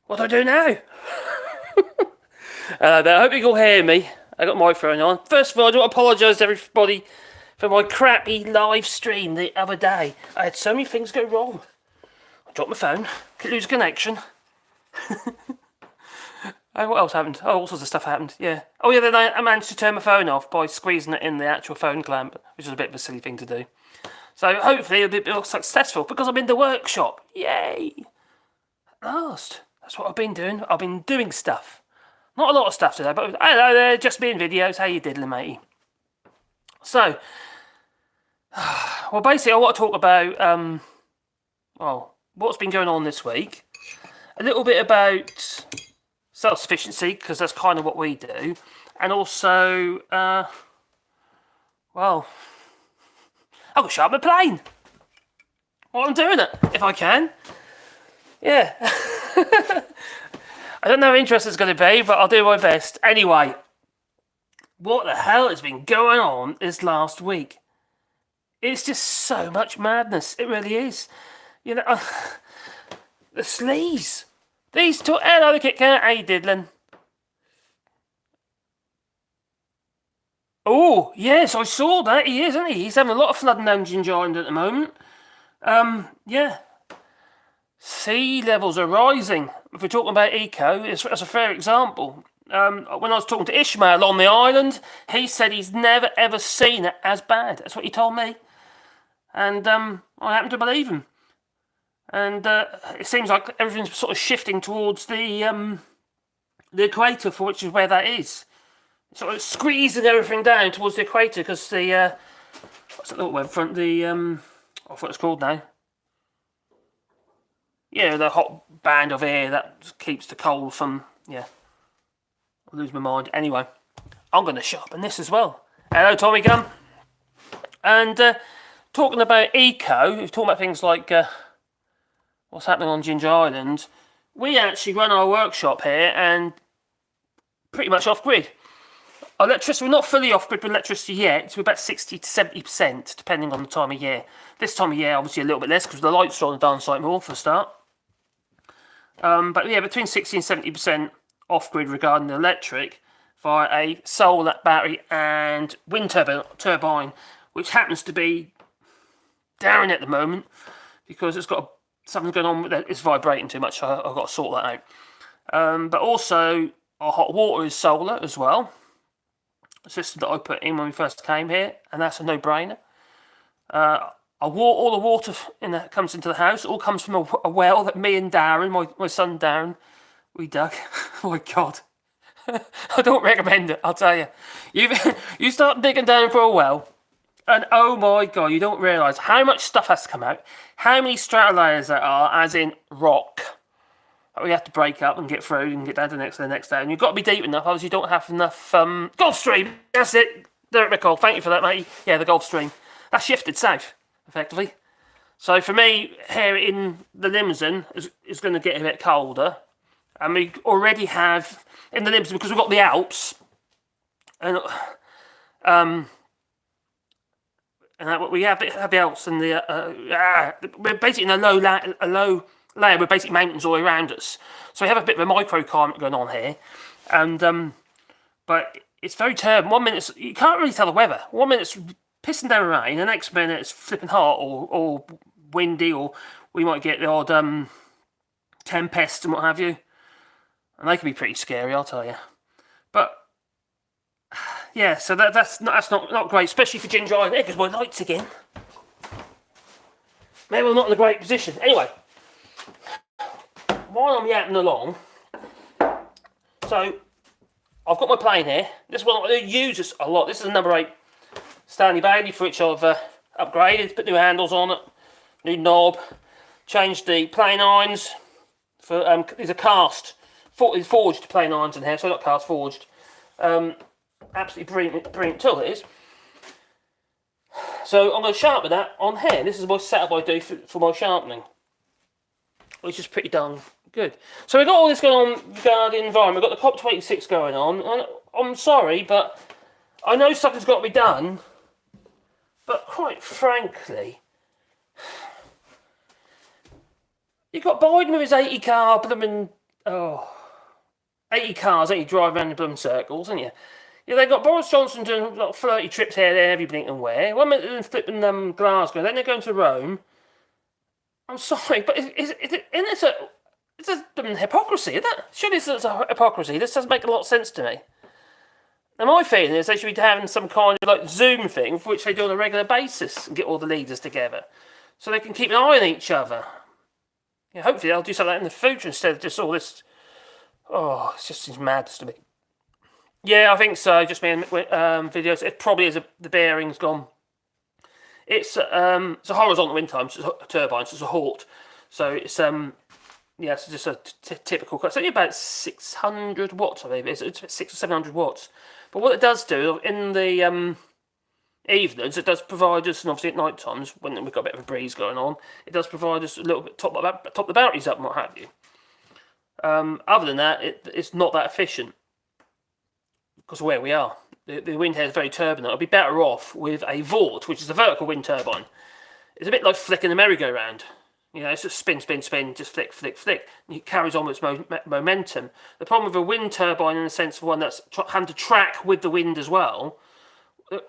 What do I do now? I hope you can all hear me. I got my phone on. First of all, I do apologise to everybody for my crappy live stream the other day. I had so many things go wrong. I dropped my phone, could lose connection. Oh, what else happened? Oh, all sorts of stuff happened, yeah. Oh yeah, then I managed to turn my phone off by squeezing it in the actual phone clamp, which was a bit of a silly thing to do. So hopefully it'll be more successful because I'm in the workshop. Yay! At last. That's what I've been doing. I've been doing stuff. Not a lot of stuff today, but hello there, just being videos. How you diddling, matey? So, well, basically, I want to talk about, what's been going on this week. A little bit about self-sufficiency, because that's kind of what we do. And also, well, I've got to sharpen my plane. Well, I'm doing it, if I can. Yeah. I don't know how interesting it's going to be, but I'll do my best. Anyway, what the hell has been going on this last week? It's just so much madness. It really is. You know, the sleaze. These two. Hello, the Kit Kat. How you diddling? Oh, yes, I saw that. He is, isn't he? He's having a lot of flooding down Ginger Island at the moment. Yeah. Sea levels are rising. If we're talking about eco, it's a fair example. When I was talking to Ishmael on the island, he said he's never ever seen it as bad. That's what he told me. And I happen to believe him. And it seems like everything's sort of shifting towards the equator, for which is where that is. It's sort of squeezing everything down towards the equator because the what's that little web front? The I forgot what it's called now. Yeah, the hot band of air that keeps the cold from, yeah. I lose my mind. Anyway, I'm going to sharpen this as well. Hello, Tommy Gunn. And talking about eco, talking about things like what's happening on Ginger Island, we actually run our workshop here and pretty much off-grid. Electricity, we're not fully off-grid with electricity yet. We're about 60 to 70%, depending on the time of year. This time of year, obviously a little bit less because the lights are on the darn site more for a start. But yeah, between 60 and 70% off-grid regarding the electric via a solar battery and wind turbine, which happens to be down at the moment because it's got something going on with it. It's vibrating too much, so I've got to sort that out. But also, our hot water is solar as well. The system that I put in when we first came here, and that's a no-brainer. All the water that comes into the house all comes from a well that me and Darren, my son Darren, we dug. Oh my God. I don't recommend it, I'll tell you. You start digging down for a well, and oh my God, you don't realise how much stuff has to come out, how many strata layers there are, as in rock, that we have to break up and get through and get down to the next day. And you've got to be deep enough, otherwise you don't have enough Gulf Stream. That's it. Derek McCall, thank you for that, mate. Yeah, the Gulf Stream. That shifted south, effectively. So for me, here in the Limousin, is going to get a bit colder. And we already have, in the Limousin, because we've got the Alps, and we have the Alps and we're basically in a low layer with basically mountains all around us. So we have a bit of a microclimate going on here. And but it's very turbulent. 1 minute, you can't really tell the weather. 1 minute it's pissing down rain, the next minute it's flipping hot or windy, or we might get the odd tempest and what have you. And they can be pretty scary, I'll tell you. But yeah, so that's not great, especially for Ginger Island. Because my lights again. Maybe I'm not in a great position. Anyway, while I'm yapping along, so I've got my plane here. This one I use this a lot. This is a number 8 Stanley Bailey, for which I've upgraded, put new handles on it, new knob, changed the plane irons for these are cast. Forged plane irons in here, so not cast, forged. Absolutely brilliant tool it is. So I'm going to sharpen that on here. This is my setup I do for my sharpening, which is pretty darn good. So we've got all this going on regarding the environment. We've got the COP26 going on. And I'm sorry, but I know stuff has got to be done. But quite frankly, you've got Biden with his 80 car blooming 80 cars, 80 drive around the blooming circles, ain't you? Yeah, they got Boris Johnson doing like 30 trips here, there, every blinking where. One minute they're flipping Glasgow, then they're going to Rome. I'm sorry, but it's a hypocrisy, isn't it? Surely it's a hypocrisy. This doesn't make a lot of sense to me. Now, my feeling is they should be having some kind of like Zoom thing, which they do on a regular basis, and get all the leaders together, so they can keep an eye on each other. Yeah, hopefully they'll do something like that in the future instead of just all this. Oh, it just seems madness to me. Yeah, I think so. Just me videos. It probably is the bearing's gone. It's a horizontal wind turbine, so it's a Hort. So it's yeah, it's just a typical. It's only about 600 watts, I believe. It's 600 or 700 watts. But what it does do in the evenings, it does provide us, and obviously at night times when we've got a bit of a breeze going on, it does provide us a little bit top the batteries up and what have you. Other than that, it's not that efficient because of where we are. The wind here is very turbulent. I'd be better off with a Vort, which is a vertical wind turbine. It's a bit like flicking a merry-go-round. You know, it's just spin, spin, spin, just flick, flick, flick. And it carries on with its momentum. The problem with a wind turbine, in the sense of one that's having to track with the wind as well,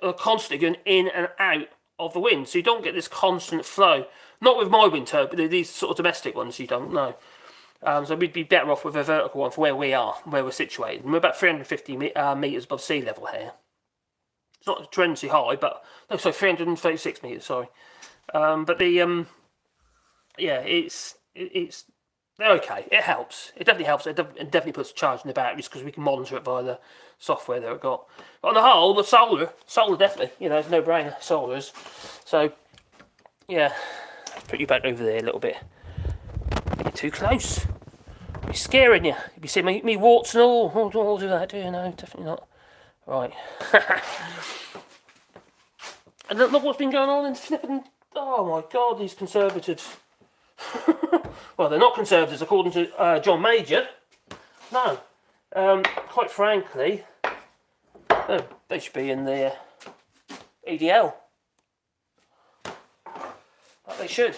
are constantly going in and out of the wind. So you don't get this constant flow. Not with my wind turbine, these sort of domestic ones, you don't know. So we'd be better off with a vertical one for where we are, where we're situated. And we're about 350 metres above sea level here. It's not tremendously high, but no, sorry, 336 metres. Sorry, but the yeah, it's they're okay. It helps. It definitely helps. It definitely puts a charge in the batteries because we can monitor it by the software that we've got. But on the whole, the solar definitely, you know, it's no brainer. Solars. So yeah, let's put you back over there a little bit. You're too close. You're scaring you. You'll be seeing me warts and all. I'll do that, do you? No, definitely not. Right. And look what's been going on in flipping. Oh my God, these Conservatives. Well, they're not Conservatives according to John Major. No. Quite frankly, they should be in the EDL. But they should.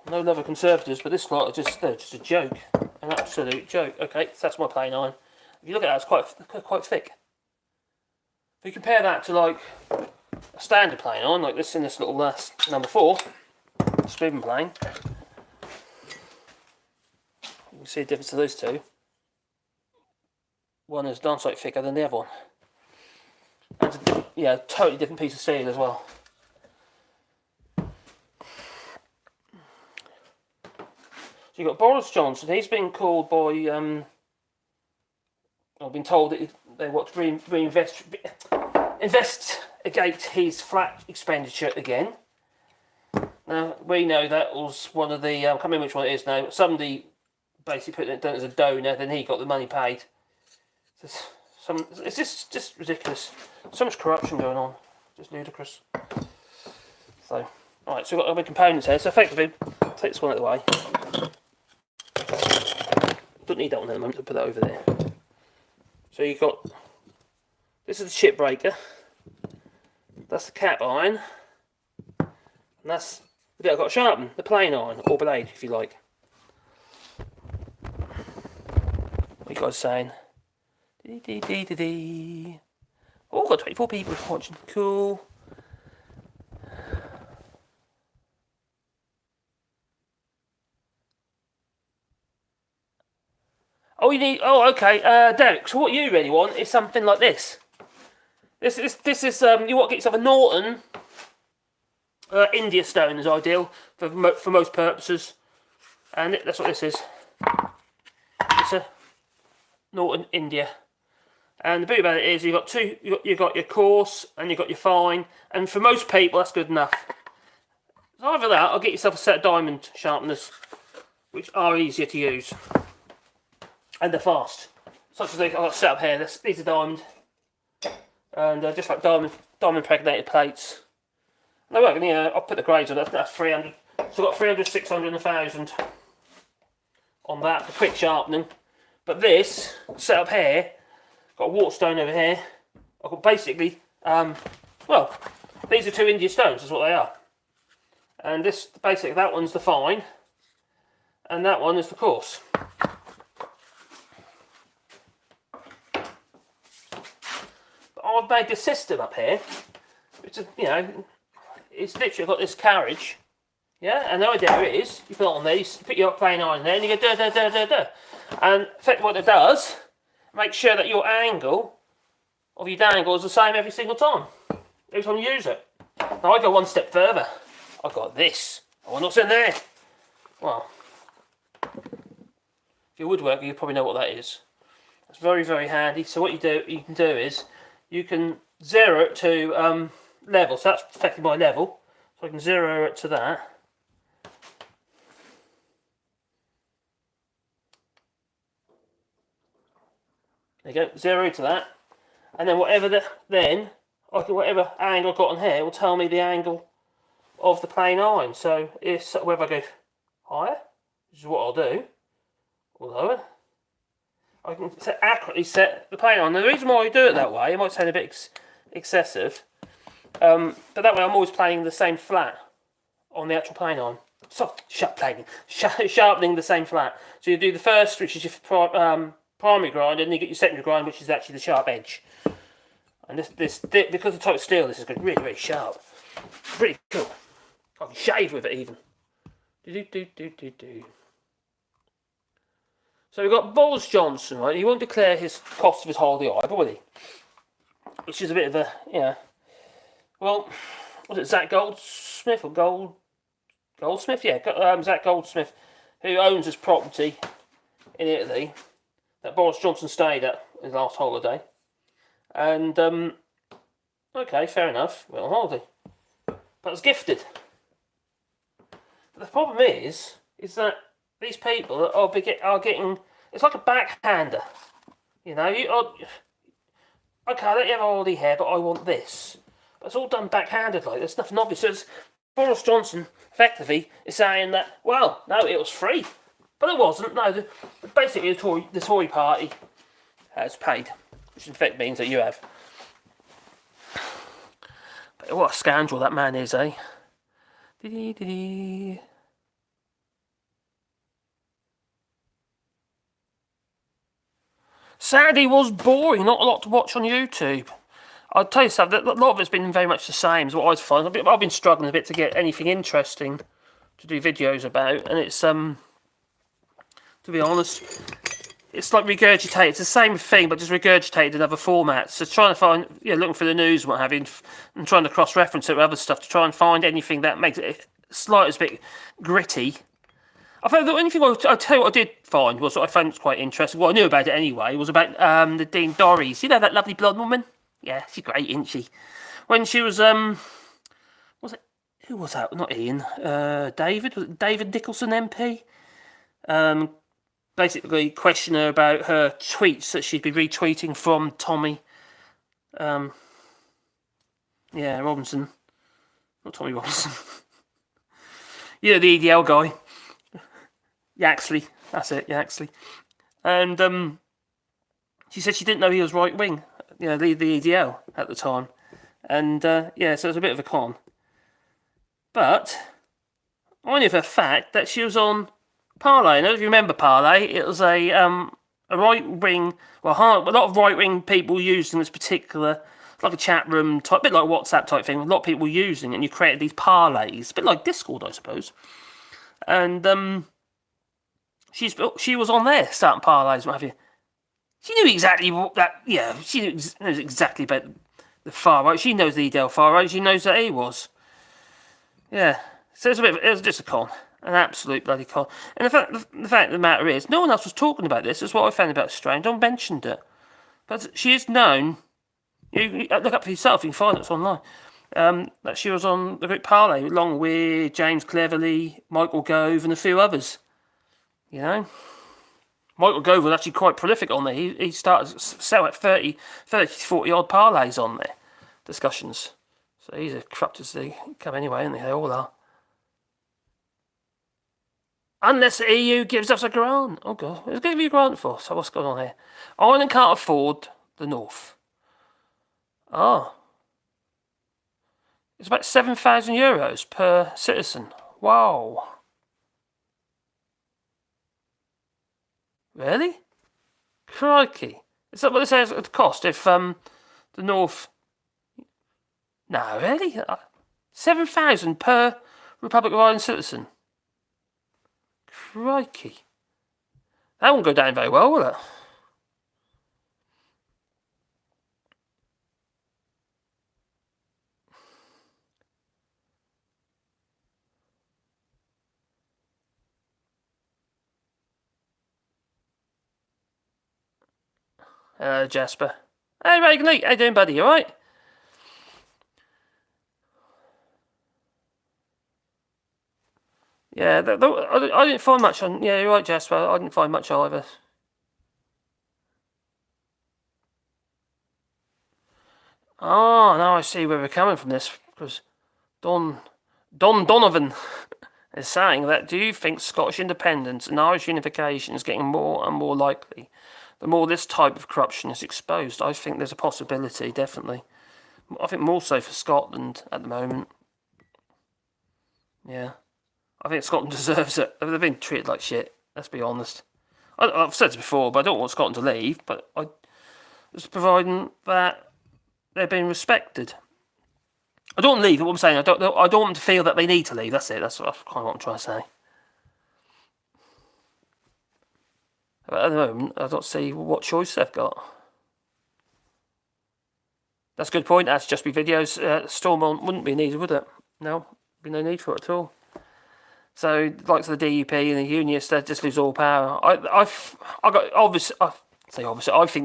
No love of Conservatives, but this lot are just a joke. An absolute joke. Okay, so that's my plane iron. If you look at that, it's quite thick. If you compare that to like a standard plane iron, like this in this little number 4, smoothing plane, you can see the difference of those two. One is darn sight thicker than the other one. And it's a totally different piece of steel as well. So you've got Boris Johnson. He's been called by I've been told that they want to investigate his flat expenditure again. Now, we know that was one of the, I can't remember which one it is now, somebody basically put it down as a donor, then he got the money paid. It's just ridiculous. So much corruption going on. Just ludicrous. So, alright, so we've got other components here. So effectively, take this one out of the way. Don't need that one at the moment, so put that over there. So you've got, this is the chip breaker, that's the cap iron, and that's the bit I've got to sharpen, the plane iron, or blade if you like. What are you guys saying? Oh, got 24 people watching, cool. Oh, okay, Derek, so what you really want is something like this. This is, you want to get yourself a Norton. India stone is ideal for most purposes. And that's what this is. It's a Norton India. And the beauty about it is you've got your coarse and you've got your fine. And for most people, that's good enough. So either that, or get yourself a set of diamond sharpeners, which are easier to use. And they're fast. Such as I've got set up here. These are diamond. And just like diamond impregnated plates. No, I'll put the grades on. That's 300. So I've got 300, 600 and 1,000 on that for quick sharpening. But this, set up here, got a waterstone over here. I've got basically, well, these are 2 India stones, is what they are. And this, basically, that one's the fine. and that one is the course. But I've made this system up here, which is, you know, it's literally got this carriage, yeah, and the idea is you put it on there, you put your plane iron there, and you go da da da da da, and effectively what it does, make sure that your angle of your dangle is the same every single time you use it. Now I go one step further. I've got this. I wonder what's in there. Well, if you're woodworking, you probably know what that is. It's very, very handy. So what you can do is you can zero it to level. So that's effectively my level. So I can zero it to that. There you go, zero to that. And then whatever whatever angle I've got on here will tell me the angle of the plane iron. So if whether I go higher, which is what I'll do, or lower, I can accurately set the plane iron. Now the reason why I do it that way, it might sound a bit excessive, but that way I'm always playing the same flat on the actual plane iron. So sharpening the same flat. So you do the first, which is your primary grind, and then you get your secondary grind, which is actually the sharp edge. And this because of the type of steel, this is really, really sharp. Pretty cool. I can shave with it even. So we've got Boris Johnson, right? He won't declare his cost of his holiday either, will he? Which is a bit of a, yeah. Well, was it Zach Goldsmith or Goldsmith? Yeah, Zach Goldsmith, who owns this property in Italy that Boris Johnson stayed at his last holiday. And, okay, fair enough, went on holiday. But it's gifted. But the problem is that these people are getting, it's like a backhander. You know, okay, I let you have holiday here, but I want this. But it's all done backhanded, like, there's nothing obvious. So Boris Johnson, effectively, is saying that, well, no, it was free. But it wasn't, no, basically the Tory party has paid. Which in fact means that you have. But what a scoundrel that man is, eh? Saturday was boring, not a lot to watch on YouTube. I'll tell you something, a lot of it's been very much the same as what I find. I've been struggling a bit to get anything interesting to do videos about, and it's, to be honest, it's like regurgitated. It's the same thing, but just regurgitated in other formats. So trying to find, looking for the news and what have you, and trying to cross-reference it with other stuff to try and find anything that makes it slightest bit gritty. I found the only thing I'll tell you what I did find was what I found quite interesting. Well, I knew about it anyway. Was about the Dean Dorries. You know that lovely blonde woman? Yeah, she's great, isn't she? When she was was it, who was that? Not Ian. David? Was it David Nicholson MP? Basically question her about her tweets that she'd be retweeting from Tommy. Robinson. Not Tommy Robinson. The EDL guy. Yaxley. That's it, Yaxley. And she said she didn't know he was right wing. The EDL at the time. And so it was a bit of a con. But I knew for a fact that she was on Parlay. I don't know if you remember Parlay. It was a right-wing, a lot of right-wing people using this particular, like a chat room type, a bit like WhatsApp type thing. A lot of people using it, and you created these parlays, a bit like Discord, I suppose. And she was on there starting parlays, what have you. She knew exactly what that. Yeah, she knows exactly about the far right. She knows the EDL far right. She knows that he was. Yeah, so it was just a con. An absolute bloody con. And the fact of the matter is, no one else was talking about this. That's what I found about strange. No one mentioned it. But she is known. You look up for yourself, you can find it online. That she was on the group Parlay, along with James Cleverly, Michael Gove, and a few others. Michael Gove was actually quite prolific on there. He started to sell at 30, 40 odd parlays on there. Discussions. So he's as corrupt as they come anyway, and they all are. Unless the EU gives us a grant. Oh God, who's going to give you a grant for? So what's going on here? Ireland can't afford the North. It's about €7,000 per citizen. Wow. Really? Crikey. Is that what it says it would cost if the North... No, really? 7,000 per Republic of Ireland citizen? Crikey. That won't go down very well, will it? Jasper. Hey, Reagan, how you doing, buddy? You alright? Yeah, I didn't find much on... Yeah, you're right, Jasper. I didn't find much either. Oh, now I see where we're coming from this. Because Don Donovan is saying that, do you think Scottish independence and Irish unification is getting more and more likely the more this type of corruption is exposed? I think there's a possibility, definitely. I think more so for Scotland at the moment. Yeah. I think Scotland deserves it. They've been treated like shit, let's be honest. I've said this before, but I don't want Scotland to leave, but just providing that they're being respected. I don't want to leave, what I'm saying, I don't want them to feel that they need to leave, that's it, that's kind of what I'm trying to say. But at the moment, I don't see what choice they've got. That's a good point, that's just be videos. Stormont wouldn't be needed, would it? No, be no need for it at all. So, like the DUP and the Unionists, they'd just lose all power. I think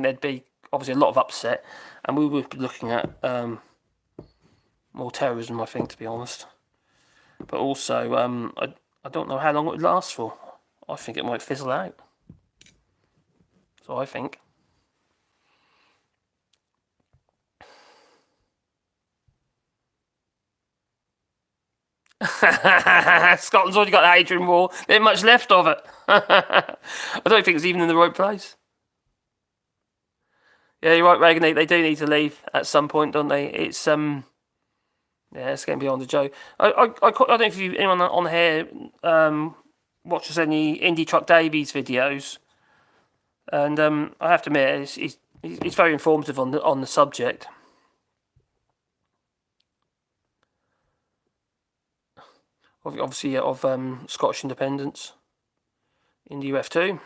there'd be obviously a lot of upset, and we would be looking at more terrorism, I think, to be honest. But also, I don't know how long it would last for. I think it might fizzle out. So I think. Scotland's already got the Hadrian Wall. There ain't much left of it. I don't think it's even in the right place. Yeah, you're right, Reagan. They do need to leave at some point, don't they? It's yeah, it's getting beyond a joke. I don't know if anyone on here watches any Indie Truck Davies videos, and I have to admit, he's very informative on the subject. Obviously, of Scottish independence in the UF2.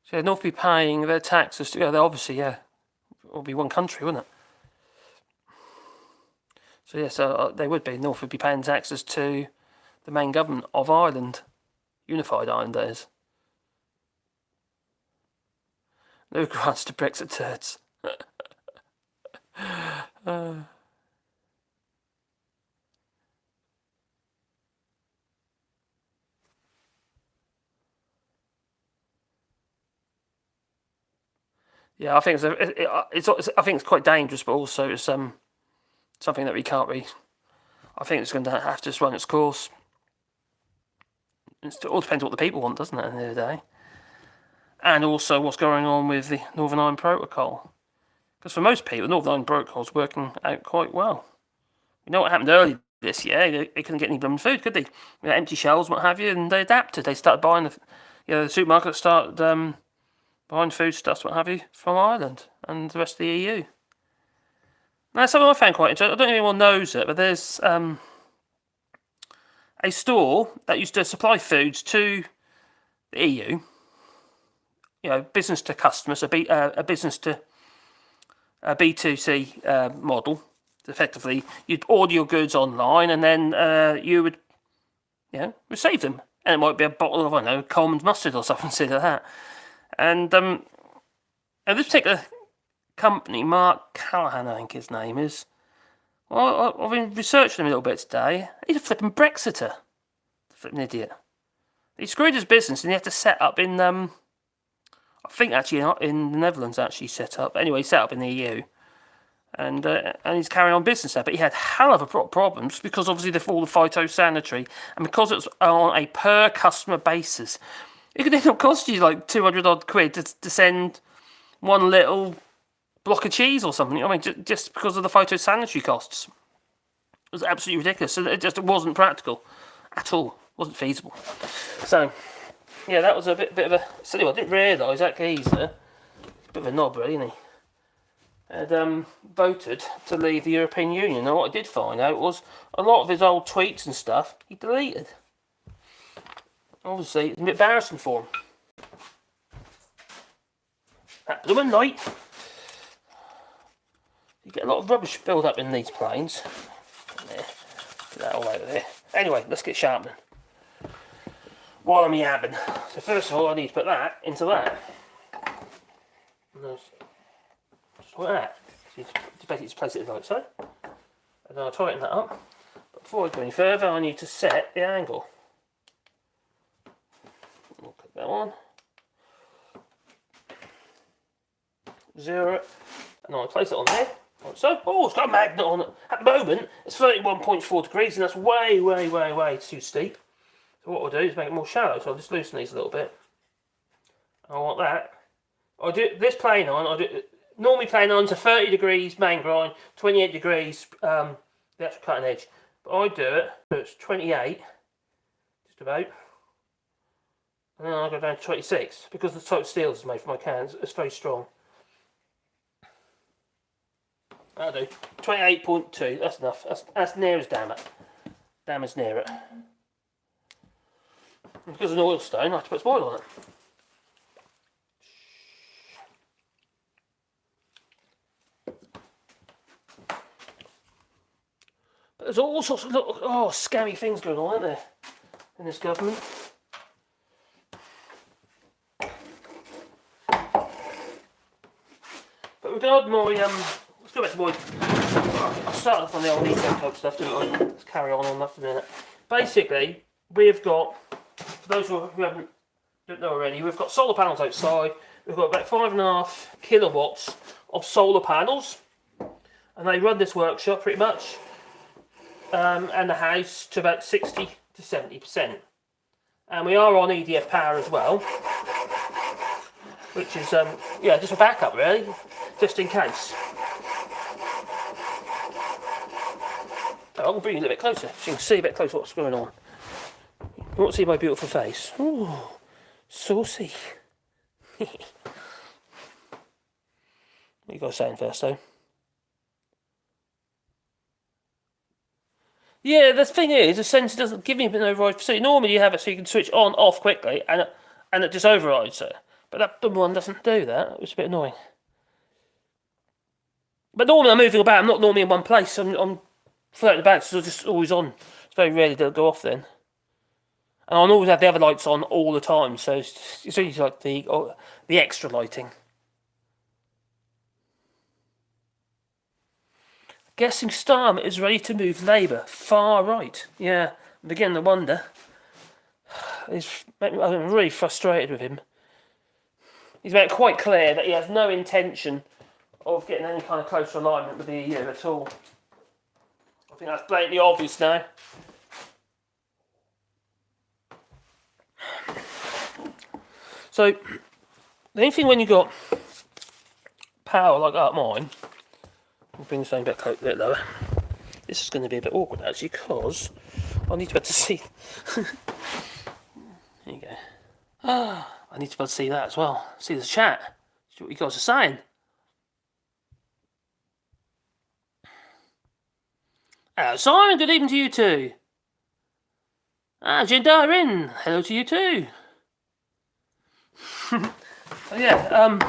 So North be paying their taxes. Yeah, obviously, yeah, it would be one country, wouldn't it? So yes, they would be. North would be paying taxes to the main government of Ireland, unified Ireland, that is. No grants to Brexit turds. Yeah, I think I think it's quite dangerous, but also it's something that we can't be. I think it's going to have to just run its course. It all depends what the people want, doesn't it? At the end of the day, and also what's going on with the Northern Ireland Protocol. Because for most people, the Northern Ireland Protocol is working out quite well. You know what happened early this year? They couldn't get any blooming food, could they? Empty shelves, what have you, and they adapted. They started buying the supermarkets started buying foodstuffs, what have you, from Ireland and the rest of the EU. Now, something I found quite interesting. I don't know if anyone knows it, but there's a store that used to supply foods to the EU. You know, business to customers, a business to a B2C model. Effectively, you'd order your goods online, and then you would, receive them. And it might be a bottle of, I don't know, Coleman's mustard or something like that. And this particular company, Mark Callahan, I think his name is. Well, I've been researching him a little bit today. He's a flipping Brexiter. Flipping idiot. He screwed his business, and he had to set up in I think actually in the Netherlands. Actually set up. Anyway, he set up in the EU, and he's carrying on business there. But he had hell of a problems because obviously they're all the phytosanitary, and because it's on a per customer basis. It could end up cost you like 200 odd quid to send one little block of cheese or something. I mean, just because of the photosanitary costs. It was absolutely ridiculous. So it wasn't practical at all. It wasn't feasible. So, yeah, that was a bit of a silly one. I didn't realise that geezer, bit of a knob really, isn't he? Had voted to leave the European Union. Now, what I did find out was a lot of his old tweets and stuff he deleted. Obviously, it's a bit embarrassing for him. That blooming light. You get a lot of rubbish build up in these planes. There. Get that all out of there. Anyway, let's get sharpening. While I'm yabbing. So first of all, I need to put that into that. Just like that. So you basically just place it like so. And then I'll tighten that up. But before I go any further, I need to set the angle. We'll put that on. 0. And I'll place it on there. Like so. Oh, it's got a magnet on it. At the moment, it's 31.4 degrees, and that's way too steep. So what I'll do is make it more shallow. So I'll just loosen these a little bit. I want that. I do this plane on. I do normally plane on to 30 degrees main grind, 28 degrees the actual cutting edge. But I do it. So it's 28, just about. And then I go down to 26 because the type of steel is made for my cans. It's very strong. That'll do. 28.2. That's enough. That's near as damn it. Damn as near it. And because of an oil stone, I have to put some oil on it. But there's all sorts of little scammy things going on, aren't there, in this government? But regarding my let's go back to my. I started off on the old eco stuff, didn't I? Let's carry on that for a minute. Basically, we've got, for those who don't know already, we've got solar panels outside. We've got about 5.5 kilowatts of solar panels, and they run this workshop pretty much, and the house to about 60 to 70%. And we are on EDF power as well, which is yeah, just a backup really, just in case. So I'll bring you a little bit closer so you can see a bit closer what's going on. You want to see my beautiful face? Ooh, saucy. What you guys saying first though? Yeah, the thing is, the sensor doesn't give me an override. So normally you have it so you can switch on, off quickly, and it just overrides it. But that one doesn't do that. It was a bit annoying. But normally I'm moving about. I'm not normally in one place. I'm floating about, so it's just always on. It's very rarely they'll go off then. And I'll always have the other lights on all the time, so it's really like the extra lighting. Guessing Starmer is ready to move Labour. Far right. Yeah, I'm beginning to wonder. I'm really frustrated with him. He's made it quite clear that he has no intention of getting any kind of closer alignment with the EU at all. I think that's blatantly obvious now. So, the only thing when you got power like that, mine, we'll bring this down a bit lower. This is going to be a bit awkward actually, because I need to be able to see. There you go. I need to be able to see that as well. See the chat. See what you guys are saying. Simon, good evening to you too. Jindarin, hello to you too. So yeah,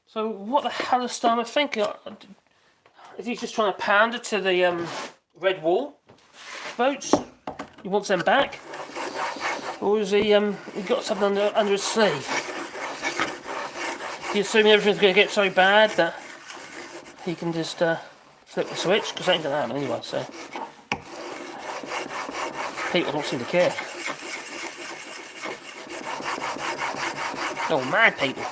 so what the hell is Starmer thinking? Is he just trying to pander to the red wall votes? He wants them back? Or is he got something under his sleeve? He's assuming everything's going to get so bad that he can just flip the switch? Because that ain't going to happen anyway, so people don't seem to care. Oh, mad people.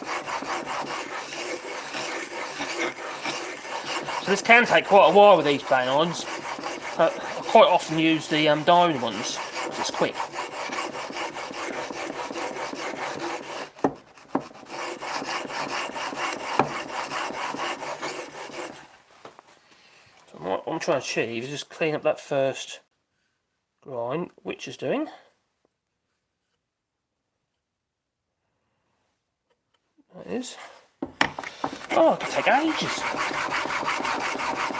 So this can take quite a while with these plane-ons. I quite often use the diamond ones, because it's quick. I'm trying to achieve is just clean up that first grind, which is doing. That is. Oh, it can take ages.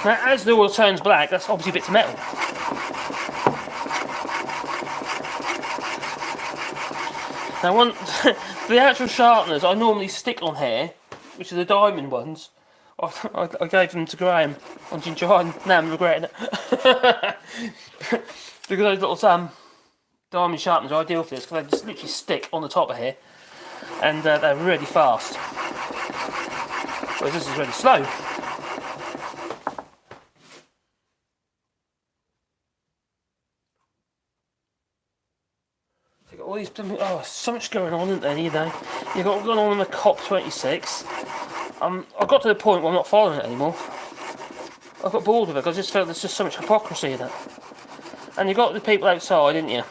Now, as the oil turns black, that's obviously bits of metal. Now, the actual sharpeners I normally stick on here, which are the diamond ones. I gave them to Graham on Ginger Hide. Now I'm regretting it. Because those little diamond sharpeners are ideal for this, because they just literally stick on the top of here, and they're really fast. Whereas this is really slow. You've got all these, so much going on, isn't there? You know, you've got going on in the COP26. I got to the point where I'm not following it anymore. I got bored with it because I just felt there's just so much hypocrisy in it. And you've got the people outside, didn't you?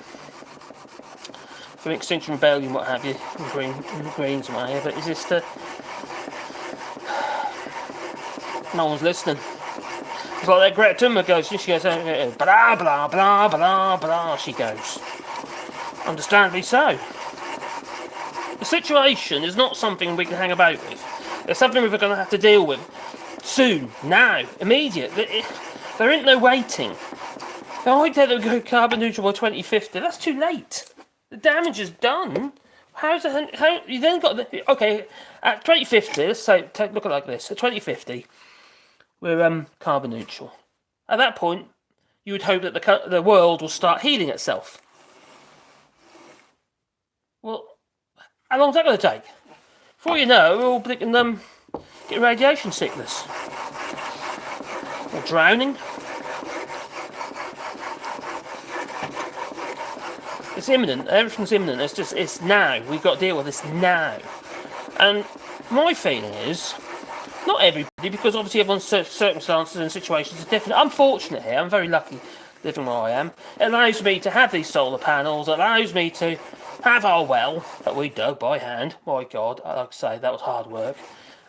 From Extinction Rebellion, what have you, and Greens and what have you, but it's just no one's listening. It's like that Greta Thunberg goes, she goes, blah, blah, blah, blah, blah, she goes. Understandably so. The situation is not something we can hang about with. It's something we're going to have to deal with soon, now, immediate. There ain't no waiting. The idea that we go carbon neutral by 2050, that's too late. The damage is done. How you then got okay at 2050? Let's say look at it like this. At 2050, we're carbon neutral. At that point, you would hope that the world will start healing itself. Well, how long is that going to take? Before you know, we're all get radiation sickness or drowning. It's imminent. Everything's imminent. It's now. We've got to deal with this now. And my feeling is, not everybody, because obviously everyone's circumstances and situations are different. I'm fortunate here. I'm very lucky living where I am. It allows me to have these solar panels. It allows me to have our well that we dug by hand. My God, like I say, that was hard work.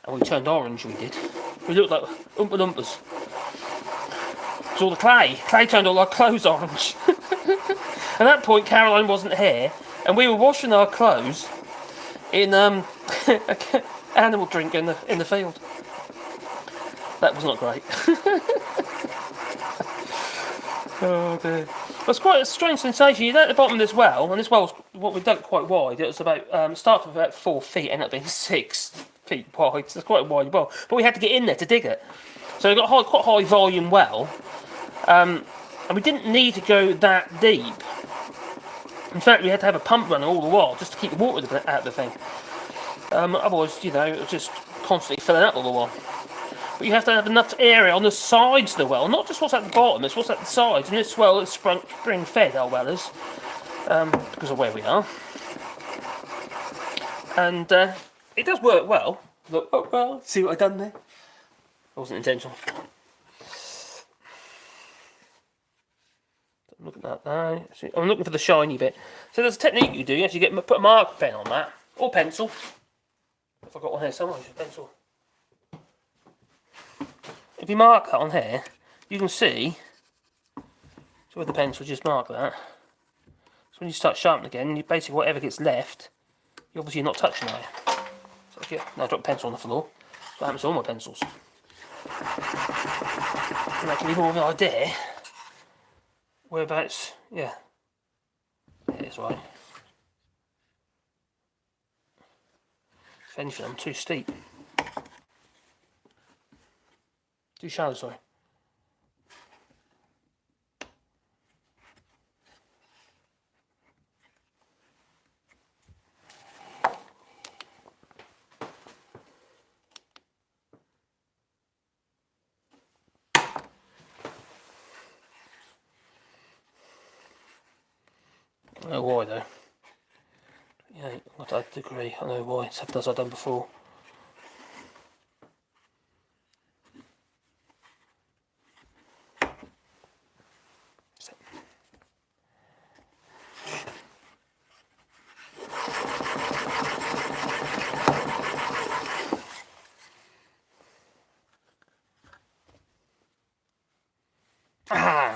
And we turned orange, we did. We looked like Oompa Loompas. It was all the clay. Clay turned all our clothes orange. At that point, Caroline wasn't here, and we were washing our clothes in animal drink in the field. That was not great. Oh dear. It's quite a strange sensation. You're at the bottom of this well, and this well's what we dug quite wide. It was about started with about 4 feet, ended up being 6 feet wide. So it's quite a wide well, but we had to get in there to dig it. So we got quite high volume well, and we didn't need to go that deep. In fact, we had to have a pump running all the while just to keep the water out of the thing. Otherwise, you know, it was just constantly filling up all the while. But you have to have enough area on the sides of the well, not just what's at the bottom, it's what's at the sides. And this well is spring fed, our well is, because of where we are. And it does work well. Look, oh well, see what I've done there? It wasn't intentional. I'm looking at that now. I'm looking for the shiny bit. So there's a technique you do. You actually put a marker pen on that, or pencil. If I've got one here somewhere, just pencil. If you mark that on here, you can see. So with the pencil, just mark that. So when you start sharpening again, you basically whatever gets left, you're obviously not touching it. So yeah, now I drop a pencil on the floor. That's what happens to all my pencils. And that can be more of an idea. Whereabouts? Yeah. It is right. If anything, I'm too steep. Too shallow, sorry. I know why though. Yeah, not that degree. I know why. It's something I've done before.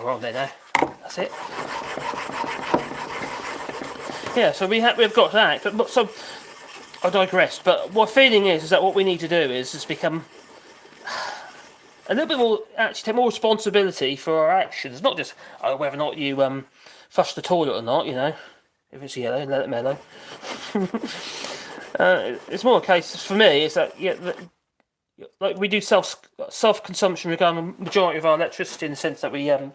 we're on there now. That's it. Yeah, so we've got that, but so I digressed. But my feeling is that what we need to do is just become a little bit more, actually take more responsibility for our actions, not just whether or not you flush the toilet or not. You know, if it's yellow, let it mellow. It's more a case for me is that like we do self consumption regarding the majority of our electricity in the sense that it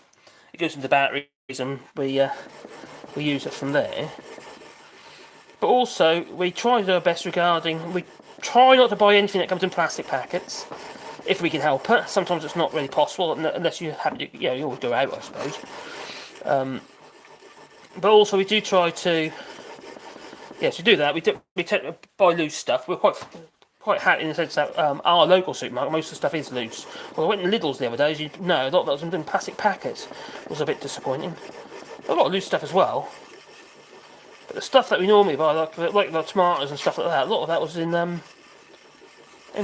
goes into batteries and we use it from there. But also we try to do our best we try not to buy anything that comes in plastic packets if we can help it. Sometimes it's not really possible unless you have to, you always go out, I suppose. But also we do try to, to do that. We tend to buy loose stuff. We're quite happy in the sense that our local supermarket, most of the stuff is loose. Well, I went to Lidl's the other day, as you know, a lot of that was in plastic packets. It was a bit disappointing. A lot of loose stuff as well. But the stuff that we normally buy, like the tomatoes and stuff like that, a lot of that was in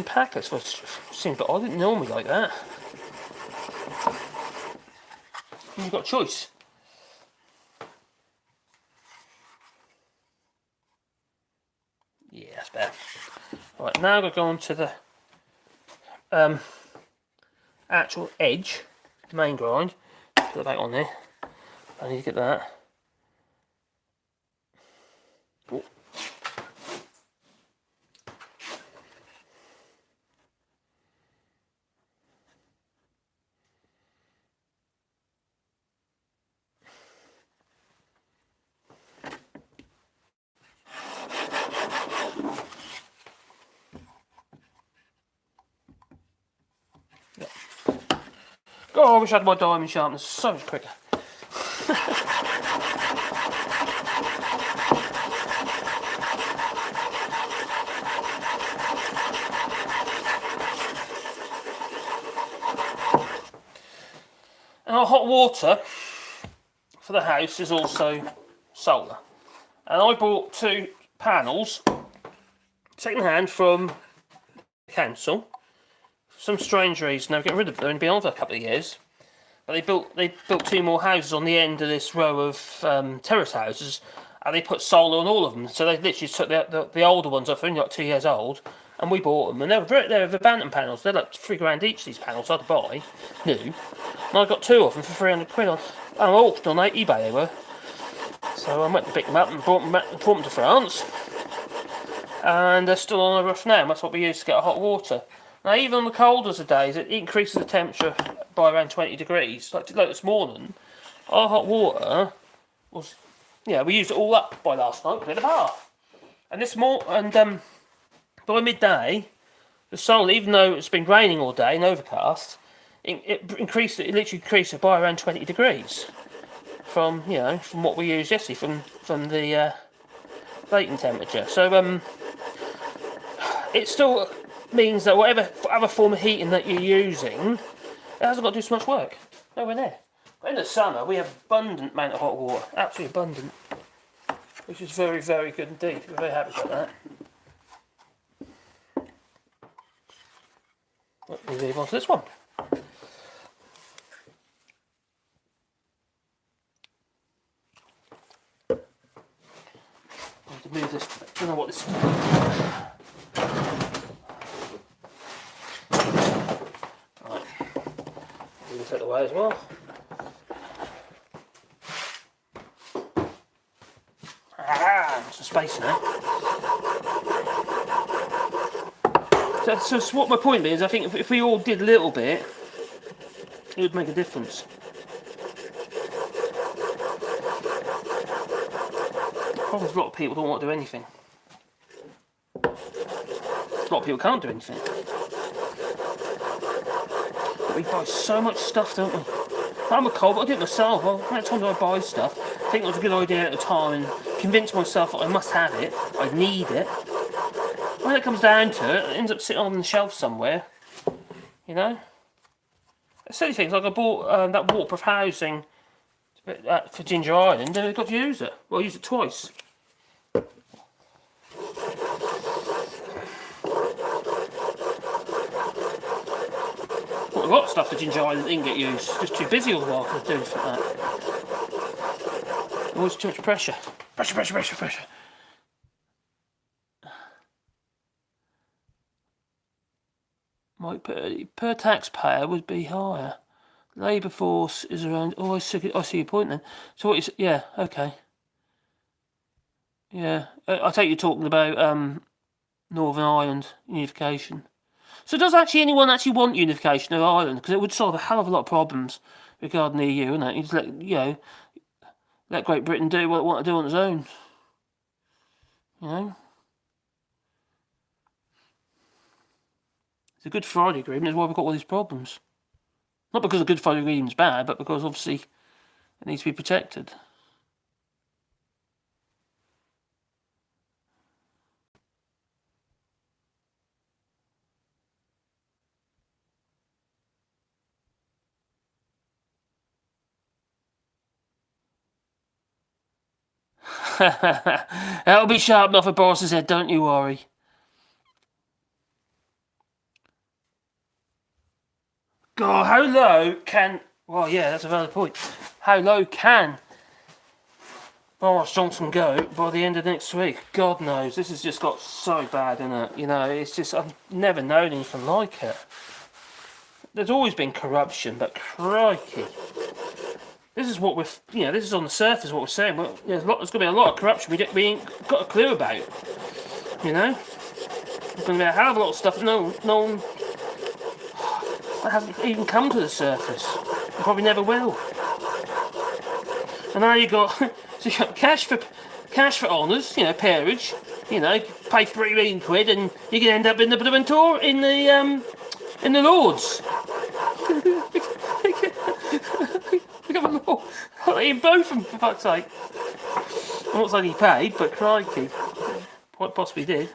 packets, which seems, but I didn't normally like that. You've got a choice. Yeah, that's better. Right, now I'm going to go on to the actual edge, the main grind. Put it back on there. I need to get that. Oh. Oh, I wish I had my diamond sharpener, so much quicker. And our hot water for the house is also solar. And I bought 2 panels, second hand from the council. For some strange reason, they're getting rid of them. They've been on for a couple of years. But they built 2 more houses on the end of this row of terrace houses, and they put solar on all of them. So they literally took the older ones off, only like 2 years old, and we bought them. And they're the Bantam panels. They're like £3 each. These panels I had to buy new, and I got 2 of them for £300 on. I auctioned on eBay they were. So I went to pick them up and brought them to France, and they're still on the roof now. That's what we use to get our hot water. Now, even on the coldest of days, it increases the temperature by around 20 degrees. Like this morning, our hot water was, we used it all up by last night. We had a bath, and by midday, the sun, even though it's been raining all day and overcast, it literally increased it by around 20 degrees from what we used yesterday from the latent temperature. So it still means that whatever other form of heating that you're using, it hasn't got to do so much work. Nowhere near. But in the summer, we have abundant amount of hot water, absolutely abundant, which is very, very good indeed. We're very happy about that. We'll move on to this one. I have to move this. I don't know what this. Right. Move this out of the way as well. Some space now. So what my point is, I think if we all did a little bit, it would make a difference. The problem is a lot of people don't want to do anything. A lot of people can't do anything. But we buy so much stuff, don't we? I'm a cold, but I do it myself. Well, how many times do I buy stuff? I think it was a good idea at the time and convince myself that I must have it, I need it. When it comes down to it, it ends up sitting on the shelf somewhere. You know? Silly things, like I bought that waterproof housing for Ginger Island and I got to use it. Well, I used it twice. What a lot of stuff the ginger island didn't get used. Just too busy all the while for doing that. Always too much pressure. Pressure. Might per taxpayer would be higher. Labour force is around. Oh, I see your point then. So what is? Yeah, okay. Yeah, I take you're talking about Northern Ireland unification. So does anyone actually want unification of Ireland? Because it would solve a hell of a lot of problems regarding the EU, wouldn't it? You just let Great Britain do what it wants to do on its own. You know. It's a Good Friday Agreement is why we've got all these problems. Not because the Good Friday Agreement's bad, but because obviously it needs to be protected. That'll be sharp enough for Boris's head, don't you worry. God, how low can... Well, yeah, that's a valid point. How low can Boris Johnson go by the end of next week? God knows. This has just got so bad, isn't it? You know, it's just... I've never known anything like it. There's always been corruption, but crikey. This is what we're... You know, this is on the surface what we're saying. Well, there's going to be a lot of corruption we ain't got a clue about. You know? There's going to be a hell of a lot of stuff no one... That hasn't even come to the surface. It probably never will. And now you got cash for honours, you know, peerage. You know, pay £3 million and you can end up in the blooming tour in the Lords. Become a Lord. In both of them, for fuck's sake. I'm not saying he paid, but crikey, quite possibly did.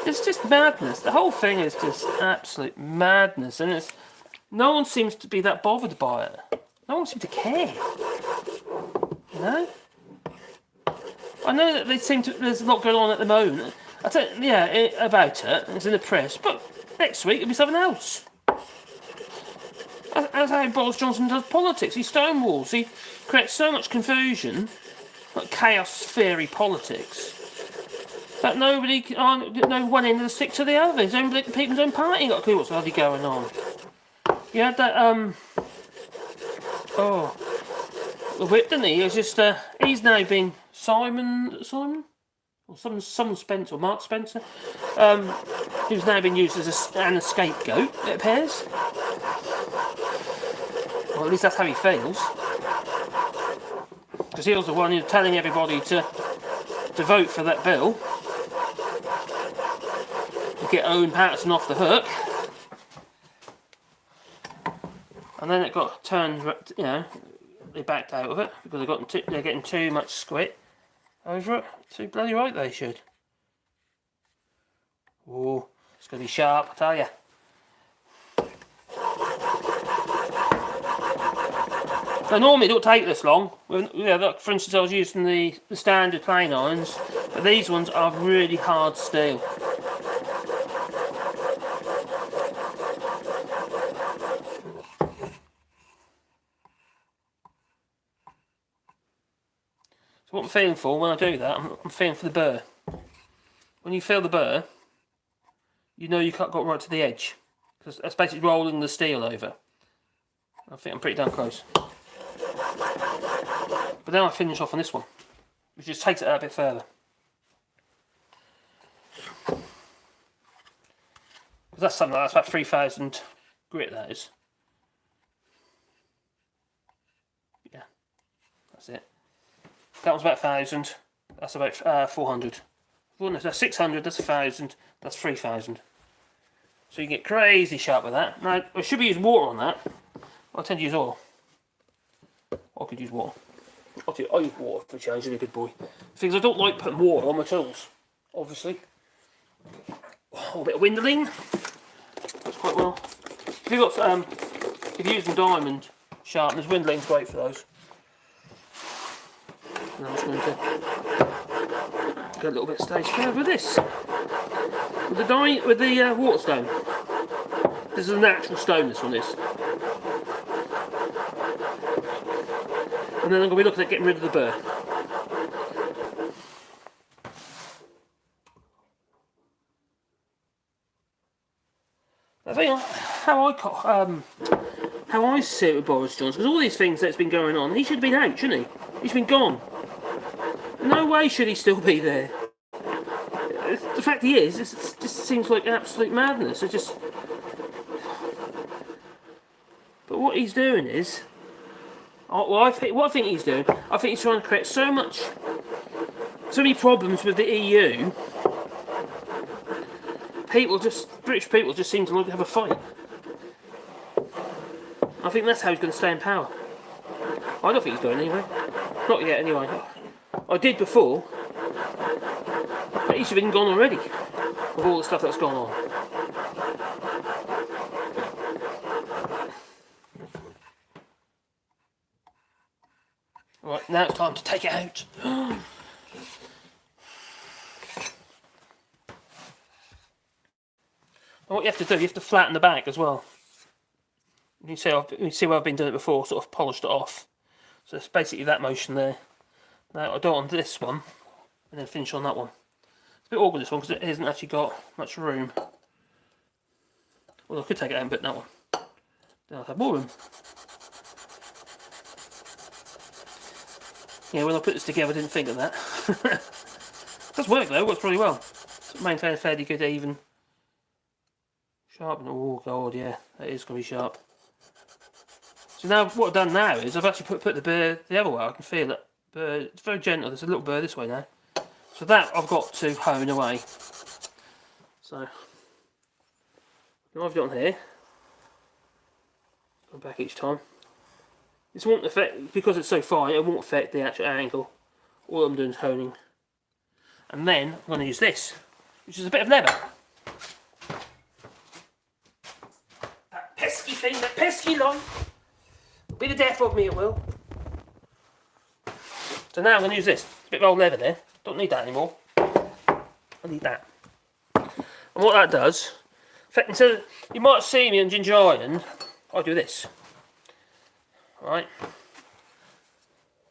It's just madness. The whole thing is just absolute madness, and no one seems to be that bothered by it. No one seems to care. You know? I know that there's a lot going on at the moment. I tell you, about it. It's in the press, but next week it'll be something else. That's how Boris Johnson does politics. He stonewalls. He creates so much confusion, like chaos theory politics. But no one end of the stick to the other. People's own party ain't got a clue what's bloody going on. You had that, the whip, didn't he? He was just, he's now been Simon? Or some Spencer, or Mark Spencer. Who's now been used as a scapegoat, it appears. Well, at least that's how he feels. Because he was the one who's telling everybody to vote for that bill. Get Owen Paterson off the hook, and then it got turned. You know, they backed out of it because they're getting too much squit over it. Too bloody right they should. Oh, it's going to be sharp, I tell you. So normally it don't take this long. Look, for instance, I was using the standard plain irons, but these ones are really hard steel. What I'm feeling for when I do that, I'm feeling for the burr. When you feel the burr, you know you got right to the edge. Because that's basically rolling the steel over. I think I'm pretty damn close. But then I finish off on this one, which just takes it out a bit further. Because that's something that's about 3,000 grit, that is. Yeah, that's it. That was about 1,000. That's about 400. Well, no, that's 600. That's 1,000. That's 3,000. So you get crazy sharp with that. Now I should be using water on that. I tend to use oil. I could use water. I use water for change. I'm a good boy. Because I don't like putting water on my tools. Obviously. A little bit of windling. That's quite well. If you're using diamond sharpeners, windling's great for those. And I'm just going to go a little bit stage further with this. With the waterstone. This is a natural stone, this one is. And then I'm going to be looking at getting rid of the burr. I think how I see it with Boris Johnson, because all these things that's been going on, he should have been out, shouldn't he? He should have been gone. No way should he still be there. The fact he is, it just seems like absolute madness. It just. But what he's doing is, what I think he's doing, I think he's trying to create so many problems with the EU. British people just seem to like to have a fight. I think that's how he's going to stay in power. I don't think he's going anywhere. Not yet, anyway. I did before, but he should have been gone already with all the stuff that's gone on. Right, now it's time to take it out. And what you have to do, you have to flatten the back as well. You see where I've been doing it before, sort of polished it off. So it's basically that motion there. Now I'll do it on this one, and then finish on that one. It's a bit awkward this one, because it hasn't actually got much room. Well, I could take it out and put that one. Then I'll have more room. Yeah, when I put this together I didn't think of that. It does work though, it works pretty well. It's maintained a fairly good even sharpen. Oh god, yeah, that is going to be sharp. So now what I've done now is I've actually put the burr the other way. I can feel it. It's very gentle. There's a little burr this way now. So that I've got to hone away. So now I've done here. Go back each time. This won't affect, because it's so fine, it won't affect the actual angle. All I'm doing is honing. And then I'm going to use this, which is a bit of leather. That pesky thing, that pesky line. Be the death of me, it will. So now I'm going to use this. It's a bit of old leather there. Don't need that anymore. I need that. And what that does, in fact, instead of, you might see me on Ginger Iron, I do this. Right,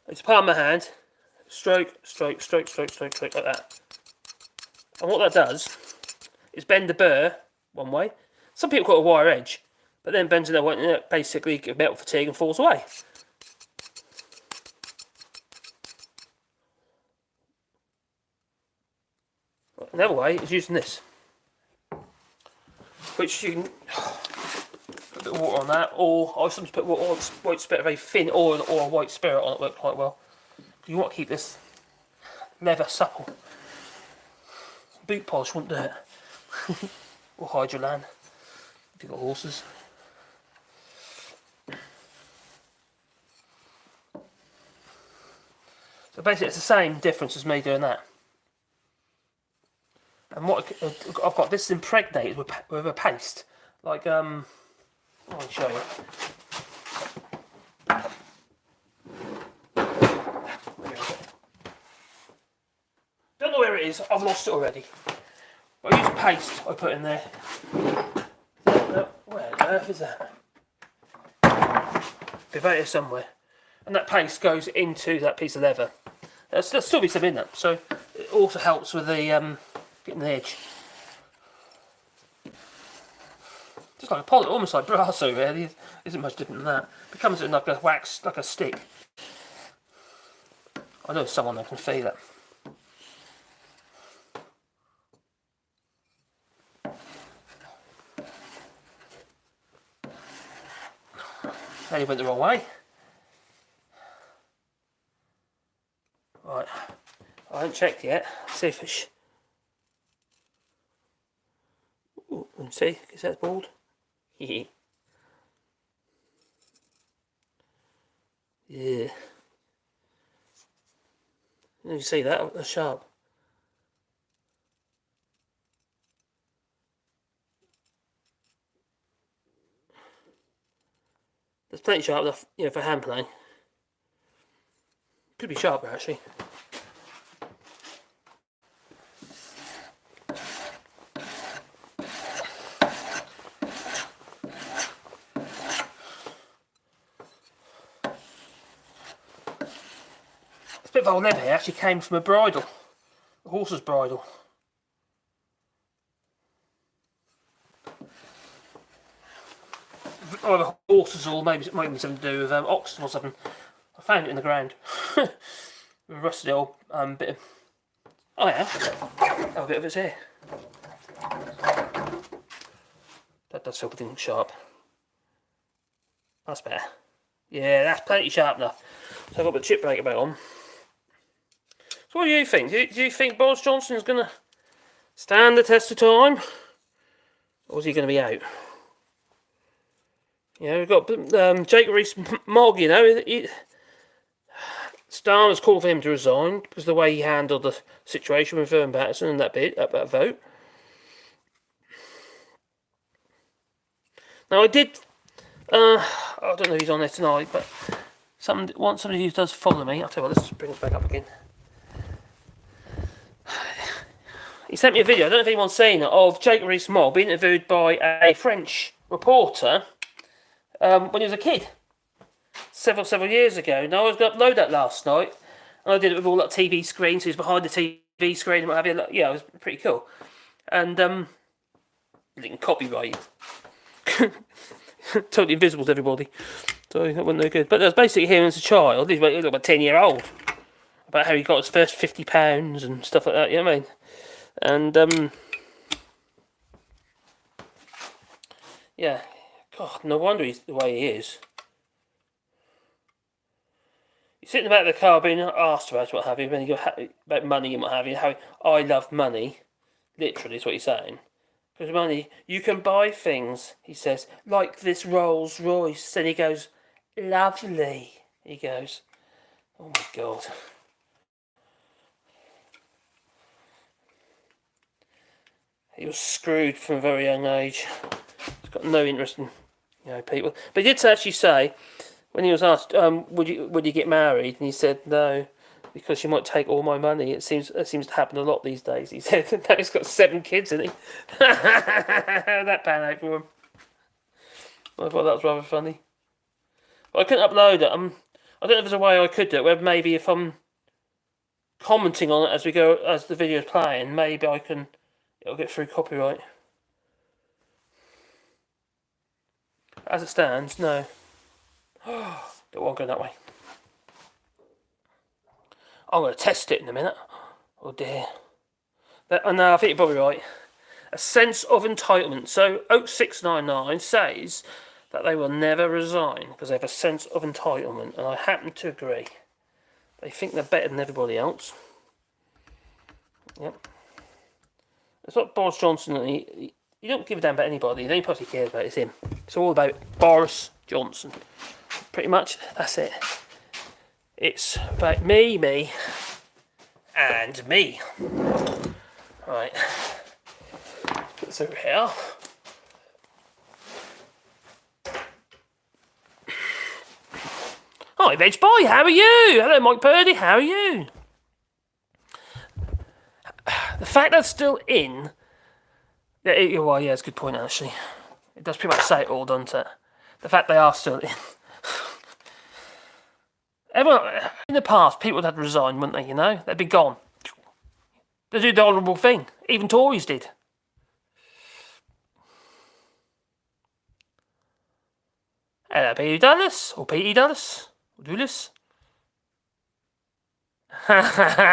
it's palm of my hand, stroke, stroke, stroke, stroke, stroke, stroke, like that. And what that does is bend the burr one way. Some people call it a wire edge, but then bends another way, and it basically gives metal fatigue and falls away. Another way is using this, which you can. A bit of water on that, or I sometimes put water on white spirit, a very thin oil or a white spirit on it, works quite well. You want to keep this leather supple. Boot polish won't do it. Or Hydrolan, if you've got horses. So basically it's the same difference as me doing that. And what I've got, this is impregnated with a paste, like I'll show you. Don't know where it is, I've lost it already. But I use a paste I put in there. Where on earth is that? Be about here somewhere. And that paste goes into that piece of leather. There'll still be some in that, so it also helps with the getting the edge. Just like a polish, almost like brass over there. It isn't much different than that. It becomes like a wax, like a stick. I know someone that can feel it. Now you went the wrong way. Right, I haven't checked yet. See if it's. Ooh, see, is that bald? Yeah. You see that? That's sharp. That's plenty sharp enough, you know, for hand plane. Could be sharper actually. bit of old leather here actually came from a bridle, a horse's bridle. Either horses or maybe it might be something to do with oxen or something. I found it in the ground. A rusty old bit of... Oh yeah, a bit of it's here. That does feel pretty sharp. That's better. Yeah, that's plenty sharp enough. So I've got the chip breaker back on. So what do you think? Do you think Boris Johnson is going to stand the test of time? Or is he going to be out? You know, we've got Jacob Rees-Mogg, you know. Starmer's called for him to resign because of the way he handled the situation with Vern Patterson and that vote. Now I did, I don't know if he's on there tonight, but somebody who does follow me, I'll tell you what, let's bring this back up again. He sent me a video, I don't know if anyone's seen it, of Jacob Rees-Mogg being interviewed by a French reporter when he was a kid, several years ago. Now I was going to upload that last night, and I did it with all that TV screen, so he's behind the TV screen and what have you. Yeah, it was pretty cool. And didn't copyright. Totally invisible to everybody, so that wasn't no good. But that's basically him as a child. He's like a 10-year-old, about how he got his first £50 and stuff like that. You know what I mean? And yeah, God, no wonder he's the way he is. You're sitting in the back of the car being asked about what have you, when you go about money and what have you. How I love money, literally, is what he's saying. Because money, you can buy things, he says, like this Rolls Royce. Then he goes, lovely. He goes, oh my God. He was screwed from a very young age. He's got no interest in, you know, people. But he did actually say, when he was asked, would you get married? And he said no, because she might take all my money. It seems to happen a lot these days. He said, now he's got 7 kids, isn't he? That pan out for him. I thought that was rather funny. But I couldn't upload it. I don't know if there's a way I could do it, where maybe if I'm commenting on it as we go, as the video is playing, maybe it'll get through copyright. As it stands, no. Don't want to go that way. I'm going to test it in a minute. Oh dear. No, I think you're probably right. A sense of entitlement. So Oak699 says that they will never resign because they have a sense of entitlement, and I happen to agree. They think they're better than everybody else. Yep. It's not Boris Johnson. He don't give a damn about anybody. The only person he cares about is him. It's all about Boris Johnson. Pretty much, that's it. It's about me, and me. Right. Put this over here. Hi, Veg Boy, how are you? Hello, Mike Purdy, how are you? The fact that's still in... yeah, it's a good point, actually. It does pretty much say it all, doesn't it? The fact they are still in. Everyone, in the past, people would have resigned, wouldn't they, you know? They'd be gone. They do the honourable thing. Even Tories did. Hello, P.E. Dallas, or P.E. Dallas, or Dulles.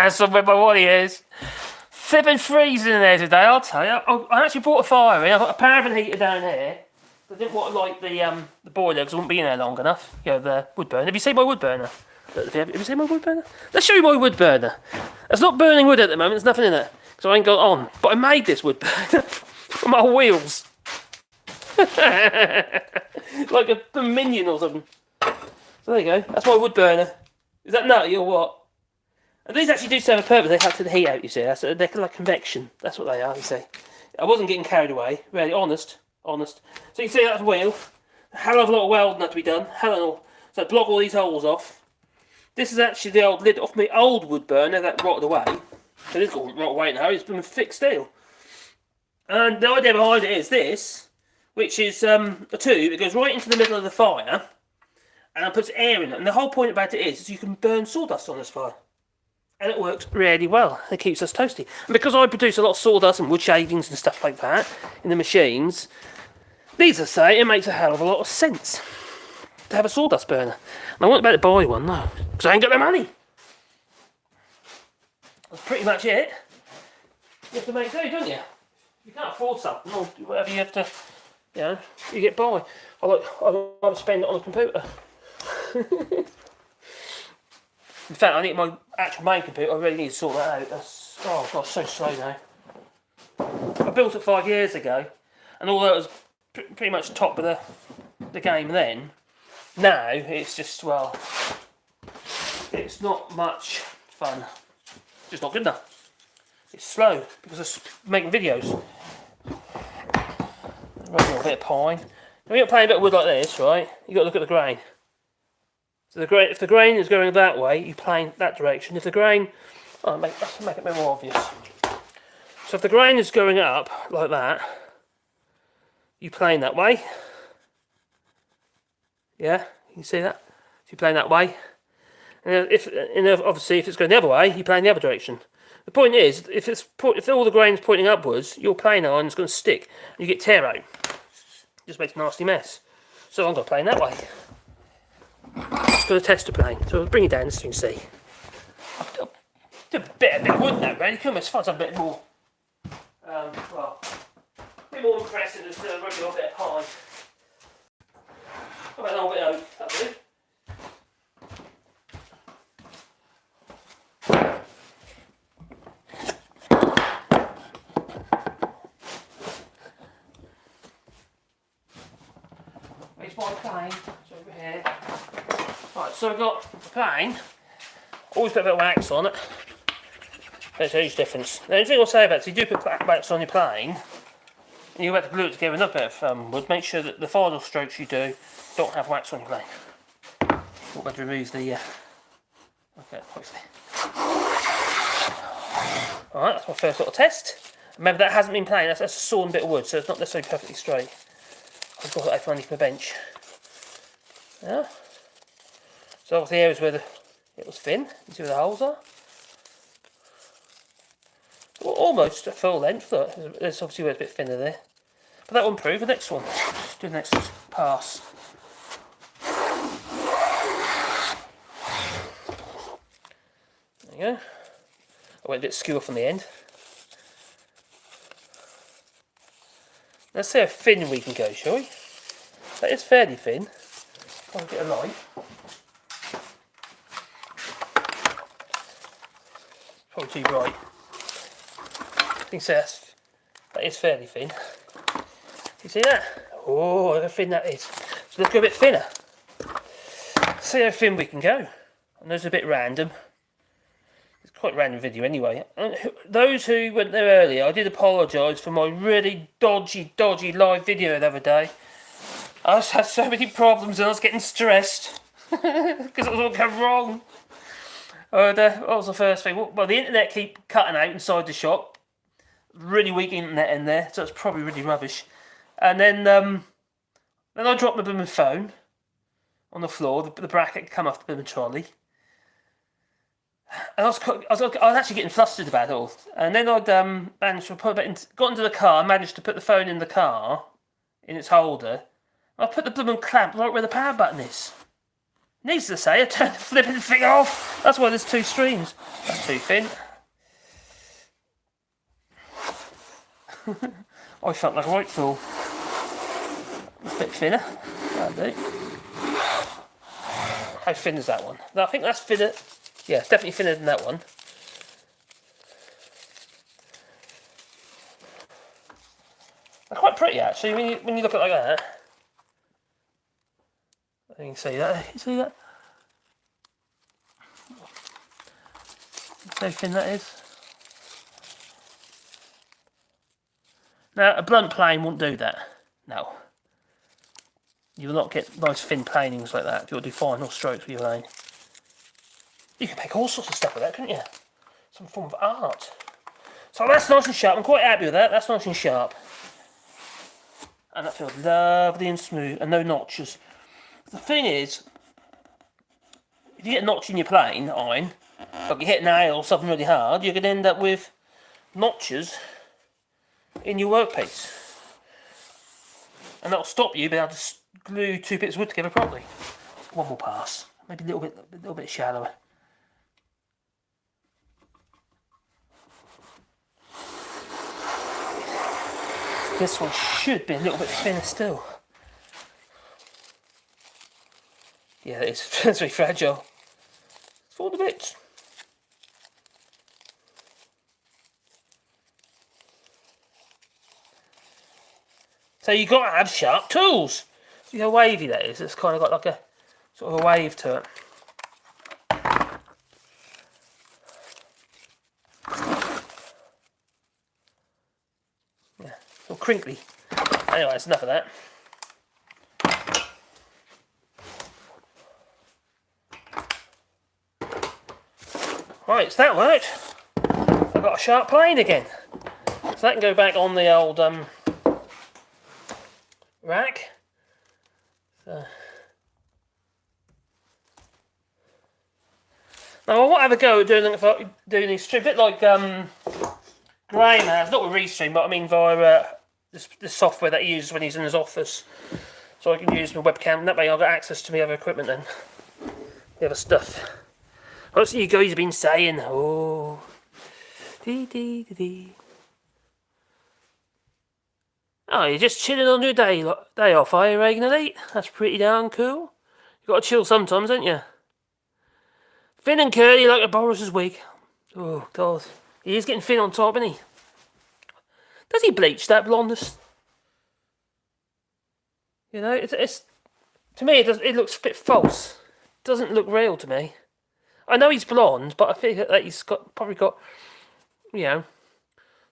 Somewhere by what he is. Flipping freezing in there today, I'll tell you. I actually brought a fire in. I've got a paraffin heater down here. I didn't want to light the boiler because I wouldn't be in there long enough. You know, the wood burner. Have you seen my wood burner? Have you seen my wood burner? Let's show you my wood burner. It's not burning wood at the moment. There's nothing in it. So I ain't got on. But I made this wood burner from my wheels. Like a minion or something. So there you go. That's my wood burner. Is that nutty or what? And these actually do serve a purpose. They help to the heat out, you see. They're like convection. That's what they are, you see. I wasn't getting carried away. Really, honest. So you can see that's a wheel. A hell of a lot of welding had to be done. So block all these holes off. This is actually the old lid off my old wood burner that rotted away. So this got rotted away now. It's been fixed steel. And the idea behind it is this, which is a tube. It goes right into the middle of the fire, and it puts air in it. And the whole point about it is you can burn sawdust on this fire. And it works really well. It keeps us toasty. And because I produce a lot of sawdust and wood shavings and stuff like that in the machines, needless to say, it makes a hell of a lot of sense to have a sawdust burner. And I wasn't about to buy one, no, because I ain't got the money. That's pretty much it. You have to make do, don't you? You can't afford something, or whatever you have to, you know, you get by. I like to spend it on a computer. In fact, I think my actual main computer, I really need to sort that out. That's, oh god, so slow now. I built it 5 years ago, and although it was pretty much top of the game then, now it's just, well, it's not much fun. It's just not good enough. It's slow because it's making videos. Rubbing a bit of pine. When you're playing a bit of wood like this, right, you got to look at the grain. So if the grain is going that way, you plane that direction. If the grain, let's make it a bit more obvious. So if the grain is going up like that, you plane that way. Yeah, you can see that. So you plane that way. And obviously if it's going the other way, you plane the other direction. The point is, if all the grain's pointing upwards, your planer line is going to stick. And you get tear out. It just makes a nasty mess. So I'm going to plane that way. Just got a tester plane, so I'll bring it down so you can see. I'll do a bit of wood now, really. Come on, let's find something a bit more, well, a bit more impressive than a regular bit of pine. How about a little bit of oak? That'll do. Where's my plane? It's over here. Right, so we've got the plane. Always put a bit of wax on it. There's a huge difference. The only thing I'll say about it is, you do put wax on your plane, and you have to glue it together with another bit of wood. Make sure that the final strokes you do don't have wax on your plane. We'll have to remove the. Okay, hopefully. Alright, that's my first little test. Remember, that hasn't been planed, that's a sawn bit of wood, so it's not necessarily perfectly straight. I've got that underneath my bench. Yeah. So obviously here is where it was thin. You see where the holes are? Well, almost at full length. Look, there's obviously where it's a bit thinner there. But that won't prove the next one. Let's do the next pass. There you go. I went a bit skew off on the end. Let's see how thin we can go, shall we? That is fairly thin. I'll get a light. Probably too bright. I think so. That is fairly thin. You see that? Oh, look how thin that is. So let's go a bit thinner. See how thin we can go. I know it's a bit random. It's quite a random video anyway. And those who went there earlier, I did apologise for my really dodgy live video the other day. I just had so many problems and I was getting stressed because it was all going wrong. And, what was the first thing? Well, the internet keep cutting out inside the shop. Really weak internet in there, so it's probably really rubbish. And then I dropped my blooming phone on the floor. The bracket come off the blooming trolley. And I was actually getting flustered about it all. And then I'd managed to got into the car, managed to put the phone in the car, in its holder. I put the blooming clamp right where the power button is. Needs to say, I turned the flipping thing off. That's why there's two streams. That's too thin. I felt like a right fool. It's a bit thinner. That'll do. How thin is that one? I think that's thinner. Yeah, it's definitely thinner than that one. They're quite pretty actually when you look at it like that. You can see that. You see that? See how thin that is. Now a blunt plane won't do that. No. You will not get nice thin planings like that if you'll do final strokes with your plane. You can make all sorts of stuff with that, couldn't you? Some form of art. So that's nice and sharp. I'm quite happy with that. That's nice and sharp. And that feels lovely and smooth and no notches. The thing is, if you get a notch in your plane iron, Like you hit a nail or something really hard, you're going to end up with notches in your workpiece. And that'll stop you being able to glue 2 bits of wood together properly. One more pass. Maybe a little bit shallower. This one should be a little bit thinner still. Yeah, it is. It's very fragile. It's falling to bits. So you've got to have sharp tools. See how wavy that is? It's kind of got like a sort of a wave to it. Yeah, it's all crinkly. Anyway, it's enough of that. Right, so that worked. I've got a sharp plane again. So that can go back on the old rack. So. Now I want to have a go at doing these strips, a bit like Graham has, not with Restream, but I mean via the software that he uses when he's in his office. So I can use my webcam, and that way I'll get access to my other equipment then. The other stuff. What's you guys been saying? Oh. Dee dee dee dee. Oh, you're just chilling on your day off, are you, Reagan Elite? That's pretty darn cool. You got to chill sometimes, don't you? Thin and curly like a Boris's wig. Oh, God. He is getting thin on top, isn't he? Does he bleach that blondness? You know, it's to me, it looks a bit false. It doesn't look real to me. I know he's blonde, but I feel that he's probably got, you know,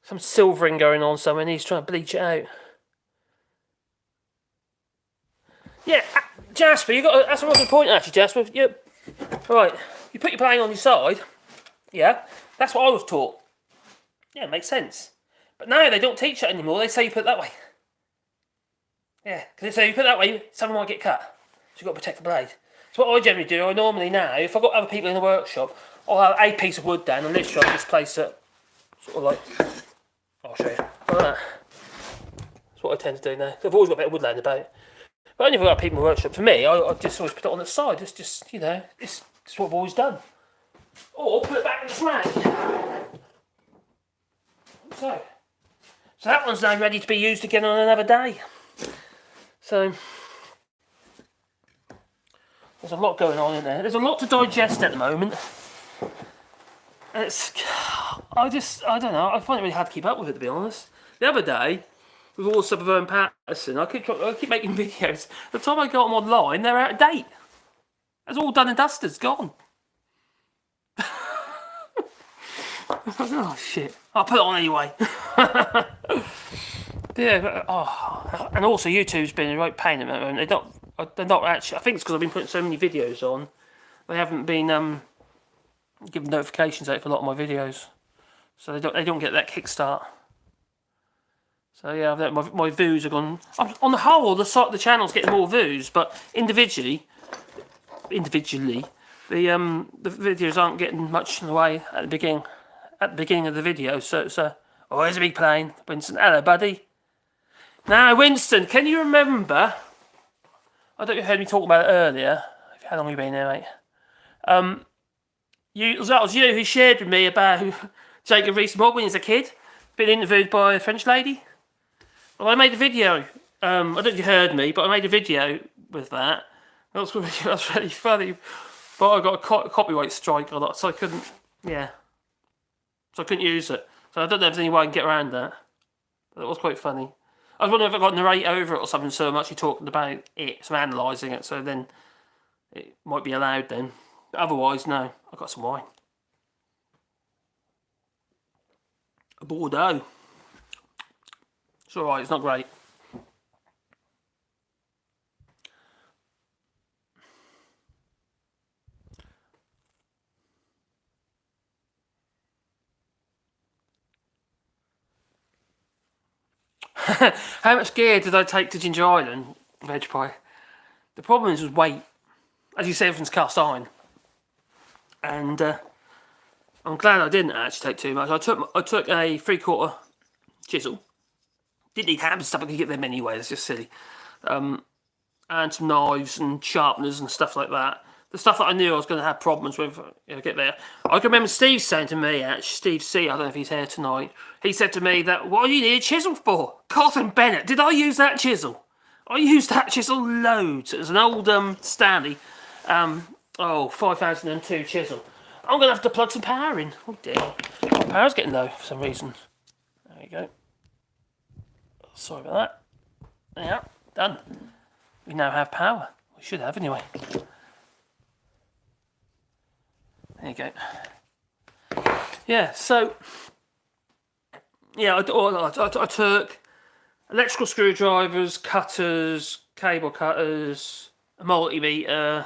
some silvering going on somewhere and he's trying to bleach it out. Yeah, Jasper, that's a really good point actually, Jasper. Right, you put your plane on your side, yeah, that's what I was taught. Yeah, it makes sense. But now they don't teach that anymore, they say you put it that way. Yeah, because they say you put it that way, someone might get cut. So you've got to protect the blade. So what I generally do, I normally now, if I've got other people in the workshop, I'll have a piece of wood down and literally I'll just place it sort of like, I'll show you, like that. That's what I tend to do now. I've always got a bit of wood laying about. But only if I've got people in the workshop, for me, I just always put it on the side. It's just, you know, it's what I've always done. Or put it back in the rack. So that one's now ready to be used again on another day. So there's a lot going on in there. There's a lot to digest at the moment. And I don't know, I find it really hard to keep up with it, to be honest. The other day, with all the stuff of Owen Patterson, I keep making videos. The time I got them online, they're out of date. It's all done and dusted, it's gone. Oh shit! I'll put it on anyway. Yeah. Oh, and also YouTube's been a right pain at the moment. They're not actually. I think it's because I've been putting so many videos on. They haven't been giving notifications out for a lot of my videos, so they don't get that kickstart. So yeah, my views are gone. On the whole, the channel's getting more views, but individually, the videos aren't getting much in the way at the beginning of the video. So oh, there's a big plane. Winston, hello, buddy. Now, Winston, can you remember? I don't know if you heard me talk about it earlier. How long have you been there, mate? That was you who shared with me about Jacob Rees-Mogg when he was a kid, been interviewed by a French lady. Well, I made a video. I don't know if you heard me, but I made a video with that. That was really funny. But I got a copyright strike on that, so I couldn't. Yeah. So I couldn't use it. So I don't know if there's any way I can get around that. But it was quite funny. I was wondering if I got narrate over it or something, so I'm actually talking about it, so I'm analysing it, so then it might be allowed then. But otherwise, no. I've got some wine. A Bordeaux. It's alright, it's not great. How much gear did I take to Ginger Island veg pie? The problem is with weight. As you say, everything's cast iron. And I'm glad I didn't actually take too much. I took a 3/4 chisel. Didn't need hammers and stuff. I could get them anyway. It's just silly. And some knives and sharpeners and stuff like that. The stuff that I knew I was going to have problems with, get there. I can remember Steve saying to me, actually, Steve C, I don't know if he's here tonight, he said to me that, what do you need a chisel for? Cotton Bennett, did I use that chisel? I used that chisel loads. It was an old Stanley, 5002 chisel. I'm going to have to plug some power in. Oh dear. My power's getting low for some reason. There you go. Sorry about that. Yeah, done. We now have power. We should have anyway. There you go. Yeah, so yeah, I took electrical screwdrivers, cutters, cable cutters, a multimeter,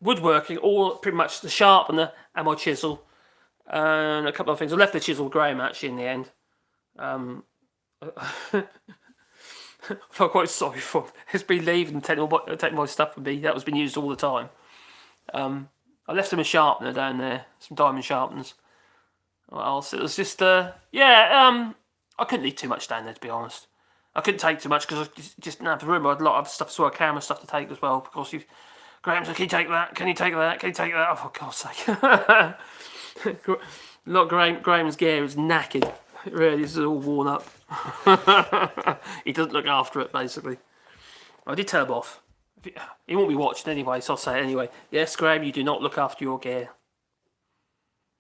woodworking, all pretty much the sharpener and my chisel, and a couple of things. I left the chisel with Graham actually in the end. I felt quite sorry for him. He's been leaving, taking my stuff from me. That was being used all the time. I left him a sharpener down there, some diamond sharpeners. What else? It was just, I couldn't leave too much down there, to be honest. I couldn't take too much because I just didn't have the room. I had a lot of stuff, so camera stuff to take as well. Because Graham said, can you take that? Can you take that? Can you take that? Oh, for God's sake. A lot of Graham's gear is knackered. It really is all worn up. He doesn't look after it, basically. I did tell him off. He won't be watching anyway, so I'll say it anyway. Yes, Graham, you do not look after your gear.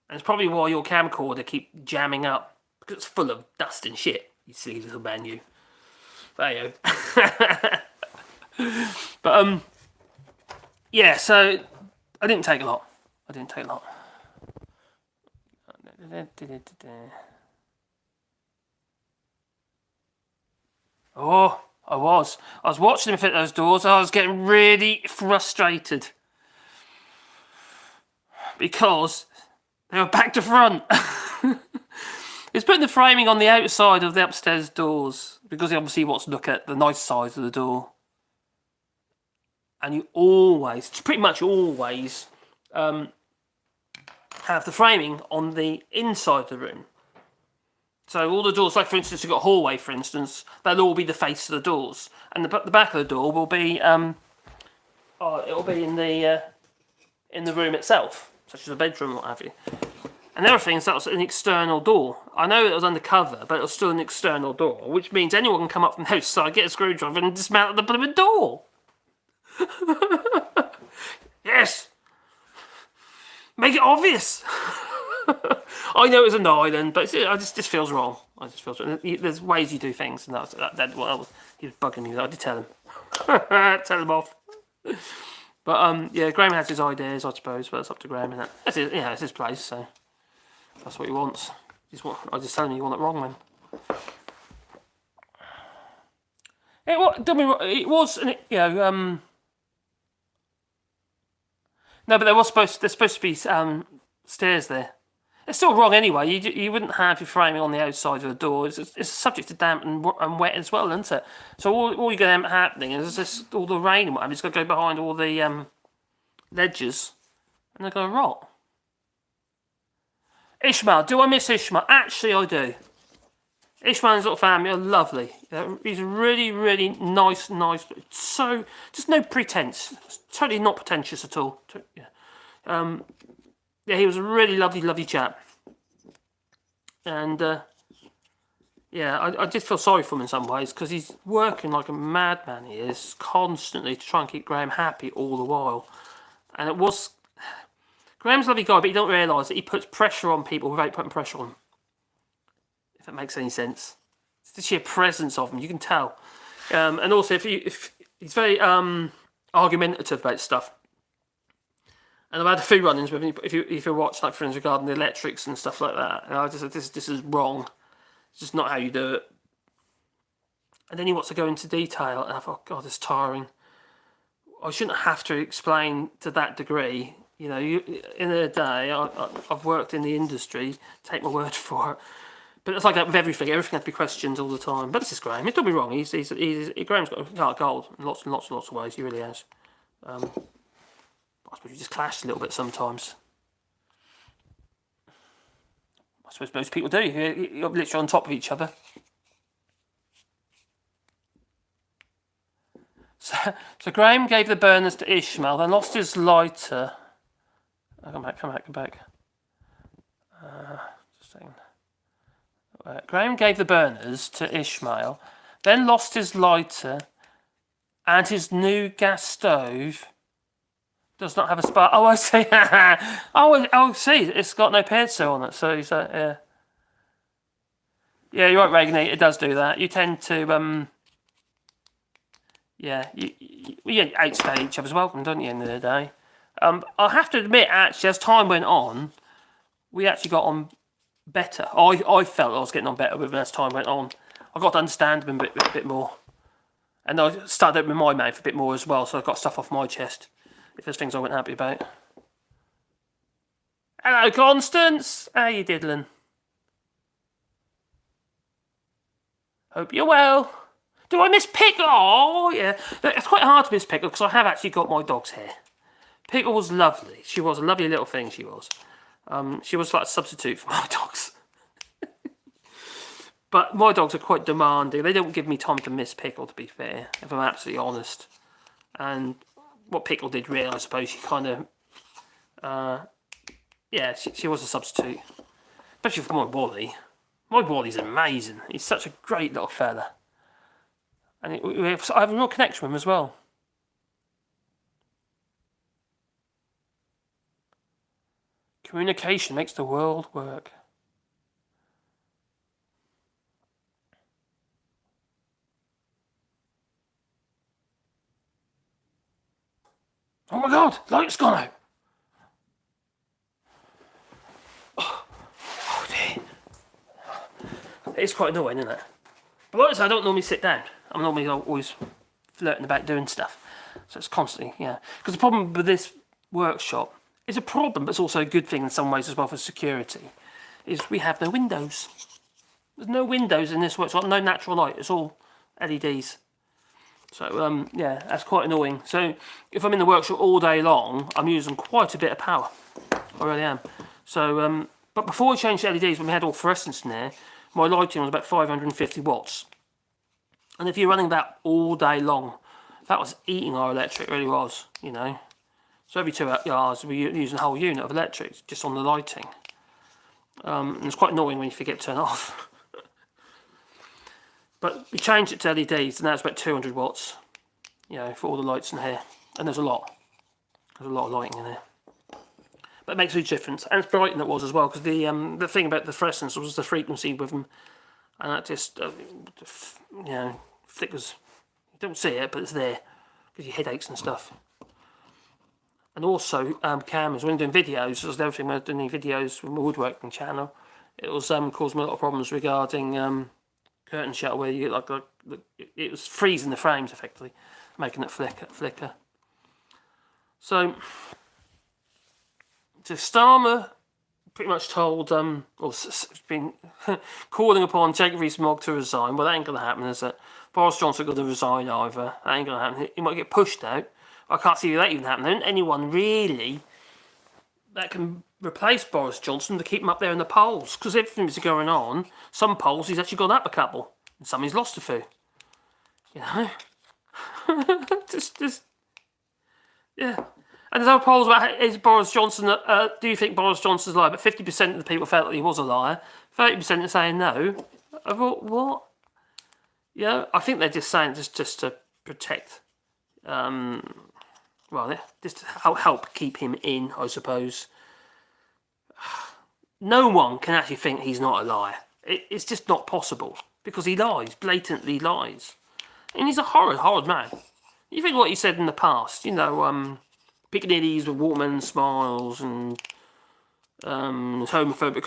And it's probably why your camcorder keep jamming up. Because it's full of dust and shit. You silly little man, you. There you go. But, yeah, so I didn't take a lot. Oh, I was watching him fit those doors. I was getting really frustrated because they were back to front. He's putting the framing on the outside of the upstairs doors because he obviously wants to look at the nice side of the door. And you always, pretty much always, have the framing on the inside of the room. So all the doors, like for instance, you've got a hallway, for instance, they'll all be the face of the doors, and the back of the door will be, it'll be in the room itself, such as a bedroom or what have you. And the other thing is that's an external door. I know it was undercover, but it was still an external door, which means anyone can come up from the outside, get a screwdriver, and dismantle the blooming door. Yes, make it obvious. I know it was an island, but it just feels wrong. There's ways you do things, and he was bugging me. I did tell him. Tell him off. But yeah, Graham has his ideas, I suppose, but it's up to Graham, isn't it? It's his place, so that's what he wants. I just tell him you want it wrong, man. It was, no, but there's supposed to be stairs there. It's still wrong anyway. You wouldn't have your framing on the outside of the door. It's subject to damp and wet as well, isn't it? So all you're going to end up happening is just all the rain and whatever. It's going to go behind all the ledges, and they're going to rot. Ishmael, do I miss Ishmael? Actually, I do. Ishmael and his little family are lovely. He's really, really nice. So just no pretense. It's totally not pretentious at all. Yeah. Yeah, he was a really lovely chap. And, I did feel sorry for him in some ways, because he's working like a madman, he is, constantly, to try and keep Graham happy all the while. And it was... Graham's a lovely guy, but you don't realise that he puts pressure on people without putting pressure on them. If that makes any sense. It's the sheer presence of him, you can tell. And also, if he's very argumentative about stuff. And I've had a few run-ins with him. If you watch, like, for instance, regarding the electrics and stuff like that, and I just said, this is wrong. It's just not how you do it. And then he wants to go into detail, and I thought, God, it's tiring. I shouldn't have to explain to that degree. You know, in the day, I've worked in the industry. Take my word for it. But it's like that with everything. Everything has to be questioned all the time. But this is Graham. Don't be wrong. Graham's got a heart of gold in lots of ways. He really has. I suppose we just clash a little bit sometimes. I suppose most people do. You're literally on top of each other. So Graham gave the burners to Ishmael, then lost his lighter. Come back. Just a second. Graham gave the burners to Ishmael, then lost his lighter, and his new gas stove does not have a spark. Oh, I see. oh, see. It's got no piezo on it. So he's yeah. Yeah, you're right, Reagan. It does do that. You tend to yeah, you outstay each other's welcome, don't you? At the end of the day, I have to admit, actually, as time went on, we actually got on better. I felt I was getting on better with him as time went on. I got to understand him a bit more, and I started opening my mouth a bit more as well. So I got stuff off my chest if there's things I wasn't happy about. Hello, Constance. How you diddling? Hope you're well. Do I miss Pickle? Oh, yeah. It's quite hard to miss Pickle because I have actually got my dog's hair. Pickle was lovely. She was a lovely little thing, she was. She was like a substitute for my dogs. But my dogs are quite demanding. They don't give me time to miss Pickle, to be fair, if I'm absolutely honest. And what Pickle did really, I suppose, she kind of... yeah, she was a substitute. Especially for my Wally. My Wally's amazing. He's such a great little fella. And I have a real connection with him as well. Communication makes the world work. Oh my God, light's gone out. Oh dear. It's quite annoying, isn't it? But like I said, I don't normally sit down. I'm normally always flirting about doing stuff. So it's constantly, yeah. Because the problem with this workshop is a problem, but it's also a good thing in some ways as well for security, is we have no windows. There's no windows in this workshop, no natural light. It's all LEDs. So, yeah, that's quite annoying. So if I'm in the workshop all day long, I'm using quite a bit of power. I really am. So, but before we changed to LEDs, when we had all fluorescents in there, my lighting was about 550 watts. And if you're running that all day long, that was eating our electric, it really was, you know. So every 2 hours, we're using a whole unit of electric just on the lighting. And it's quite annoying when you forget to turn off. But we changed it to LEDs, and now it's about 200 watts, you know, for all the lights in here. And there's a lot. There's a lot of lighting in here. But it makes a huge difference. And it's bright than it was as well, because the thing about the fluorescence was the frequency with them. And that just, you know, flickers. You don't see it, but it's there. Gives you headaches and stuff. And also, cameras. When doing videos, as everything when doing videos with my woodworking channel, it was causing me a lot of problems regarding curtain shutter, where you like it was freezing the frames effectively, making it flicker. So Starmer pretty much told, or been calling upon Jacob Rees-Mogg to resign. Well, that ain't going to happen, is it? Boris Johnson going to resign either. That ain't going to happen. He might get pushed out. I can't see that even happening. There isn't anyone really that can replace Boris Johnson to keep him up there in the polls. Because everything's going on. Some polls he's actually gone up a couple. And some he's lost a few. You know? just yeah. And there's other polls about, is Boris Johnson, do you think Boris Johnson's a liar? But 50% of the people felt that he was a liar. 30% are saying no. I thought, what? Yeah, I think they're just saying just to protect, well, just to help keep him in, I suppose. No one can actually think he's not a liar. It's just not possible. Because he lies, blatantly lies. And he's a horrid man. You think what he said in the past, you know, Piccaninnies with Waterman smiles and homophobic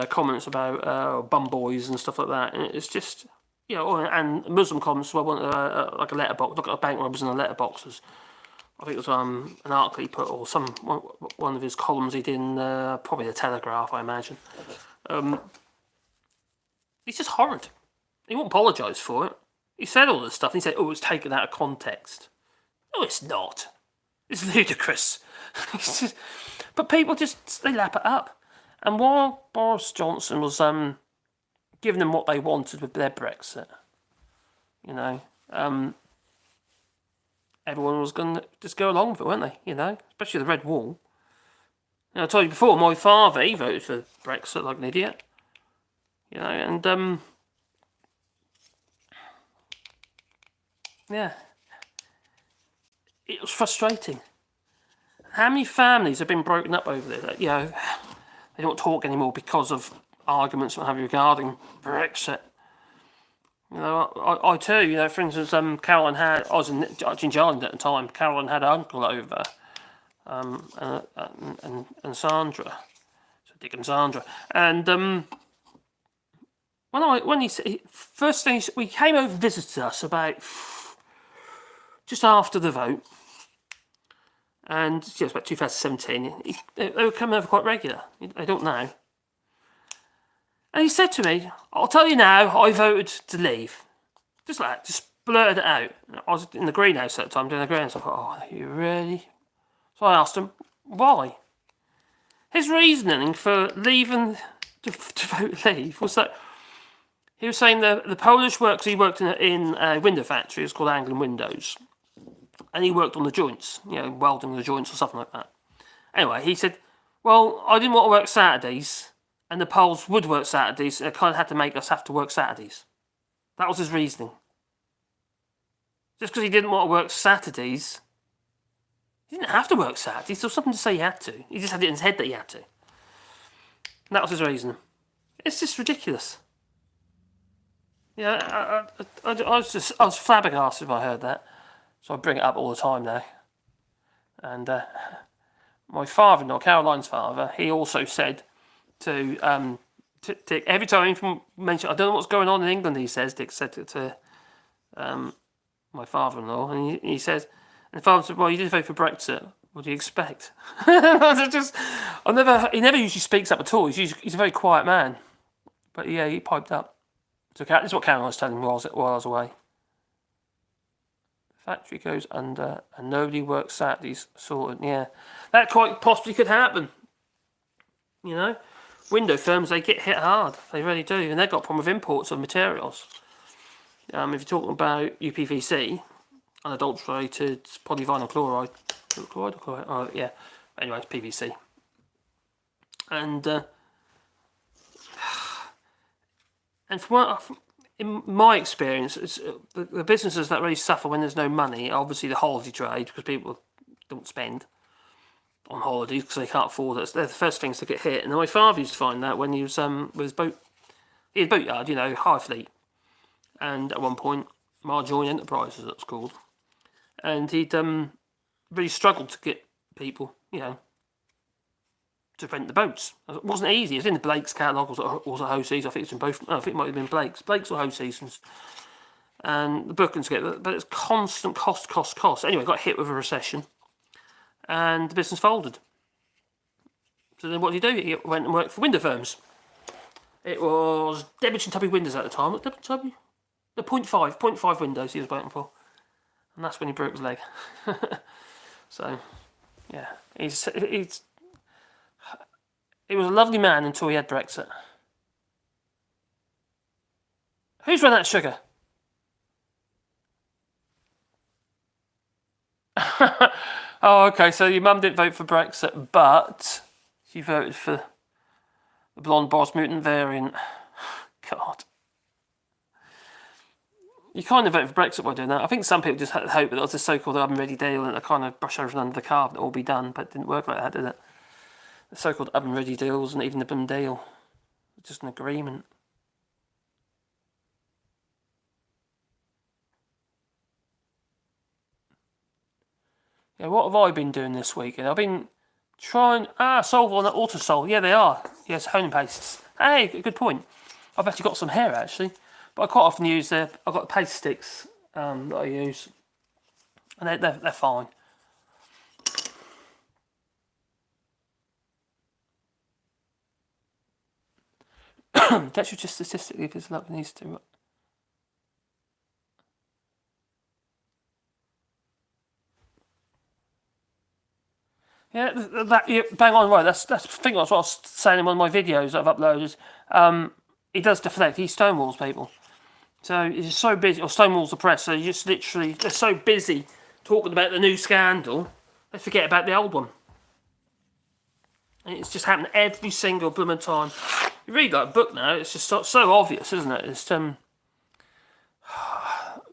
comments about bum boys and stuff like that. And it's just, you know, and Muslim comments, well, like a letterbox, look at bank robbers in the letterboxes. I think it was an article he put, or one of his columns he did in probably the Telegraph, I imagine. He's just horrid. He won't apologise for it. He said all this stuff, and he said, oh, it's taken out of context. No, it's not. It's ludicrous. But people they lap it up. And while Boris Johnson was giving them what they wanted with their Brexit, everyone was going to just go along with it, weren't they? Especially the Red Wall. I told you before, my father, he voted for Brexit like an idiot. And yeah, it was frustrating. How many families have been broken up over this? They don't talk anymore because of arguments what have you regarding Brexit. I too, for instance, Caroline I was in Ireland at the time. Caroline had her uncle over, and Sandra, so Dick and Sandra, and when he first thing we came over and visited us about just after the vote, and it was about 2017. They were coming over quite regular. I don't know. And he said to me, "I'll tell you now, I voted to leave." Just like that, just blurted it out. I was in the greenhouse at the time, doing the greenhouse. I thought, "Oh, you really?" So I asked him, why? His reasoning for leaving to vote leave was that he was saying the Polish works, he worked in a window factory, it's called Anglian Windows. And he worked on the joints, welding the joints or something like that. Anyway, he said, well, I didn't want to work Saturdays, and the Poles would work Saturdays, and it kind of had to make us have to work Saturdays. That was his reasoning. Just because he didn't want to work Saturdays, he didn't have to work Saturdays. There was something to say he had to. He just had it in his head that he had to. And that was his reasoning. It's just ridiculous. I was flabbergasted when I heard that. So I bring it up all the time now. And my father-in-law, Caroline's father, he also said to Dick, every time he mentioned, I don't know what's going on in England, he says, Dick said to my father-in-law, and he says, and the father said, well, you did vote for Brexit. What do you expect? He never usually speaks up at all. He's a very quiet man. But yeah, he piped up. So this is what Caroline was telling me while I was away. Factory goes under and nobody works Saturdays sorted. Yeah, that quite possibly could happen. Window firms, they get hit hard. They really do. And they've got a problem with imports of materials. If you're talking about UPVC, unadulterated polyvinyl chloride. Chloride? Oh, yeah. Anyway, it's PVC. And in my experience, it's, the businesses that really suffer when there's no money, obviously the holiday trade, because people don't spend on holidays because they can't afford it. They're the first things to get hit. And my father used to find that when he was with his boat, he had a boatyard, high fleet. And at one point, Marjorie Enterprises, that's called. And he'd really struggled to get people, to rent the boats. It wasn't easy. It was in the Blake's catalogue, or the Ho Seas. I think it's in both. I think it might have been Blake's or Ho Seasons. And the bookings get, but it's constant cost. Anyway, got hit with a recession, and the business folded. So then what did he do? He went and worked for window firms. It was Debbage and Tubby Windows at the time. Debbage and Tubby? The 0.5 windows he was working for. And that's when he broke his leg. So, yeah. He was a lovely man until he had Brexit. Who's run out of sugar? Oh, okay, so your mum didn't vote for Brexit, but she voted for the blonde Boris mutant variant. God. You kind of vote for Brexit by doing that. I think some people just hope that it was a so-called oven-ready deal and they kind of brush everything under the carpet and it will be done, but it didn't work like that, did it? The so-called oven-ready deal wasn't even a BIM deal. It was just an agreement. Yeah, what have I been doing this week? I've been trying... Solve on Autosol. Yeah, they are. Yes, honing pastes. Hey, good point. I've actually got some here, actually. But I quite often use I've got paste sticks that I use. And they're fine. That's just statistically if it's luck needs to... Yeah, bang on, right. That's I think that's what I was saying in one of my videos that I've uploaded. He does deflect. He stonewalls people. So he's just so busy, or stonewalls the press. So you just literally, they're so busy talking about the new scandal, they forget about the old one. And it's just happened every single blooming time. You read like a book now, it's just so obvious, isn't it? It's the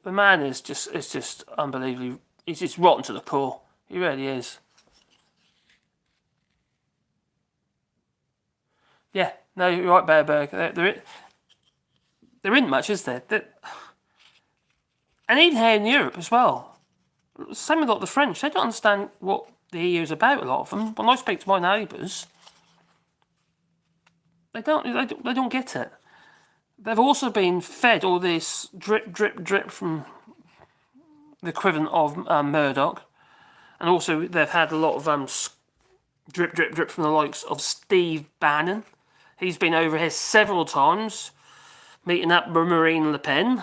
man is just unbelievably. He's just rotten to the core. He really is. Yeah, no, you're right, Bearberg. There isn't much, is there? And even here in Europe as well. Same with a lot of the French. They don't understand what the EU is about, a lot of them. When I speak to my neighbours, they don't get it. They've also been fed all this drip, drip, drip from the equivalent of Murdoch. And also they've had a lot of drip, drip, drip from the likes of Steve Bannon. He's been over here several times, meeting up with Marine Le Pen,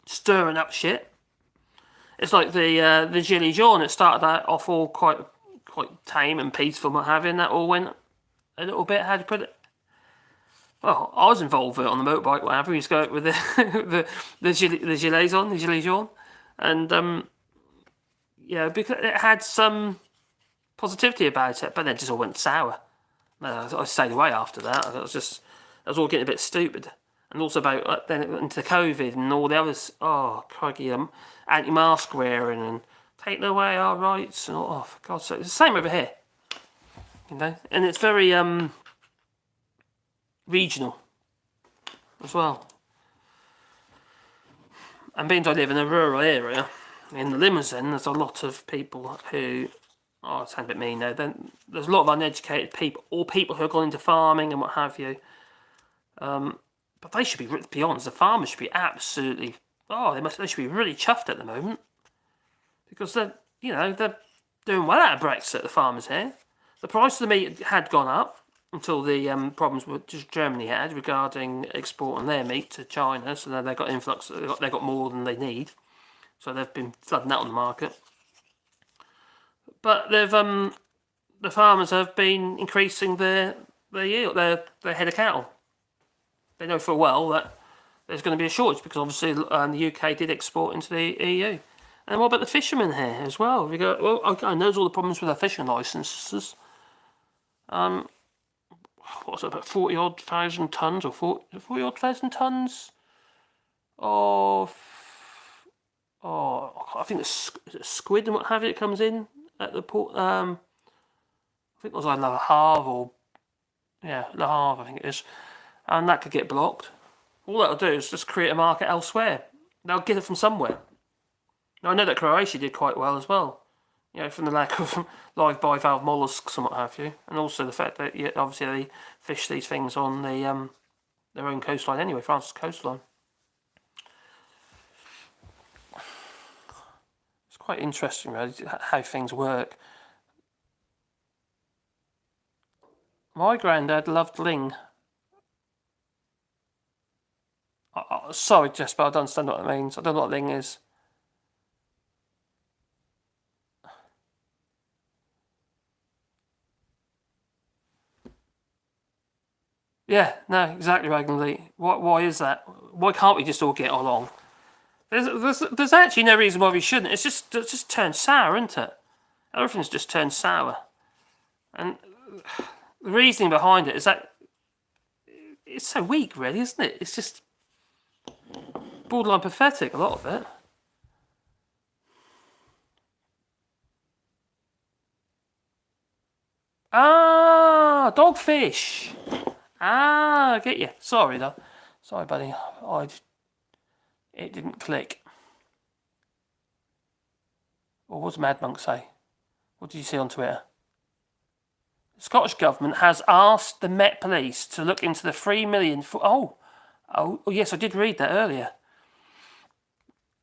stirring up shit. It's like the Gilets Jaunes. It started that off all quite tame and peaceful and what have you, and that all went a little bit, how do you put it? Well, I was involved with it on the motorbike, whatever. We used to go out with the Gilets Jaunes, and yeah, because it had some positivity about it, but then it just all went sour. I stayed away after that. I was all getting a bit stupid. And also about then into COVID and all the others. Oh, crikey, anti-mask wearing and taking away our rights and all. Oh, for God's sake, it's the same over here. You know, and it's very regional as well. And being I live in a rural area, in the Limousin, there's a lot of people who. Oh, it sounds a bit mean now. Then there's a lot of uneducated people, or people who have gone into farming and what have you. But they should be honest. The farmers should be absolutely. Oh, they should be really chuffed at the moment because they're doing well out of Brexit. The farmers here, the price of the meat had gone up until the problems which Germany had regarding exporting their meat to China. So now they've got influx. They got more than they need. So they've been flooding that on the market. But the farmers have been increasing their yield, their head of cattle. They know for a while that there's going to be a shortage because obviously the UK did export into the EU. And what about the fishermen here as well? We go, well, okay, I know there's all the problems with their fishing licences. What's it, about 40-odd thousand tonnes or 40-odd thousand tonnes of I think it's squid and what have you that comes in at the port. I think it was like Le Havre or Le Havre, I think it is, and that could get blocked. All that'll do is just create a market elsewhere. They'll get it from somewhere. Now I know that Croatia did quite well as well. You know, from the lack of live bivalve molluscs and what have you, and also the fact that obviously they fish these things on their own coastline anyway, France's coastline. It's quite interesting, really, how things work. My granddad loved ling. Sorry, Jesper, I don't understand what it means. I don't know what ling is. Yeah, no, exactly, Reagan Lee. Why is that? Why can't we just all get along? There's actually no reason why we shouldn't. It just turned sour, isn't it? Everything's just turned sour. And the reasoning behind it is that it's so weak, really, isn't it? It's just borderline pathetic, a lot of it. Ah, dogfish. Ah, I get you. Sorry, though. Sorry, buddy. It didn't click. Or what does Mad Monk say? What did you see on Twitter? The Scottish Government has asked the Met Police to look into the 3 million... Oh, yes, I did read that earlier.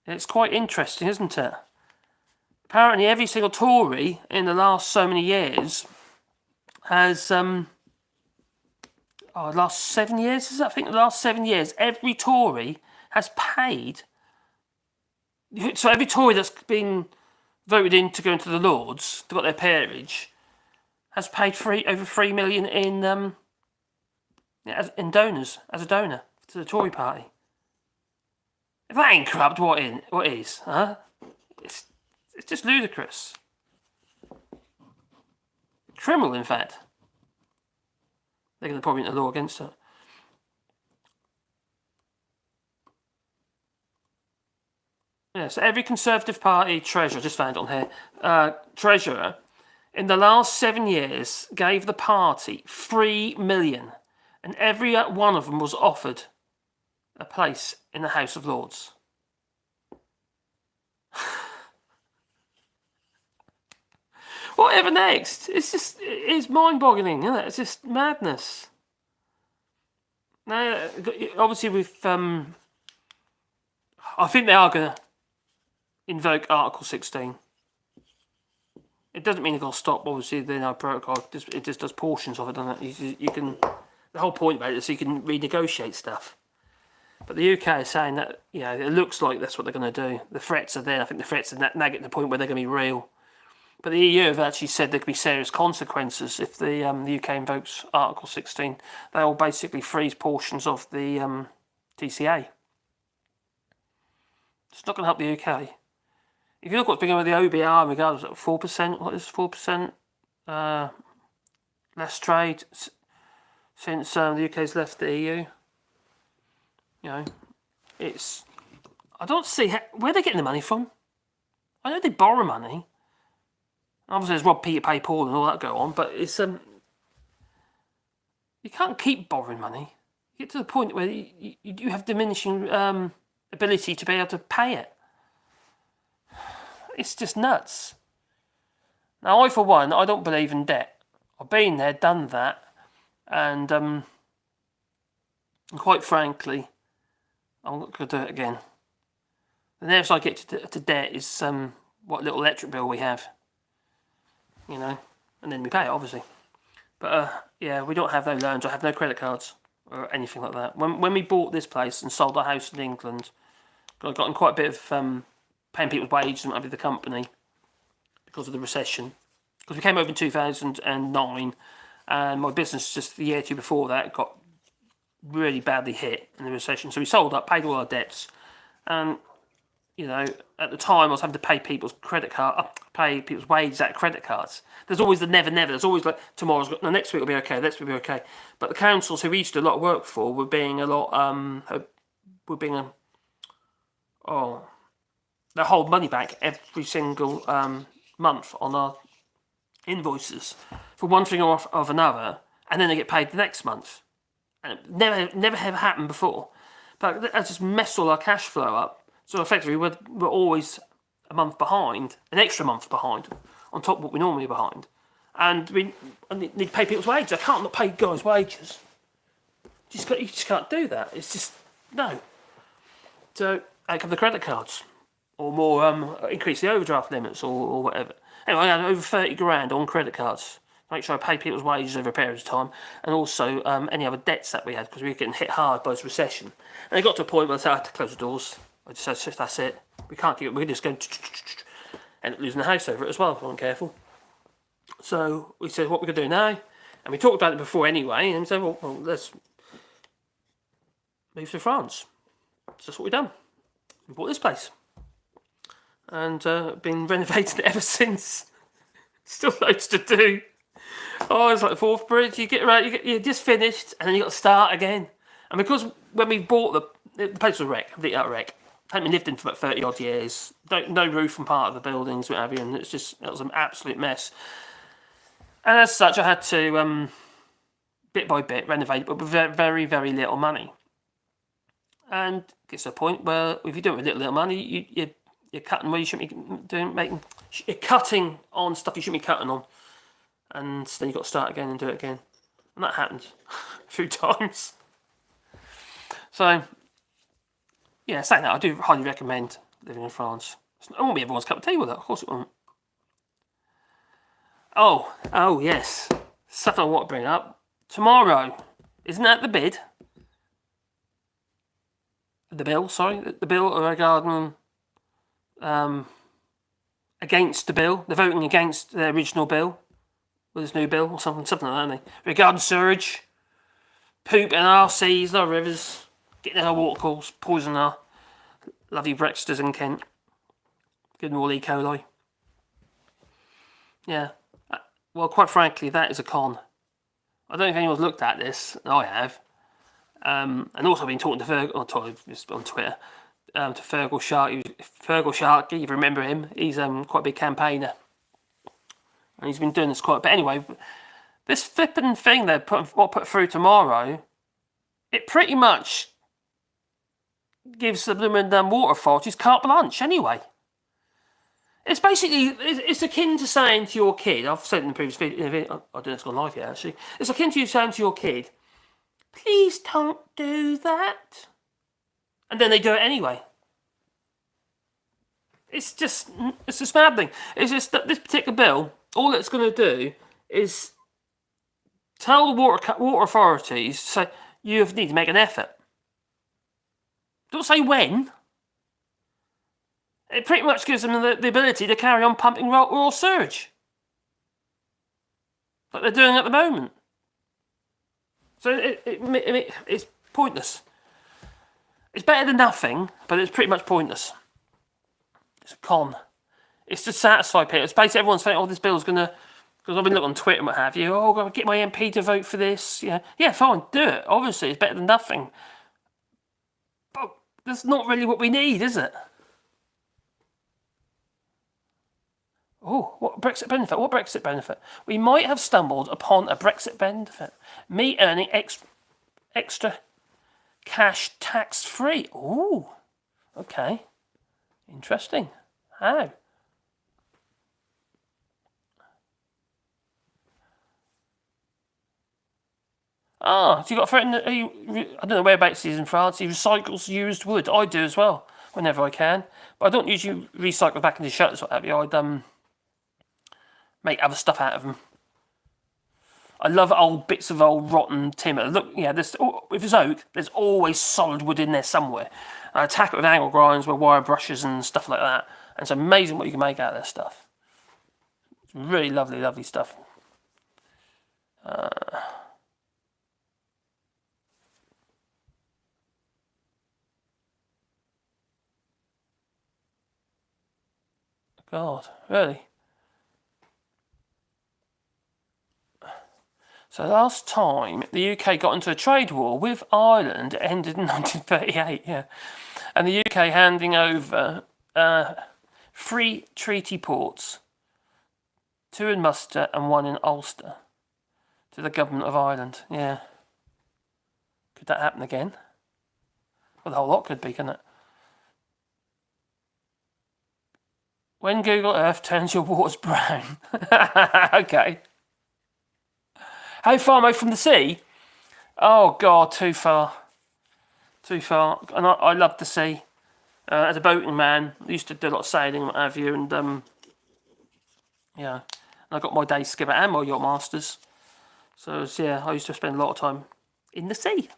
It's quite interesting, isn't it? Apparently every single Tory in the last so many years has... last 7 years, is it? I think the last 7 years, every Tory has paid... So every Tory that's been voted in to go into the Lords, they got their peerage, has paid over 3 million in donors, as a donor to the Tory party. If that ain't corrupt, what is? Huh? It's just ludicrous. Criminal, in fact. They're going to probably into law against it. Yeah, so every Conservative Party treasurer, just found it on here, treasurer, in the last 7 years gave the party 3 million, and every one of them was offered a place in the House of Lords. Whatever next? It's mind-boggling, isn't it? It's just madness. Now, obviously, I think they are going to invoke Article 16. It doesn't mean they're going to stop, obviously, the no protocol. It just does portions of it, doesn't it? You can. The whole point about it is so you can renegotiate stuff. But the UK is saying that, it looks like that's what they're going to do. The threats are there. I think the threats are now getting to the point where they're going to be real. But the EU have actually said there could be serious consequences if the UK invokes Article 16. They will basically freeze portions of the TCA. It's not going to help the UK. If you look what's been going on with the OBR in regards to 4%, what is 4% less trade since the UK's left the EU? I don't see where they're getting the money from. I know they borrow money. Obviously, there's Rob Peter Pay Paul and all that go on, but it's you can't keep borrowing money. You get to the point where you have diminishing ability to be able to pay it. It's just nuts. Now, I for one, I don't believe in debt. I've been there, done that, and quite frankly, I'm not going to do it again. The nearest I get to debt is what little electric bill we have. And then we pay it, obviously. But, we don't have no loans. I have no credit cards or anything like that. When we bought this place and sold our house in England, I got in quite a bit of paying people's wages and whatever the company because of the recession. Because we came over in 2009, and my business just the year or two before that got really badly hit in the recession. So we sold up, paid all our debts, and at the time I was having to pay people's pay people's wages out of credit cards. There's always the never. There's always like next week will be okay, next week will be okay. But the councils who we used to do a lot of work for were being they hold money back every single month on our invoices for one thing or of another, and then they get paid the next month. And it never ever happened before. But that just messed all our cash flow up. So effectively, we're always a month behind, an extra month behind, on top of what we normally are behind. And we need to pay people's wages. I can't not pay guys' wages. You just can't do that. It's just, no. So, out come the credit cards. Or more, increase the overdraft limits or whatever. Anyway, I had over 30 grand on credit cards. Make sure I pay people's wages over a period of time. And also any other debts that we had, because we were getting hit hard by this recession. And it got to a point where I had to close the doors. I just said, that's it. We can't keep it. We're just going to end up losing the house over it as well if we're not careful. So we said, what we're going to do now? And we talked about it before anyway. And we said, well let's move to France. So that's what we've done. We bought this place. And been renovating it ever since. Still loads to do. Oh, it's like the Fourth Bridge. You get around, you're just finished, and then you got to start again. And because when we bought the place was a wreck, completely out of wreck. Hadn't been lived in for about 30 odd years. No roof on part of the buildings, what have you, and it was an absolute mess. And as such, I had to bit by bit renovate it, but with very, very little money. And it gets to a point where if you do it with little money, you're cutting where you shouldn't be doing, you're cutting on stuff you shouldn't be cutting on, and then you've got to start again and do it again, and that happened a few times. So, yeah, saying that, I do highly recommend living in France. It won't be everyone's cup of tea with that, of course it won't. Oh yes, something I want to bring up. Tomorrow, isn't that the bid? The bill regarding against the bill. They're voting against the original bill with this new bill or something like that, aren't they? Regarding sewage, poop in our seas, our rivers, getting in our watercourses, poisoning our lovely Brexiters in Kent, getting all E. coli. Yeah. Well, quite frankly, that is a con. I don't know if anyone's looked at this. I have. And also I've been talking to Fergal on Twitter, to Fergal Sharkey, if you remember him. He's quite a big campaigner. And he's been doing this quite a bit. Anyway, this flipping thing they're put through tomorrow, it pretty much gives the blooming water authorities carte blanche anyway. It's basically, it's akin to saying to your kid, I've said in the previous video, I don't know if it's gone live yet actually, it's akin to you saying to your kid, please don't do that. And then they do it anyway. It's just maddening. It's just that this particular bill, all it's going to do is tell the water authorities, say, you need to make an effort. Don't say when. It pretty much gives them the ability to carry on pumping raw sewage. Like they're doing at the moment. So it's pointless. It's better than nothing, but it's pretty much pointless. It's a con. It's to satisfy people. It's basically everyone's saying, oh, this bill's going to... Because I've been looking on Twitter and what have you. Oh, I'm going to get my MP to vote for this. Yeah, fine, do it. Obviously, it's better than nothing. But that's not really what we need, is it? Oh, what Brexit benefit? What Brexit benefit? We might have stumbled upon a Brexit benefit. Me earning extra cash tax-free. Oh, okay. Interesting. How? Ah, so you got a friend, I don't know whereabouts he is in France, he recycles used wood. I do as well, whenever I can. But I don't usually recycle back into shutters, what have you. I'd make other stuff out of them. I love old bits of old rotten timber. Look, yeah, if it's oak, there's always solid wood in there somewhere. And I attack it with angle grinds, with wire brushes and stuff like that. And it's amazing what you can make out of this stuff. It's really lovely, lovely stuff. God, really? So last time the UK got into a trade war with Ireland, it ended in 1938, yeah. And the UK handing over 3 treaty ports, 2 in Munster and 1 in Ulster, to the government of Ireland, yeah. Could that happen again? Well, the whole lot could be, couldn't it? When Google Earth turns your waters brown. Okay. How far am I from the sea? Oh, God, too far. Too far. And I love the sea. As a boating man, I used to do a lot of sailing and what have you. And, yeah. And I got my day skipper and my yacht masters. So, yeah, I used to spend a lot of time in the sea.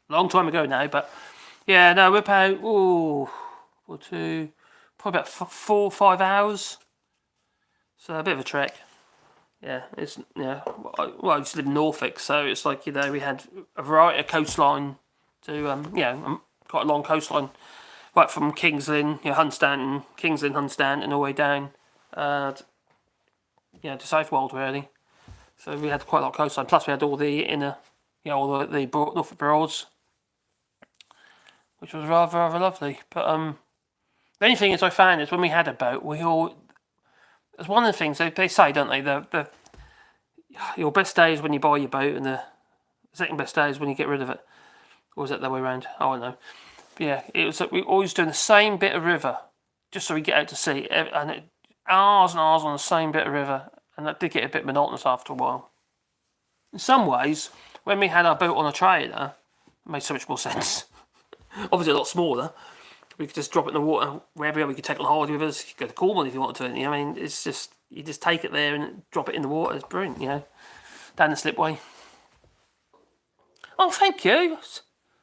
Long time ago now, but... Yeah, no, we're about... probably about 4 or 5 hours. So, a bit of a trek. Yeah, I used to live in Norfolk, so it's like, we had a variety of coastline to, quite a long coastline, right from Kingsland, Hunstanton, Hunstanton, all the way down, to Southwold, really. So we had quite a lot of coastline, plus we had all the inner, all the Norfolk Broads, which was rather lovely. But, the only thing is I found is when we had a boat, it's one of the things they say, don't they? Your best day is when you buy your boat, and the second best day is when you get rid of it. Or is that the other way around? I don't know. But yeah, it was like we always doing the same bit of river, just so we get out to sea, and hours and hours on the same bit of river, and that did get a bit monotonous after a while. In some ways, when we had our boat on a trailer, it made so much more sense. Obviously, a lot smaller. We could just drop it in the water wherever we could take it on holiday with us. You could go to Cornwall if you wanted to. I mean, it's just, you just take it there and drop it in the water. It's brilliant, down the slipway. Oh, thank you.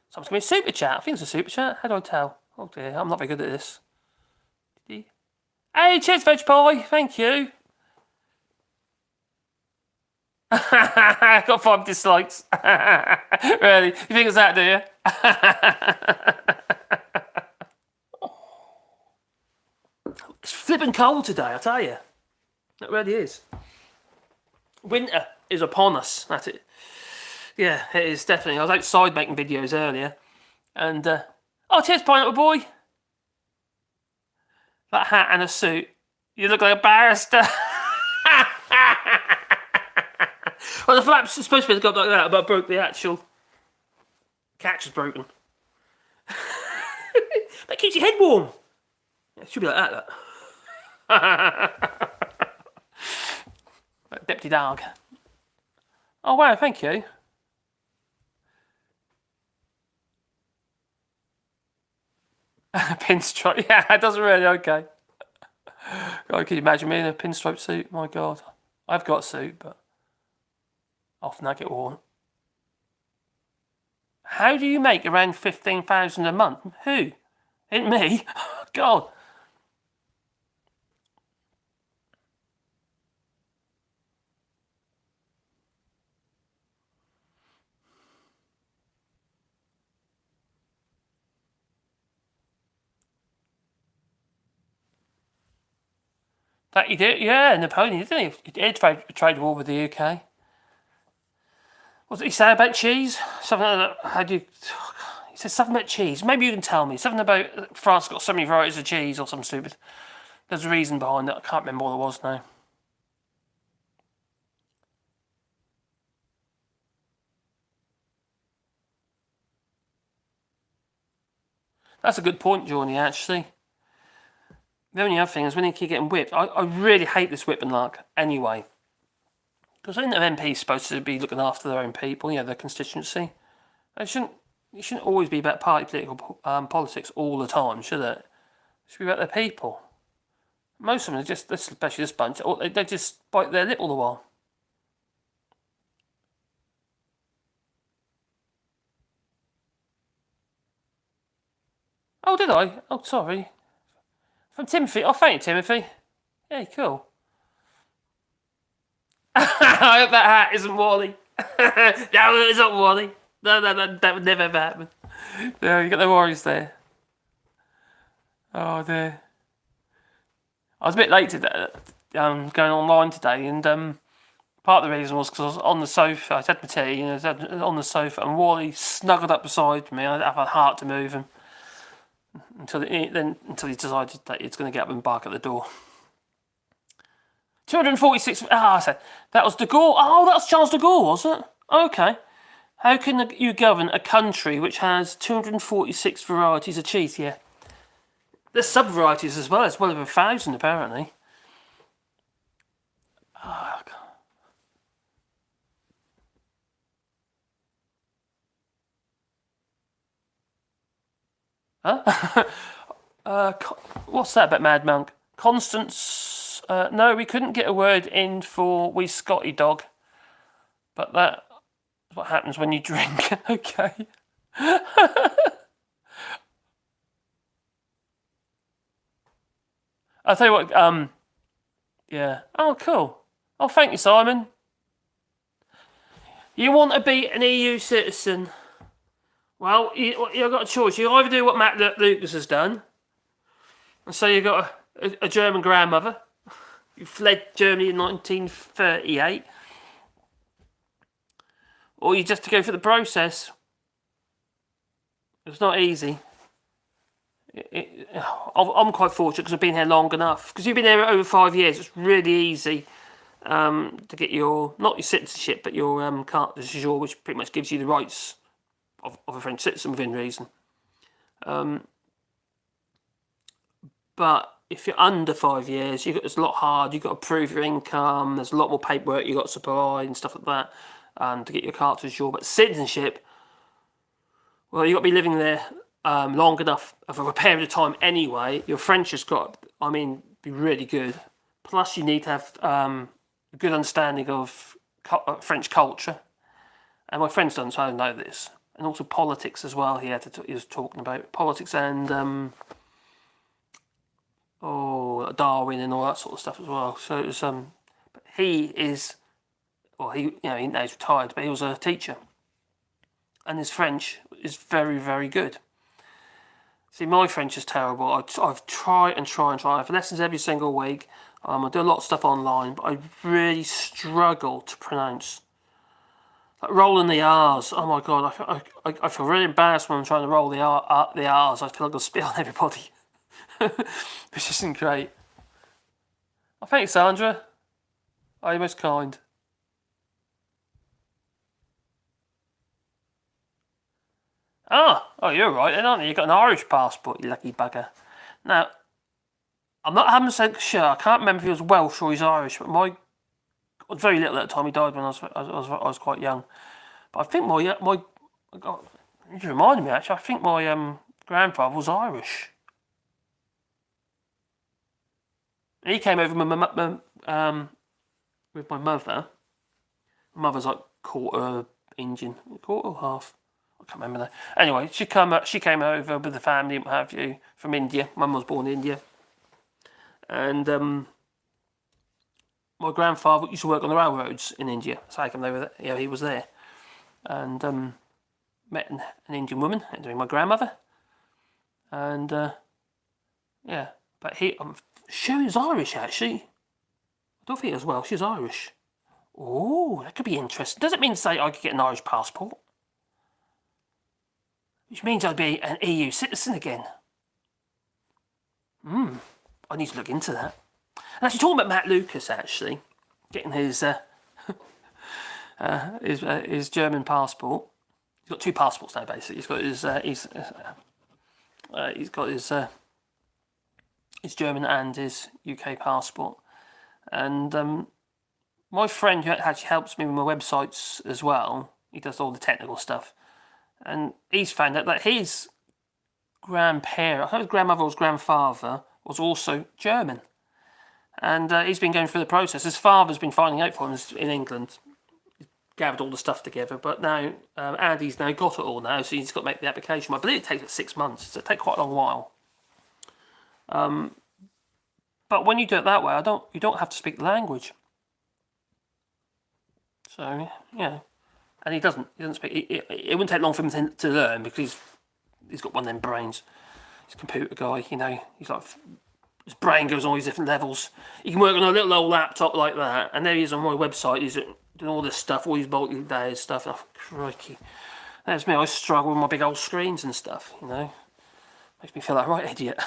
Someone's giving me a super chat. I think it's a super chat. How do I tell? Oh dear, I'm not very good at this. Hey, cheers, veg pie. Thank you. Got 5 dislikes. Really? You think it's that, do you? It's flipping cold today, I tell you. It really is. Winter is upon us. That's it. Yeah, it is definitely. I was outside making videos earlier, and oh, cheers, Pineapple Boy. That hat and a suit. You look like a barrister. Well, the flap's supposed to be got like that, but I broke the actual catch is broken. That keeps your head warm. Yeah, it should be like that. Deputy Dog. Oh wow, thank you. Pinstripe, yeah, that doesn't really okay. God, can you imagine me in a pinstripe suit? My God, I've got a suit, but often I get worn. How do you make around 15,000 a month? Who? Ain't me. God. That you did? Yeah, Napoleon, didn't he? He did trade war with the UK. What did he say about cheese? Something like that. How do you... He said something about cheese. Maybe you can tell me. Something about France got so many varieties of cheese or something stupid. There's a reason behind it. I can't remember what it was now. That's a good point, Johnny, actually. The only other thing is when you keep getting whipped, I really hate this whipping luck anyway. Because I think the MP's supposed to be looking after their own people, their constituency. It shouldn't always be about party political politics all the time, should it? It should be about their people. Most of them are just, especially this bunch, they just bite their lip all the while. Oh, did I? Oh, sorry. From Timothy. Oh, thank you, Timothy. Yeah, cool. I hope that hat isn't Wally. No, it's not Wally. No, that would never ever happen. No, you got the worries there. Oh dear. I was a bit late today, going online today, and part of the reason was because I was on the sofa. I had my tea, and I was on the sofa, and Wally snuggled up beside me. I have a heart to move him until he decided that he's going to get up and bark at the door. 246. I said that was de Gaulle. Oh, that was Charles de Gaulle, was it? Okay. How can you govern a country which has 246 varieties of cheese? Yeah. There's sub-varieties as well. It's well over 1,000 apparently. Oh, huh? What's that about Mad Monk? Constance. No, we couldn't get a word in for wee Scotty dog. But that's what happens when you drink. Okay. I'll tell you what, yeah. Oh, cool. Oh, thank you, Simon. You want to be an EU citizen? Well, you've got a choice. You either do what Matt Lucas has done, and so you've got a German grandmother who fled Germany in 1938, or you just to go through the process. It's not easy. I'm quite fortunate because I've been here long enough. Because you've been here over 5 years, it's really easy to get not your citizenship, but your carte de séjour, which pretty much gives you the rights of a French citizen within reason. But if you're under 5 years, it's a lot hard. You've got to prove your income. There's a lot more paperwork you've got to supply and stuff like that to get your carte de séjour. But citizenship, well, you've got to be living there long enough of a period of time anyway. Your French has got, be really good. Plus, you need to have a good understanding of French culture. And my friend's done, so I know this. And also politics as well. He was talking about politics and all Darwin and all that sort of stuff as well. So it was, but he is, well, he he's retired, but he was a teacher, and his French is very, very good. See, my French is terrible. I've tried and tried. I have lessons every single week. I do a lot of stuff online, but I really struggle to pronounce. Like rolling the R's. Oh my god, I feel really embarrassed when I'm trying to roll the R's. I feel like I'll spit on everybody, which isn't great. Oh, thank you, Sandra. Oh, you're most kind. Oh, you're right then, aren't you? You've got an Irish passport, you lucky bugger. Now, I'm not 100% sure. I can't remember if he was Welsh or he's Irish, but I was very little at the time. He died when I was quite young. But I think you reminded me actually. I think my grandfather was Irish. And he came over with my mother. My mother's like quarter Indian, quarter or half. I can't remember now. Anyway, she came over with the family, what have you, from India. Mum was born in India, and my grandfather used to work on the railroads in India. So I came over there. He was there, and met an Indian woman, my grandmother, and but I'm sure he's Irish actually. I don't think as well. She's Irish. Oh, that could be interesting. Does it mean to say I could get an Irish passport? Which means I'd be an EU citizen again. I need to look into that. And actually, talking about Matt Lucas, actually, getting his German passport. He's got two passports now, basically. He's got his German and his UK passport. And my friend who actually helps me with my websites as well, he does all the technical stuff. And he's found out that his grandparent, I think his grandmother or his grandfather, was also German. And he's been going through the process. His father's been finding out for him in England. He's gathered all the stuff together. But now, Andy's now got it all now, so he's got to make the application. I believe it takes 6 months, so it takes quite a long while. But when you do it that way, you don't have to speak the language. So, yeah. And he doesn't speak. It wouldn't take long for him to learn because he's got one of them brains. He's a computer guy, He's like, his brain goes on all these different levels. He can work on a little old laptop like that, and there he is on my website. He's doing all this stuff, all these multi-layer stuff. And crikey, that's me. I struggle with my big old screens and stuff. Makes me feel like a right idiot.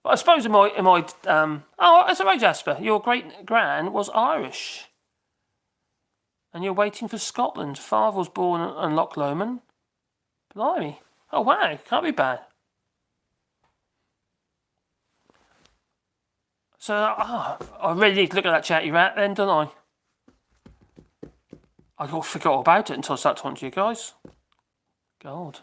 But I suppose in my that's all right, Jasper. Your great gran was Irish. And you're waiting for Scotland. Father was born in Loch Lomond. Blimey. Oh, wow. Can't be bad. So, I really need to look at that chatty rat then, don't I? I forgot all about it until I started talking to you guys. God.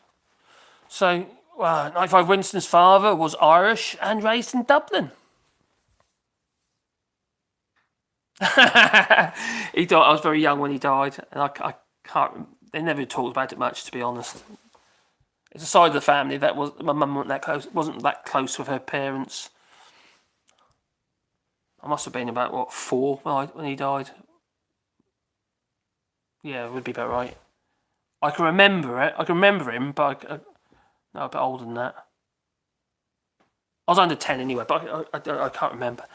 So, 95 Winston's father was Irish and raised in Dublin. He died. I was very young when he died, and I can't. They never talked about it much, to be honest. It's a side of the family that my mum wasn't that close with her parents. I must have been about 4 when he died. Yeah, it would be about right. I can remember it. I can remember him, but no, a bit older than that. I was under 10 anyway, but I can't remember.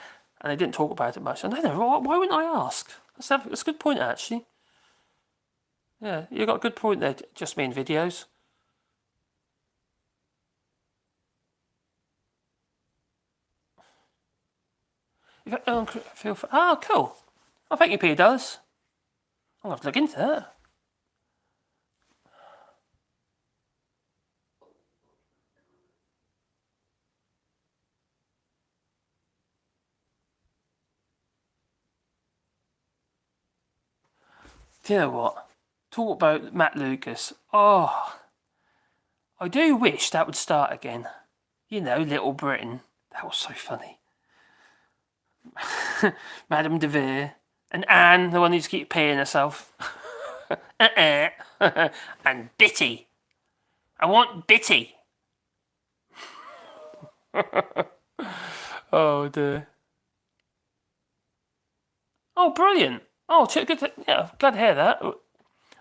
And they didn't talk about it much. I don't know, why wouldn't I ask? That's a good point, actually. Yeah, you got a good point there, just me in videos. Cool. I thank you, P. Does. I'm going to have to look into that. Do you know what? Talk about Matt Lucas. Oh, I do wish that would start again. Little Britain. That was so funny. Madame de Vere. And Anne, the one who just keeps peeing herself. And Bitty. I want Bitty. Oh dear. Oh, brilliant. Oh, good. Yeah, glad to hear that.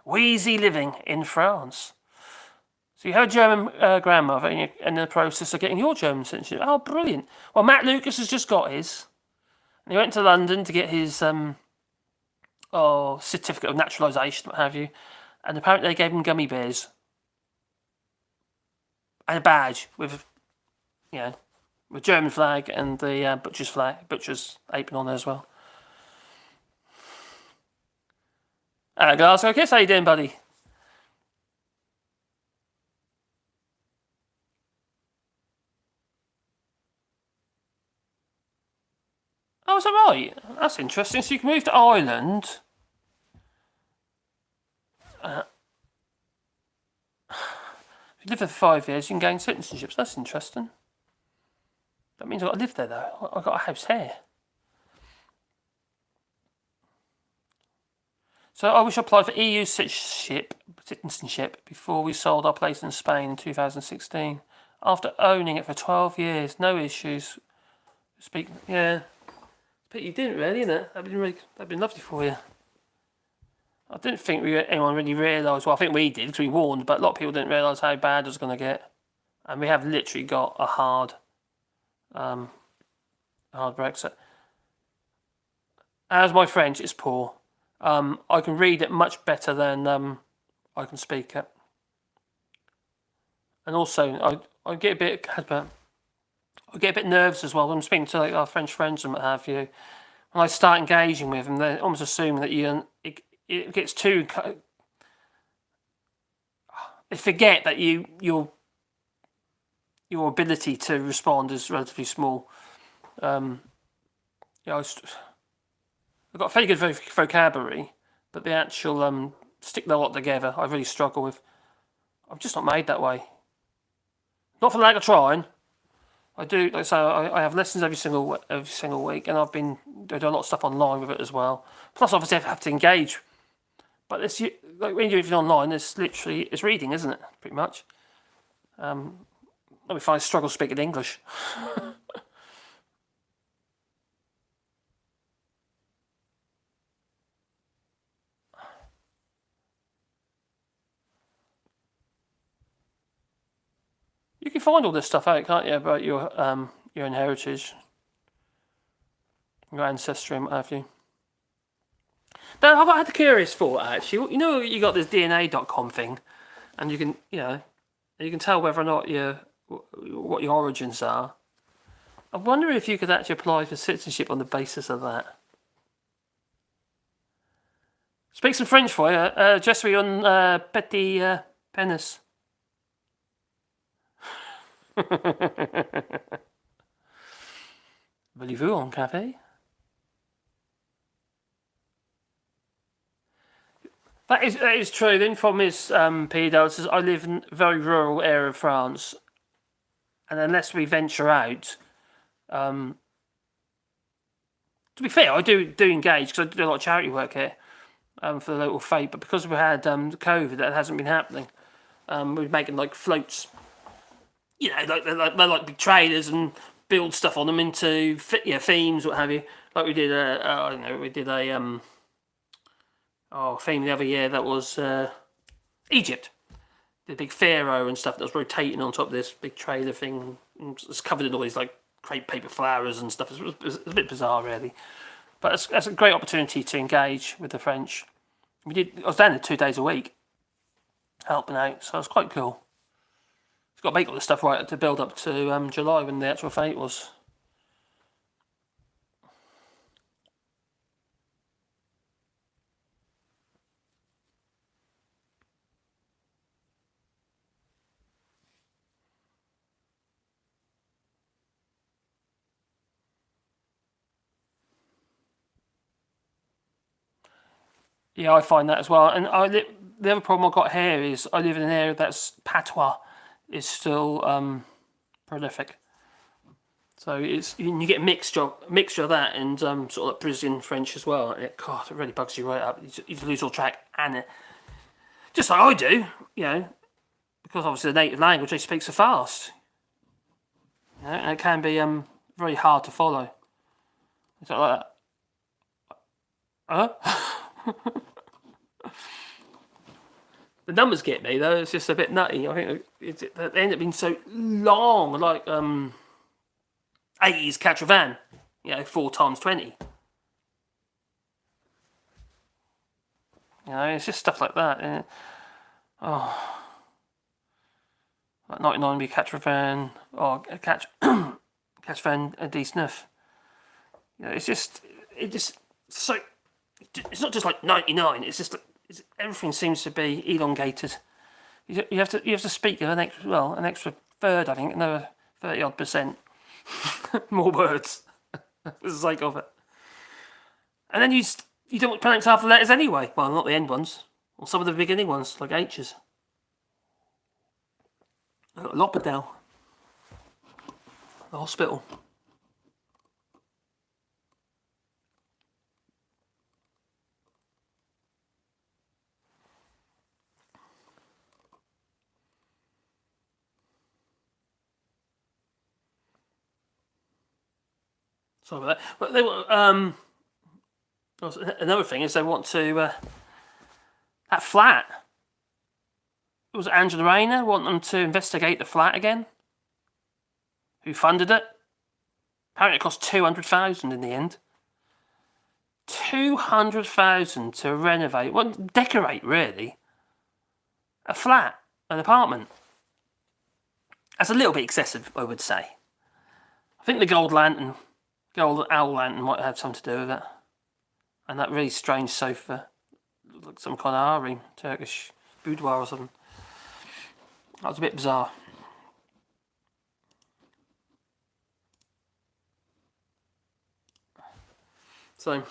Wheezy living in France. So you have a German grandmother, and you're in the process of getting your German citizenship. Oh, brilliant. Well, Matt Lucas has just got his. And he went to London to get his certificate of naturalisation, what have you. And apparently they gave him gummy bears and a badge with, with German flag and the butcher's apron on there as well. Glasgow Kiss, how you doing, buddy? Oh, is that right? That's interesting. So you can move to Ireland. If you live there for 5 years, you can gain citizenship. So that's interesting. That means I've got to live there, though. I've got a house here. So I wish I applied for EU citizenship before we sold our place in Spain in 2016. After owning it for 12 years, no issues. Yeah. But you didn't really, innit? That'd been lovely for you. I didn't think anyone really realised. Well, I think we did because we warned, but a lot of people didn't realise how bad it was going to get. And we have literally got a hard Brexit. As my French is poor, I can read it much better than I can speak it. And also, I get a bit nervous as well when I'm speaking to our French friends and what have you. When I start engaging with them, they're almost assuming that it gets too. They forget that your ability to respond is relatively small. I've got a very good vocabulary, but the actual stick the lot together, I really struggle with. I'm just not made that way. Not for lack of trying. I do, like I say, I have lessons every single week, and I do a lot of stuff online with it as well. Plus, obviously, I have to engage. But it's like when you're online, it's reading, isn't it? Pretty much. Let me find I struggle speaking English. You can find all this stuff out, can't you, about your own heritage, your ancestry, and what have you. Now, I've had a curious thought actually. You got this DNA.com thing, and you can tell whether or not what your origins are. I wonder if you could actually apply for citizenship on the basis of that. Speak some French for you. Je suis un petit penis. Voulez-vous un café? That is true. The from his PDL says, I live in a very rural area of France, and unless we venture out, to be fair, I do engage because I do a lot of charity work here for the local faith. But because we had COVID, that hasn't been happening. We're making like floats, they're like big trailers and build stuff on them into themes, what have you. Like we did a theme the other year that was Egypt. The big pharaoh and stuff that was rotating on top of this big trailer thing. It's covered in all these like crepe paper flowers and stuff. It was a bit bizarre, really. But it's a great opportunity to engage with the French. I was down there 2 days a week, helping out, so it was quite cool. It's got to make all this stuff right to build up to July when the actual fete was. Yeah, I find that as well. And the other problem I've got here is I live in an area that's patois is still prolific. So you get a mixture of that and sort of like Brazilian French as well. And it really bugs you right up. You lose all track, and just like I do, because obviously the native language they speak so fast. You know, and it can be very hard to follow. It's like that. The numbers get me though. It's just a bit nutty. I think they end up being so long, like 80s catch a van. 4 times 20. It's just stuff like that. Like 99 be catch a van, or catch van a D sniff. It's so. It's not just like 99. It's just everything seems to be elongated. You have to speak an extra third, I think, another 30-odd% more words for the sake of it. And then you don't pronounce half the letters anyway. Well, not the end ones, or some of the beginning ones, like H's. Lopperdale, the hospital. Sorry about that. But they want another thing is they want to that flat. It was Angela Rayner want them to investigate the flat again. Who funded it? Apparently, it cost $200,000 in the end. $200,000 to renovate, well, decorate really, a flat, an apartment. That's a little bit excessive, I would say. I think the gold owl lantern might have something to do with it. And that really strange sofa, looked like some kind of harem, Turkish boudoir or something. That was a bit bizarre. So,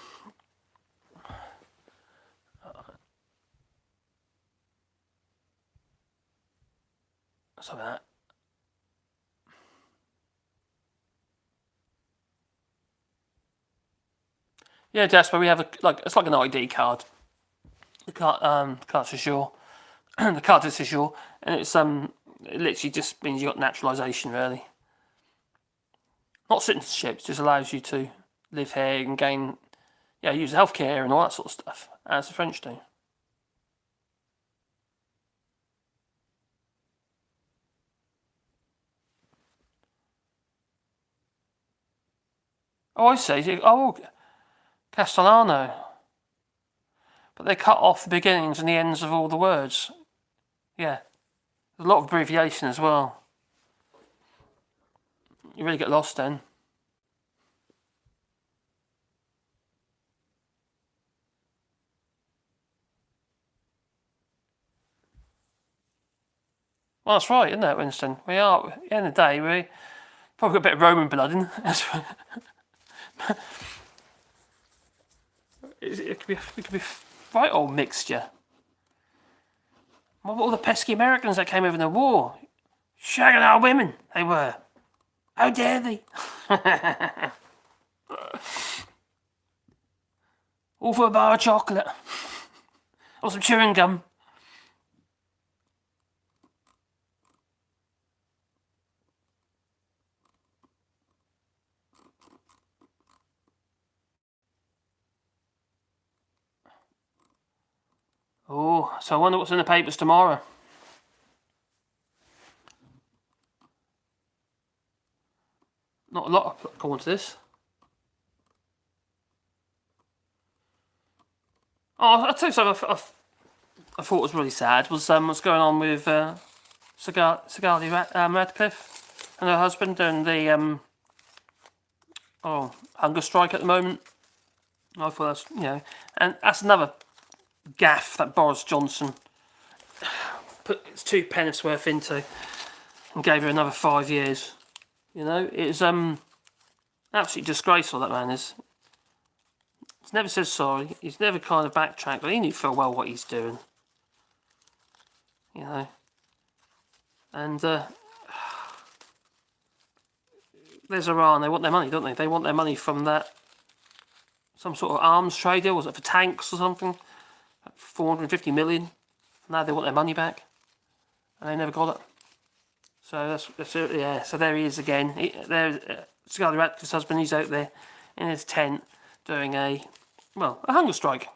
something like that. Yeah, Jasper, we have it's like an ID card. The card's for sure. The card is for sure, and it's it literally just means you got naturalisation really. Not citizenship, it just allows you to live here and gain, use healthcare and all that sort of stuff, as the French do. Oh, I see. Oh, Castellano. But they cut off the beginnings and the ends of all the words. Yeah. There's a lot of abbreviation as well. You really get lost then. Well, that's right, isn't it, Winston? We are, at the end of the day, we probably got a bit of Roman blood in. It could be right old mixture. What about all the pesky Americans that came over in the war? Shagging our women, they were. How dare they? All for a bar of chocolate. Or some chewing gum. Oh, so I wonder what's in the papers tomorrow. Not a lot going to this. Oh, I'll tell you something I thought was really sad was what's going on with Sigali Radcliffe and her husband doing the hunger strike at the moment. I thought that's, and that's another gaff that Boris Johnson put his 2 pence worth into and gave her another 5 years. It's absolutely disgraceful, that man is. He's never said sorry. He's never kind of backtracked, but he knew full well what he's doing. And there's Iran. They want their money, don't they? They want their money from that some sort of arms trade deal. Was it for tanks or something? 450 million. Now they want their money back, and they never got it. So that's yeah. So there he is again. There's Scarlet Ratcliffe's husband. He's out there in his tent doing a hunger strike,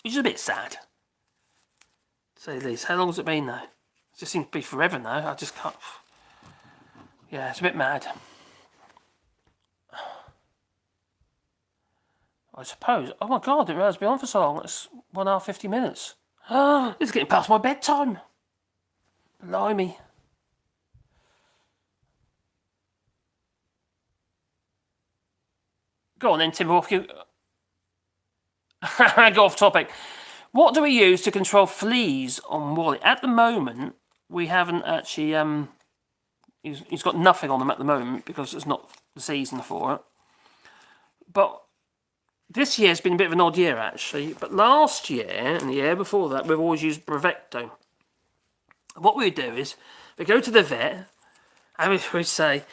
which is a bit sad, to say the least. How long has it been now? It just seems to be forever now. I just can't. Yeah, it's a bit mad. I suppose. Oh my God! It has been on for so long. It's 1 hour 50 minutes. It's getting past my bedtime. Blimey. Go on then, Tim. Off you. Go off topic. What do we use to control fleas on Wally? At the moment, we haven't actually. He's got nothing on them at the moment because it's not the season for it. But this year's been a bit of an odd year actually. But last year and the year before that, we've always used Brevecto. What we do is we go to the vet and we say,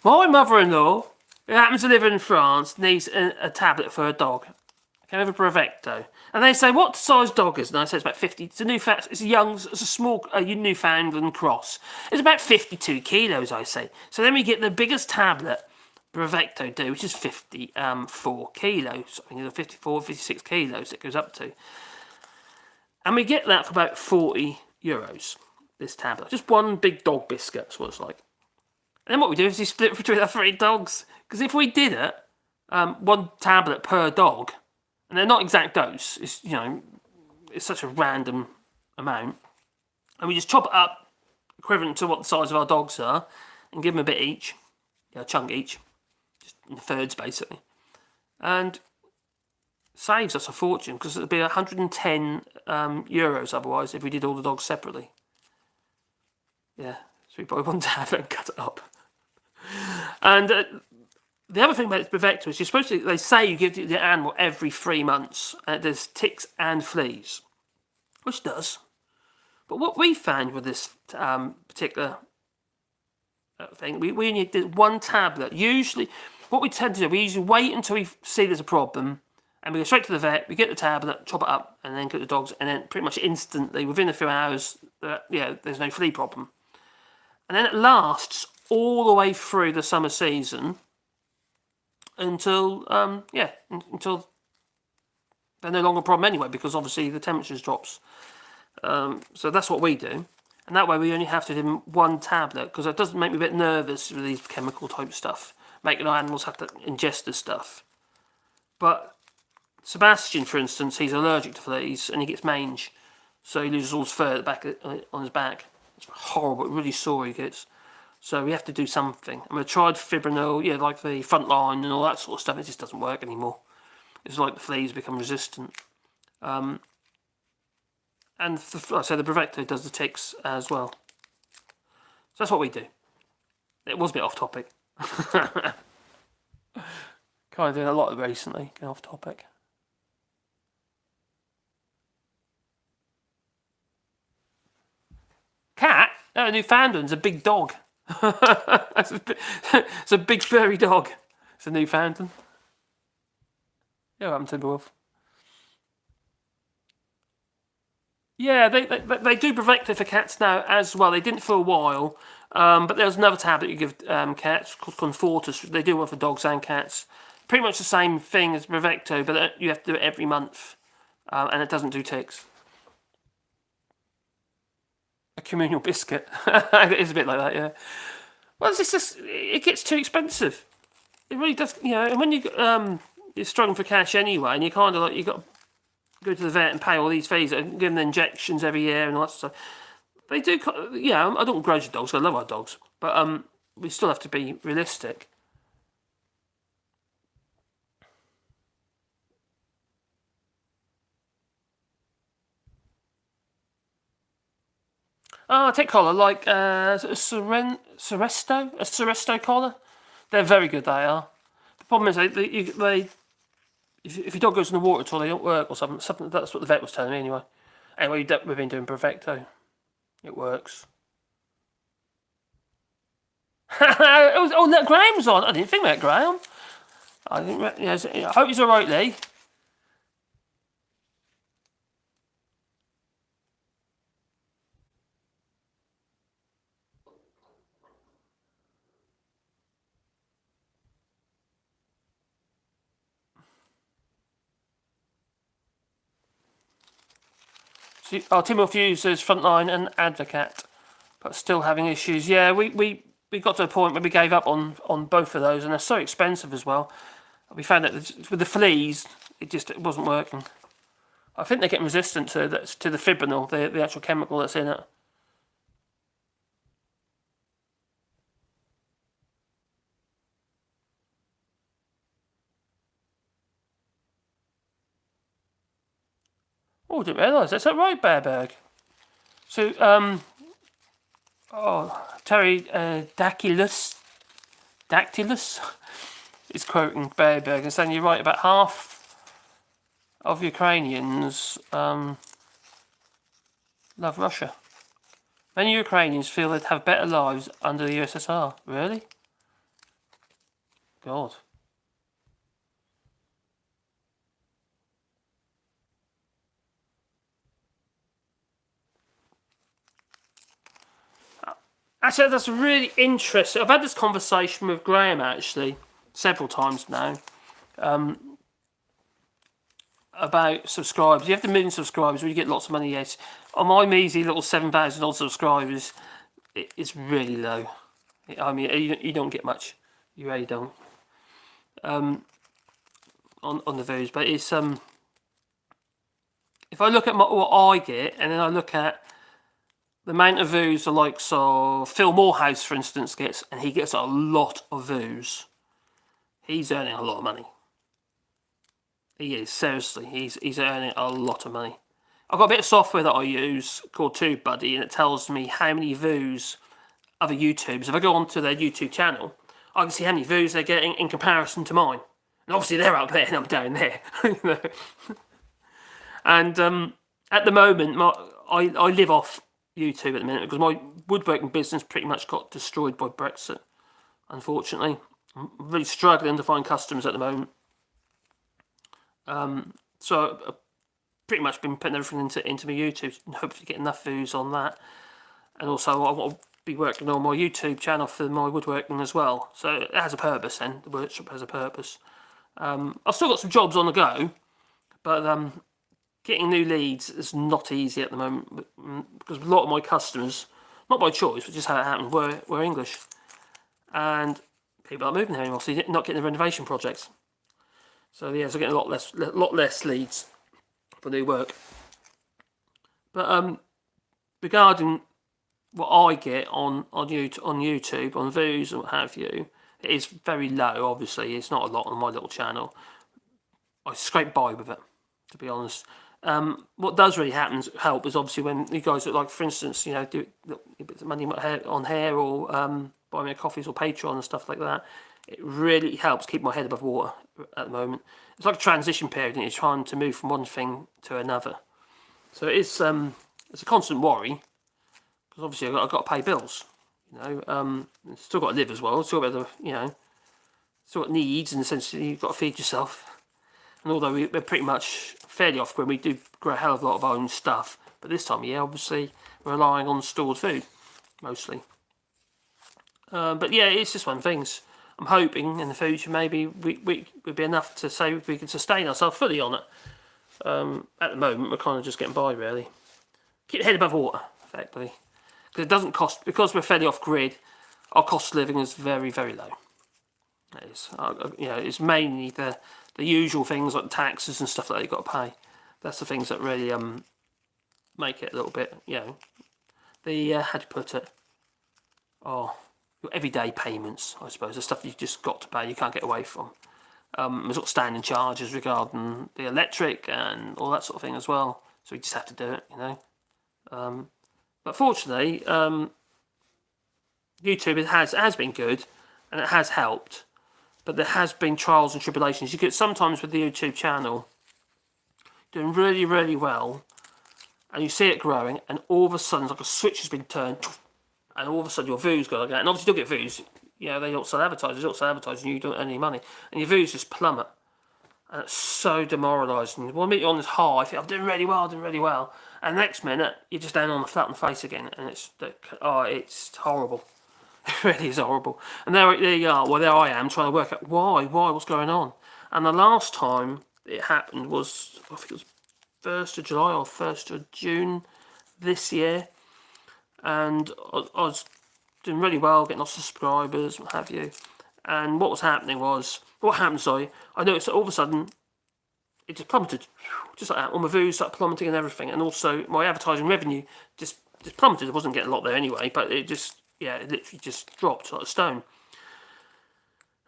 my mother-in-law, who happens to live in France, needs a tablet for her dog. Can I have a Brevecto? And they say, what size dog is it? And I say, it's about 50. It's a small Newfoundland cross. It's about 52 kilos, I say. So then we get the biggest tablet Brevecto do, which is 54 kilos. I think it's 54, 56 kilos it goes up to. And we get that for about €40, this tablet. Just one big dog biscuit, that's what it's like. And then what we do is we split it between our 3 dogs. Because if we did it, one tablet per dog, and they're not exact dose, it's, it's such a random amount, and we just chop it up equivalent to what the size of our dogs are, and give them a bit each, a chunk each, just in thirds basically, and saves us a fortune because it'd be €110 otherwise if we did all the dogs separately. Yeah, so we buy one tablet and cut it up. And the other thing about Brevecto is they say you give the animal every 3 months, and there's ticks and fleas, which does. But what we found with this particular thing, we only did one tablet. Usually, what we tend to do, we usually wait until we see there's a problem, and we go straight to the vet, we get the tablet, chop it up, and then get the dogs, and then pretty much instantly, within a few hours, there's no flea problem. And then it lasts all the way through the summer season until until they're no longer a problem anyway, because obviously the temperatures drops. So that's what we do, and that way we only have to give them one tablet, because it doesn't make me a bit nervous with these chemical type stuff, making our animals have to ingest this stuff. But Sebastian, for instance, he's allergic to fleas and he gets mange, so he loses all his fur at the back on his back. It's horrible, really sore he gets. So we have to do something. And we tried fipronil, like the Frontline and all that sort of stuff. It just doesn't work anymore. It's like the fleas become resistant. And like I said, the Brevecto does the ticks as well. So that's what we do. It was a bit off topic. Kind of doing a lot recently, getting off topic. Cat? No, Newfoundland's a big dog. It's a big furry dog. It's a Newfoundland. Yeah, I'm Timberwolf. Yeah, they do Brevecto for cats now as well. They didn't for a while, but there's another tablet you give cats called Confortus. They do one for dogs and cats. Pretty much the same thing as Brevecto, but you have to do it every month, and it doesn't do ticks. A communal biscuit. It is a bit like that, yeah. Well, it's just, it gets too expensive. It really does, and when you're struggling for cash anyway, and you kind of like, you've got to go to the vet and pay all these fees and give them the injections every year and all that stuff. They do, I don't grudge dogs, I love our dogs, but we still have to be realistic. A tick collar, like a Seresto collar. They're very good, they are. The problem is, if your dog goes in the water at all, they don't work or something. That's what the vet was telling me anyway. Anyway, we've been doing Brevecto. It works. Look, Graham's on. I didn't think about Graham. I hope he's all right, Lee. Timor users Frontline and Advocat, but still having issues. Yeah, we got to a point where we gave up on both of those, and they're so expensive as well. We found that with the fleas, it wasn't working. I think they're getting resistant to the fipronil, the actual chemical that's in it. Oh, I didn't realise. That's that right, Bearberg. So, Terry Dactylus is quoting Bearberg and saying you're right, about half of Ukrainians love Russia. Many Ukrainians feel they'd have better lives under the USSR. Really? God. Actually, that's really interesting. I've had this conversation with Graham, actually, several times now, about subscribers. You have 1 million subscribers where you get lots of money, yes. On my measly little 7,000 odd subscribers, it's really low. I mean, you don't get much. You really don't. On the views. But it's... if I look at what I get, and then I look at the amount of views the likes of Phil Morehouse, for instance, gets, and he gets a lot of views. He's earning a lot of money. He is, seriously. He's earning a lot of money. I've got a bit of software that I use called TubeBuddy, and it tells me how many views other YouTubers. If I go onto their YouTube channel, I can see how many views they're getting in comparison to mine. And obviously they're up there and I'm down there. You know? And at the moment, I live off YouTube at the minute because my woodworking business pretty much got destroyed by Brexit, unfortunately. I'm really struggling to find customers at the moment. So I've pretty much been putting everything into my YouTube and hopefully get enough views on that. And also I'll be working on my YouTube channel for my woodworking as well. So it has a purpose then, the workshop has a purpose. I've still got some jobs on the go, but getting new leads is not easy at the moment because a lot of my customers, not by choice, but just how it happened, were English. And people aren't moving there anymore, so you're not getting the renovation projects. So yeah, so getting a lot less leads for new work. But regarding what I get on YouTube, on views and what have you, it is very low, obviously. It's not a lot on my little channel. I scrape by with it, to be honest. What does really help is obviously when you guys, like for instance, you know, do a bit of money on hair or buy me a coffees or Patreon and stuff like that. It really helps keep my head above water at the moment. It's like a transition period, and you're trying to move from one thing to another. So it's a constant worry because obviously I've got to pay bills. You know, still got to live as well. Still got to, you know, still got needs in the sense that you've got to feed yourself. And although we're pretty much fairly off grid, we do grow a hell of a lot of our own stuff. But this time of year, obviously, we're relying on stored food mostly. But yeah, it's just one of the things. I'm hoping in the future maybe we would be enough to say we can sustain ourselves fully on it. At the moment, we're kind of just getting by, really. Keep the head above water, effectively. Because it doesn't cost, because we're fairly off grid, our cost of living is very, very low. It is. You know, it's mainly the usual things like taxes and stuff that you've got to pay. That's the things that really make it a little bit, you know, the, how do you put it? Oh, your everyday payments, I suppose, the stuff you've just got to pay, you can't get away from. There's got standing charges regarding the electric and all that sort of thing as well. So we just have to do it, you know. But fortunately, YouTube has been good and it has helped. But there has been trials and tribulations. You get sometimes with the YouTube channel doing really, really well, and you see it growing, and all of a sudden, like a switch has been turned, and all of a sudden your views go like that. And obviously, you don't get views. You know, they don't sell advertisers. They don't sell advertisers, and you don't earn any money, and your views just plummet. And it's so demoralising. One minute you're on this high, I think I'm doing really well, and the next minute you're just down on the flat on the face again, and it's horrible. It really is horrible. And there you are. Well, there I am trying to work out why, what's going on. And the last time it happened was, I think it was 1st of July or 1st of June this year, and I was doing really well, getting lots of subscribers, what have you. And what happened, I noticed that all of a sudden it just plummeted, just like that. All my views started plummeting and everything, and also my advertising revenue just plummeted. I wasn't getting a lot there anyway, but it literally just dropped like a stone.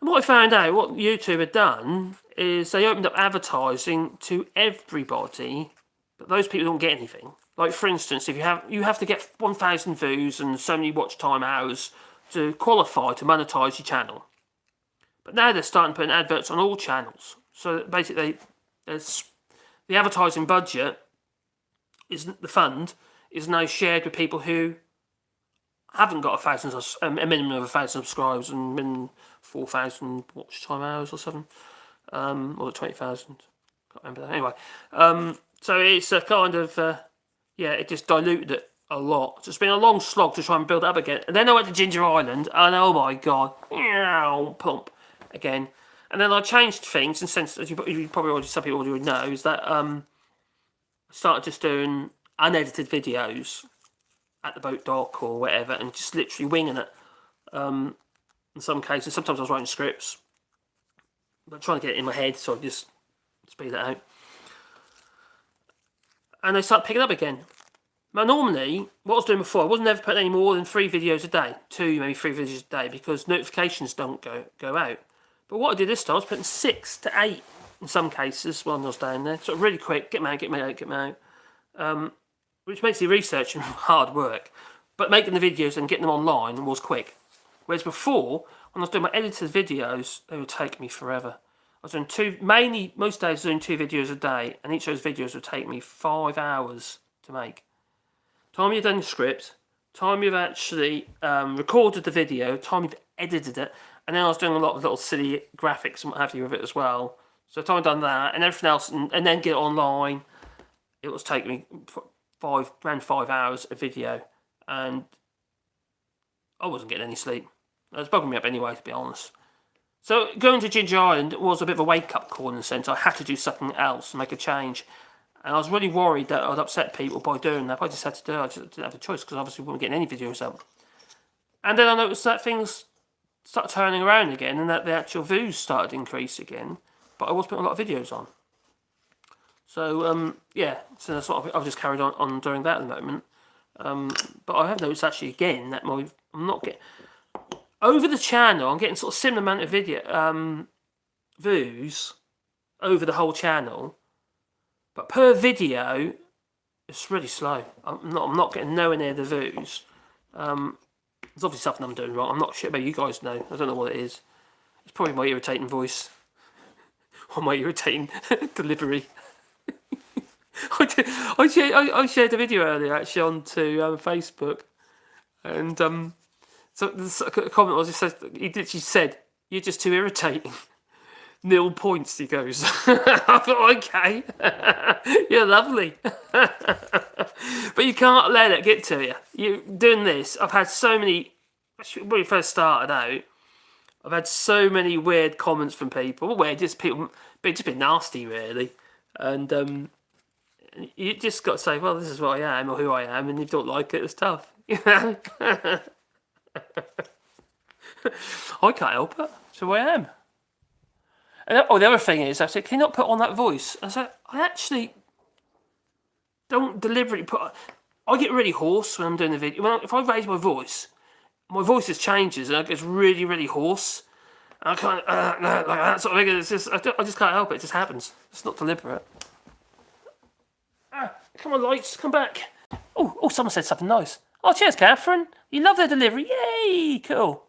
And what I found out, what YouTube had done, is they opened up advertising to everybody, but those people don't get anything. Like, for instance, if you have to get 1,000 views and so many watch time hours to qualify to monetize your channel. But now they're starting putting adverts on all channels. So basically, the advertising budget the fund is now shared with people who haven't got a minimum of 1,000 subscribers and minimum 4,000 watch time hours or something, or 20,000. Can't remember that. Anyway, so it's a kind of it just diluted it a lot. So it's been a long slog to try and build it up again. And then I went to Ginger Island, and oh my god, plump again. And then I changed things, and since, as you probably already, some people already know, is that I started just doing unedited videos at the boat dock or whatever, and just literally winging it. In some cases, sometimes I was writing scripts, but trying to get it in my head, so I just speed it out. And they start picking up again. Now, normally, what I was doing before, I wasn't ever putting any more than 3 videos a day, 2, maybe 3 videos a day, because notifications don't go out. But what I did this time, I was putting 6 to 8 in some cases when I was down there. So really quick, get me out. Which makes the research and hard work. But making the videos and getting them online was quick. Whereas before, when I was doing my edited videos, they would take me forever. I was doing most days I was doing 2 videos a day, and each of those videos would take me 5 hours to make. Time you've done the script, time you've actually recorded the video, time you've edited it, and then I was doing a lot of little silly graphics and what have you with it as well. So time I'd done that, and everything else, and then get it online, it was taking me around 5 hours a video, and I wasn't getting any sleep. It was bugging me up anyway, to be honest. So going to Ginger Island was a bit of a wake-up call in a sense. I had to do something else and make a change. And I was really worried that I'd upset people by doing that, but I just had to do it. I just didn't have a choice, because obviously we weren't getting any videos up. And then I noticed that things started turning around again, and that the actual views started to increase again, but I was putting a lot of videos on. So, so that's what I've just carried on doing that at the moment. But I have noticed actually again that I'm not getting... Over the channel, I'm getting sort of similar amount of video views over the whole channel, but per video, it's really slow. I'm not getting nowhere near the views. There's obviously something I'm doing wrong. I'm not sure, but you guys know. I don't know what it is. It's probably my irritating voice or my irritating delivery. I shared a video earlier actually onto Facebook, and so the comment was, he literally said, "You're just too irritating." 0 points, he goes. I thought, okay, you're lovely. But you can't let it get to you. You doing this, I've had so many, when we first started out, I've had so many weird comments from people, just been nasty really. And you just got to say, well, this is what I am or who I am, and if you don't like it, it's tough. You know? I can't help it. It's who I am. And the other thing is, I said, can you not put on that voice? I said, I actually don't deliberately put... I get really hoarse when I'm doing the video. If I raise my voice just changes and it gets really, really hoarse. And I can't, like that sort of thing. It's just, I just can't help it. It just happens. It's not deliberate. Come on, lights, come back. Oh, someone said something nice. Oh, cheers, Catherine. You love their delivery. Yay, cool.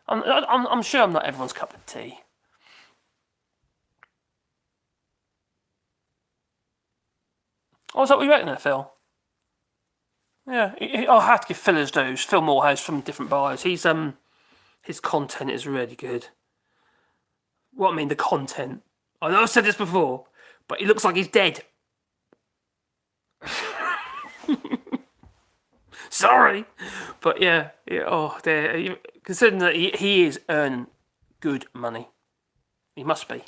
I'm sure I'm not everyone's cup of tea. Oh, is that what you reckon there, Phil? Yeah, I have to give Phil his dues. Phil Morehouse from Different Buyers. His content is really good. What I mean, the content. I know I've said this before, but he looks like he's dead. Sorry, but yeah. Oh, dear. Considering that he is earning good money, he must be.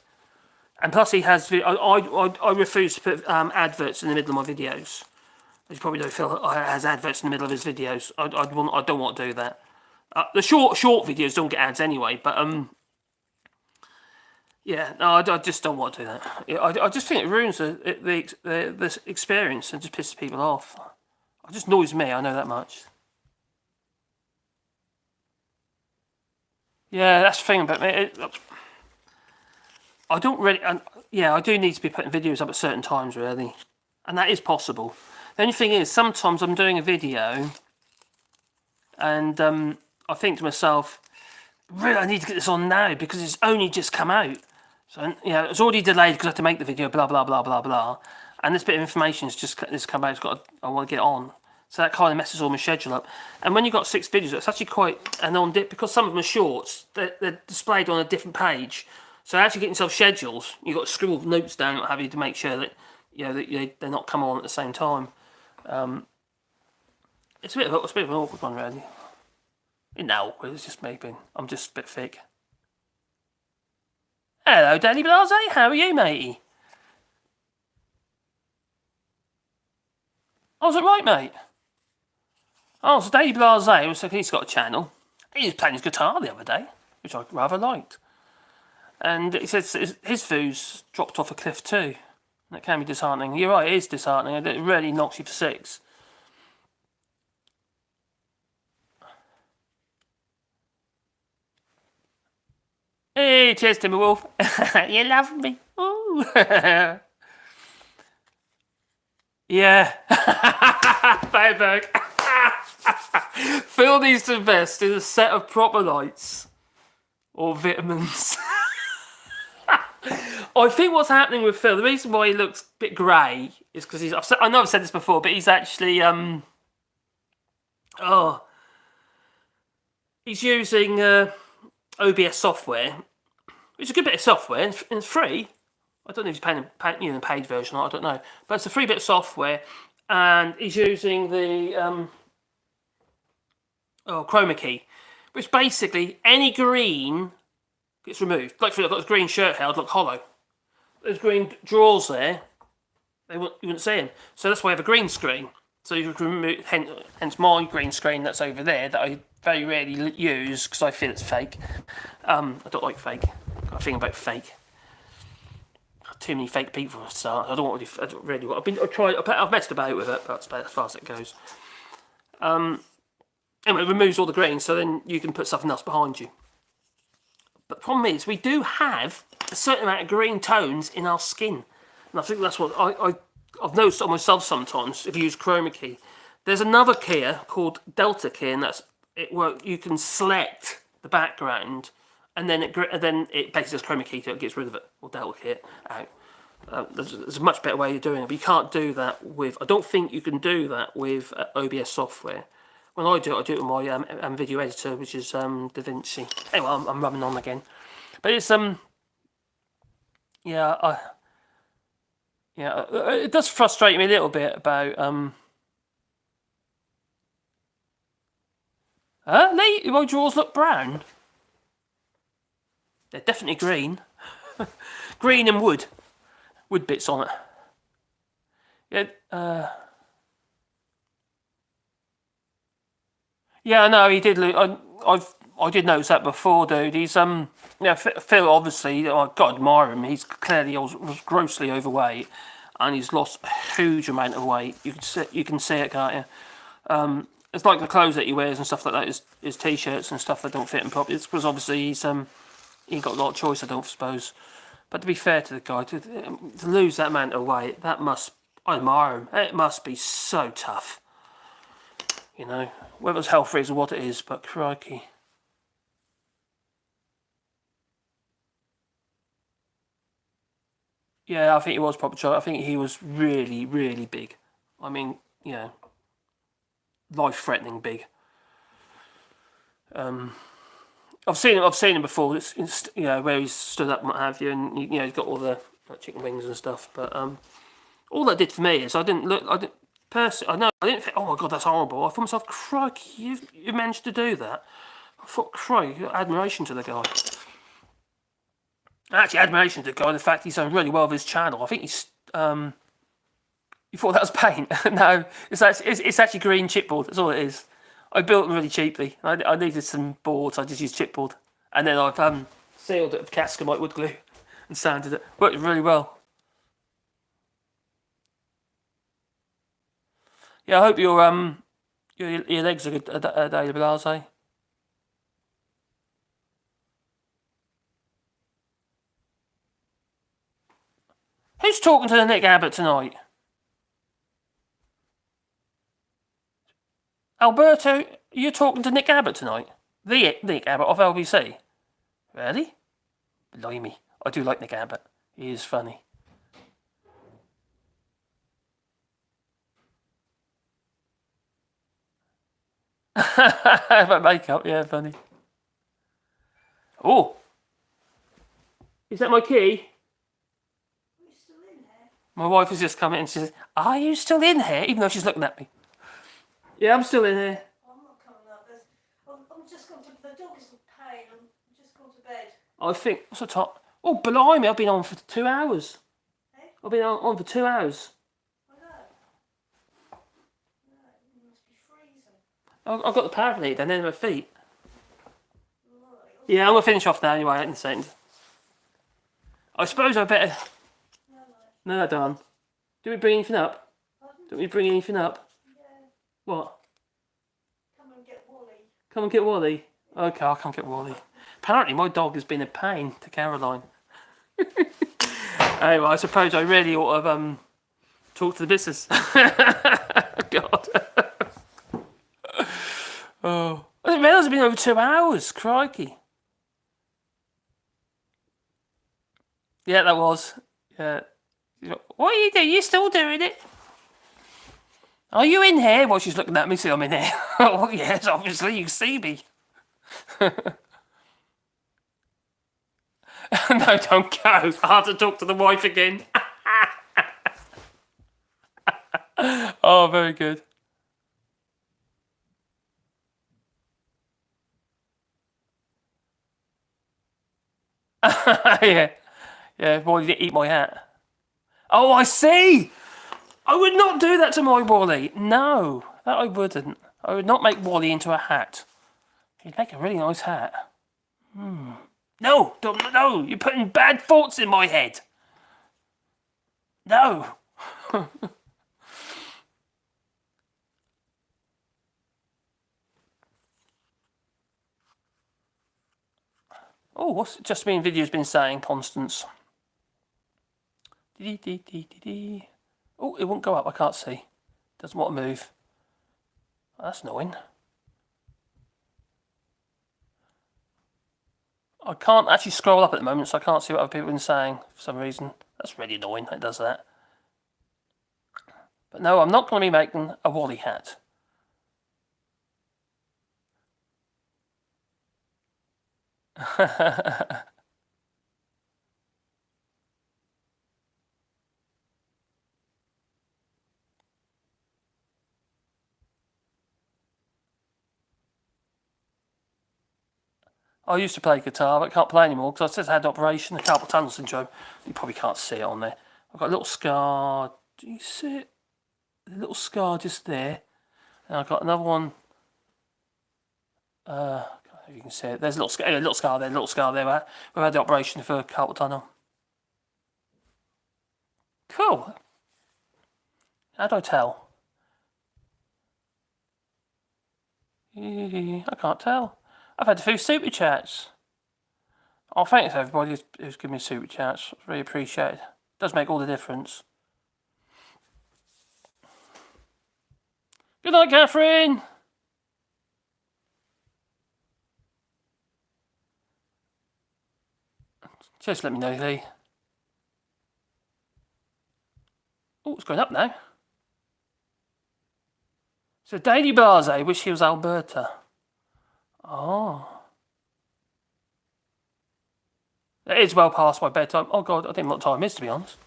And plus, he has. I refuse to put adverts in the middle of my videos. As you probably know, Phil has adverts in the middle of his videos. I don't want to do that. The short videos don't get ads anyway, but yeah, no, I just don't want to do that. I just think it ruins the experience and just pisses people off. It just annoys me. I know that much. Yeah, that's the thing about me. I don't really. Yeah, I do need to be putting videos up at certain times, really, and that is possible. The only thing is, sometimes I'm doing a video, and I think to myself, really, I need to get this on now because it's only just come out. So it's already delayed because I have to make the video, blah blah blah blah blah, and this bit of information has just come out. I want to get on. So that kind of messes all my schedule up. And when you've got 6 videos, it's actually quite an on-dip because some of them are shorts. They're displayed on a different page. So actually getting yourself schedules, you've got to scribble notes down and what have you to make sure that they're not coming on at the same time. It's a bit of an awkward one, really. It's not awkward. It's just maybe I'm just a bit thick. Hello, Danny Blase. How are you, matey? I was right, mate. Oh, so Danny Blase, he's got a channel. He was playing his guitar the other day, which I rather liked. And he says his views dropped off a cliff too. That can be disheartening. You're right, it is disheartening. It really knocks you for 6. Hey, cheers, Timberwolf. You love me. Ooh. Yeah. Bye, Phil needs to invest in a set of proper lights or vitamins. I think what's happening with Phil, the reason why he looks a bit grey is because I know I've said this before, but he's actually he's using OBS software, which is a good bit of software and it's free. I don't know if he's paying the paid version or I don't know, but it's a free bit of software, and he's using the chroma key, which basically any green gets removed. Like for I've got this green shirt here, I'd look hollow. Those green drawers there, you wouldn't see them. So that's why I have a green screen. So you can remove, hence my green screen that's over there that I very rarely use because I feel it's fake. I don't like fake. Got a thing about fake. Too many fake people for a start. I don't really want. I've messed about with it, but that's about as far as it goes. Anyway, it removes all the green, so then you can put something else behind you. But the problem is, we do have a certain amount of green tones in our skin. And I think that's what I've noticed on myself sometimes, if you use chroma key. There's another key called Delta key, and that's it where you can select the background, and then it basically does chroma key, so it gets rid of it, or Delta key it out. There's a much better way of doing it, but you can't do that with, I don't think you can do that with OBS software. When I do it with my video editor, which is DaVinci. Anyway, I'm rubbing on again. But it's it does frustrate me a little bit about Lee, my drawers look brown. They're definitely green. Green and wood bits on it. Yeah, I know he did. I did notice that before, dude. He's Phil obviously. I've got to admire him. He's clearly was grossly overweight, and he's lost a huge amount of weight. You can see it, can't you? It's like the clothes that he wears and stuff like that. His t-shirts and stuff that don't fit him properly. It's because obviously he got a lot of choice. I don't suppose. But to be fair to the guy, to lose that amount of weight, I admire him. It must be so tough. You know, whether it's health reasons or what it is, but crikey. Yeah, I think he was proper child. I think he was really, really big. I mean, life-threatening big. I've seen him before. It's where he's stood up and what have you, and he's got all the chicken wings and stuff. But all that did for me is I didn't think, oh my god, that's horrible. I thought myself, crikey, you managed to do that. I thought, crikey, admiration to the guy. Actually, admiration to the guy. The fact he's done really well with his channel. I think he's. You thought that was paint? No, it's actually green chipboard. That's all it is. I built them really cheaply. I needed some boards. I just used chipboard, and then I've sealed it with Cascamite wood glue and sanded it. Worked really well. Yeah, I hope your legs are good, Daily Blase. Who's talking to the Nick Abbott tonight? Alberto, you're talking to Nick Abbott tonight? The Nick Abbott of LBC? Really? Blimey, I do like Nick Abbott. He is funny. About makeup, yeah, funny. Oh, is that my key? My wife has just come in and she says, "Are you still in here?" Even though she's looking at me. Yeah, I'm still in here. I'm not coming up. I'm just going to. The dog is in pain. I'm just going to bed. I think what's the top? Oh, blimey! I've been on for 2 hours. Hey? I've been on for 2 hours. I know. No, you must be freezing. I've got the paralytic and then my feet. Right. Yeah, I'm gonna finish off now anyway in a second. I suppose I better. No, done. Do we bring anything up? Pardon? Don't we bring anything up? Yeah. What? Come and get Wally. Come and get Wally. Okay, I'll come get Wally. Apparently, my dog has been a pain to Caroline. Anyway, I suppose I really ought to talk to the business. God. Oh, I didn't realise it's been over 2 hours. Crikey. Yeah, that was. Yeah. What are you doing? You still doing it? Are you in here? Well, she's looking at me, see I'm in here. Oh, yes, obviously, you can see me. No, don't go. I have to talk to the wife again. Oh, very good. Yeah. Yeah, Wally didn't eat my hat. Oh, I see! I would not do that to my Wally. No, that I wouldn't. I would not make Wally into a hat. He'd make a really nice hat. No, no, you're putting bad thoughts in my head. No. Oh, what's just me in video's been saying, Constance? Oh, it won't go up, I can't see. Doesn't want to move. That's annoying. I can't actually scroll up at the moment, so I can't see what other people have been saying for some reason. That's really annoying, it does that. But no, I'm not going to be making a Wally hat. I used to play guitar, but I can't play anymore because I just had an operation, the carpal tunnel syndrome. You probably can't see it on there. I've got a little scar. Do you see it? A little scar just there. And I've got another one. I don't know if you can see it. There's a little scar there, a little scar there. We've had the operation for carpal tunnel. Cool. How do I tell? I can't tell. I've had a few super chats. Oh, thanks everybody who's given me super chats. Really appreciate it. Does make all the difference. Good night, Catherine. Just let me know, Lee. Oh, it's going up now. So Daily Blase, wish he was Alberta. Oh. It is well past my bedtime. Oh God, I think what time it is, to be honest.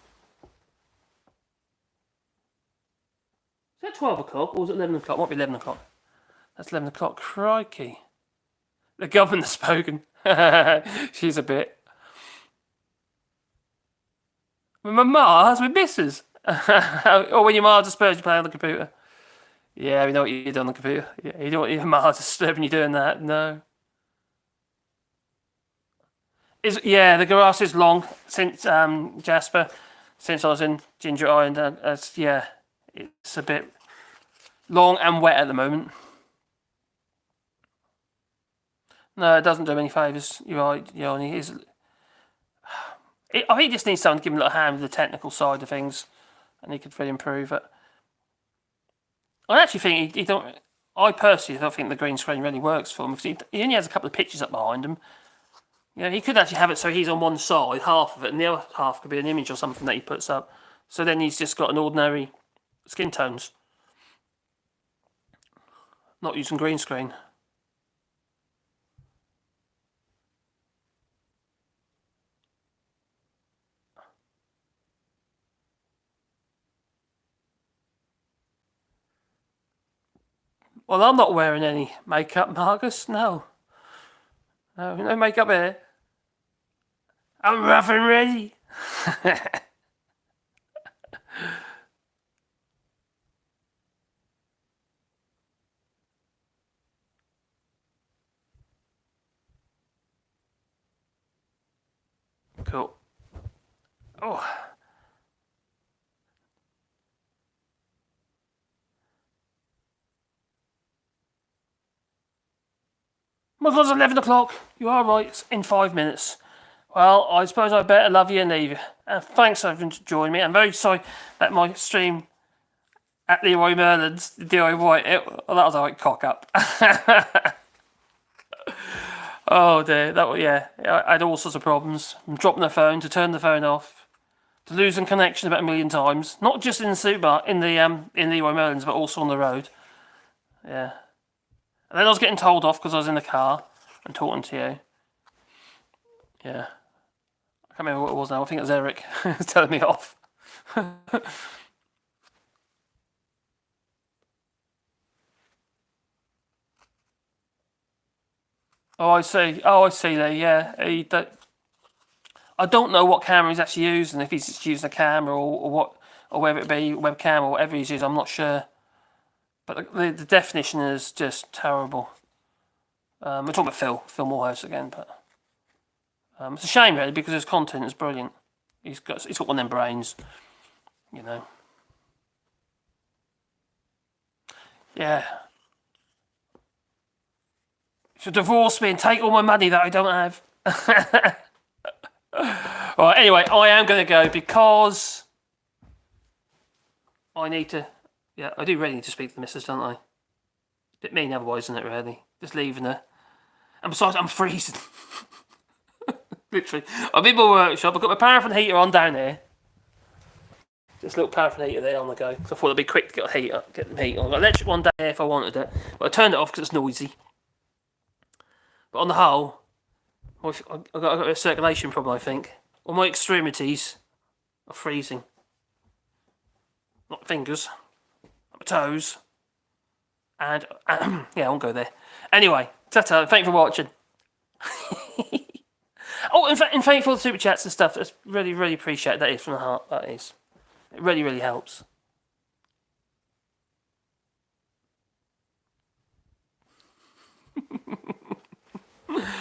Is that 12 o'clock or was it 11 o'clock? Might be 11 o'clock. That's 11 o'clock. Crikey. The governor spoken. She's a bit. With my ma, that's with missus. Or when your ma disturbs you playing on the computer. Yeah, we know what you do on the computer. Yeah, you don't want your ma disturbing you doing that. No. Yeah, the grass is long since Jasper, since I was in Ginger Island. Yeah, it's a bit long and wet at the moment. No, it doesn't do him any favours. You're right, Yanni. I think he just needs someone to give him a little hand with the technical side of things, and he could really improve it. I actually think he don't. I personally don't think the green screen really works for him because he only has a couple of pictures up behind him. Yeah, he could actually have it so he's on one side, half of it, and the other half could be an image or something that he puts up. So then he's just got an ordinary skin tones. Not using green screen. Well, I'm not wearing any makeup, Marcus. No. No makeup here. I'm rough and ready. Cool. Oh. My God, it's 11 o'clock. You are right. It's in 5 minutes. Well, I suppose I better love you and leave you. Thanks for joining me. I'm very sorry that my stream at Leroy Merlin's DIY, that was a right cock up. Oh dear, I had all sorts of problems. From dropping the phone, to turn the phone off, to losing connection about a million times. Not just in the supermarket, in Leroy Merlin's, but also on the road. Yeah. And then I was getting told off because I was in the car and talking to you. Yeah. I can't remember what it was now. I think it was Eric telling me off. Oh, I see. There. Yeah. I don't know what camera he's actually using. If he's just using a camera or what, or whether it be webcam or whatever he's using, I'm not sure. But the definition is just terrible. We're talking about Phil Morehouse again, but it's a shame really because his content is brilliant. He's got one of them brains, you know. Yeah. Should divorce me and take all my money that I don't have. Alright, anyway, I am going to go because I need to. Yeah, I do really need to speak to the missus, don't I? Bit mean otherwise, isn't it, really? Just leaving her. And besides, I'm freezing. Literally. I'm in my workshop, I've got my paraffin heater on down here. Just a little paraffin heater there on the go. So I thought it'd be quick to get the heat on. I've got an electric one down here if I wanted it. But I turned it off because it's noisy. But on the whole, I've got a circulation problem, I think. All my extremities are freezing. Not fingers, not my toes. And, yeah, I won't go there. Anyway, ta-ta, thank you for watching. Oh, in fact, and thank you for the super chats and stuff. That's really, really appreciate that. Is from the heart. That is. It really, really helps.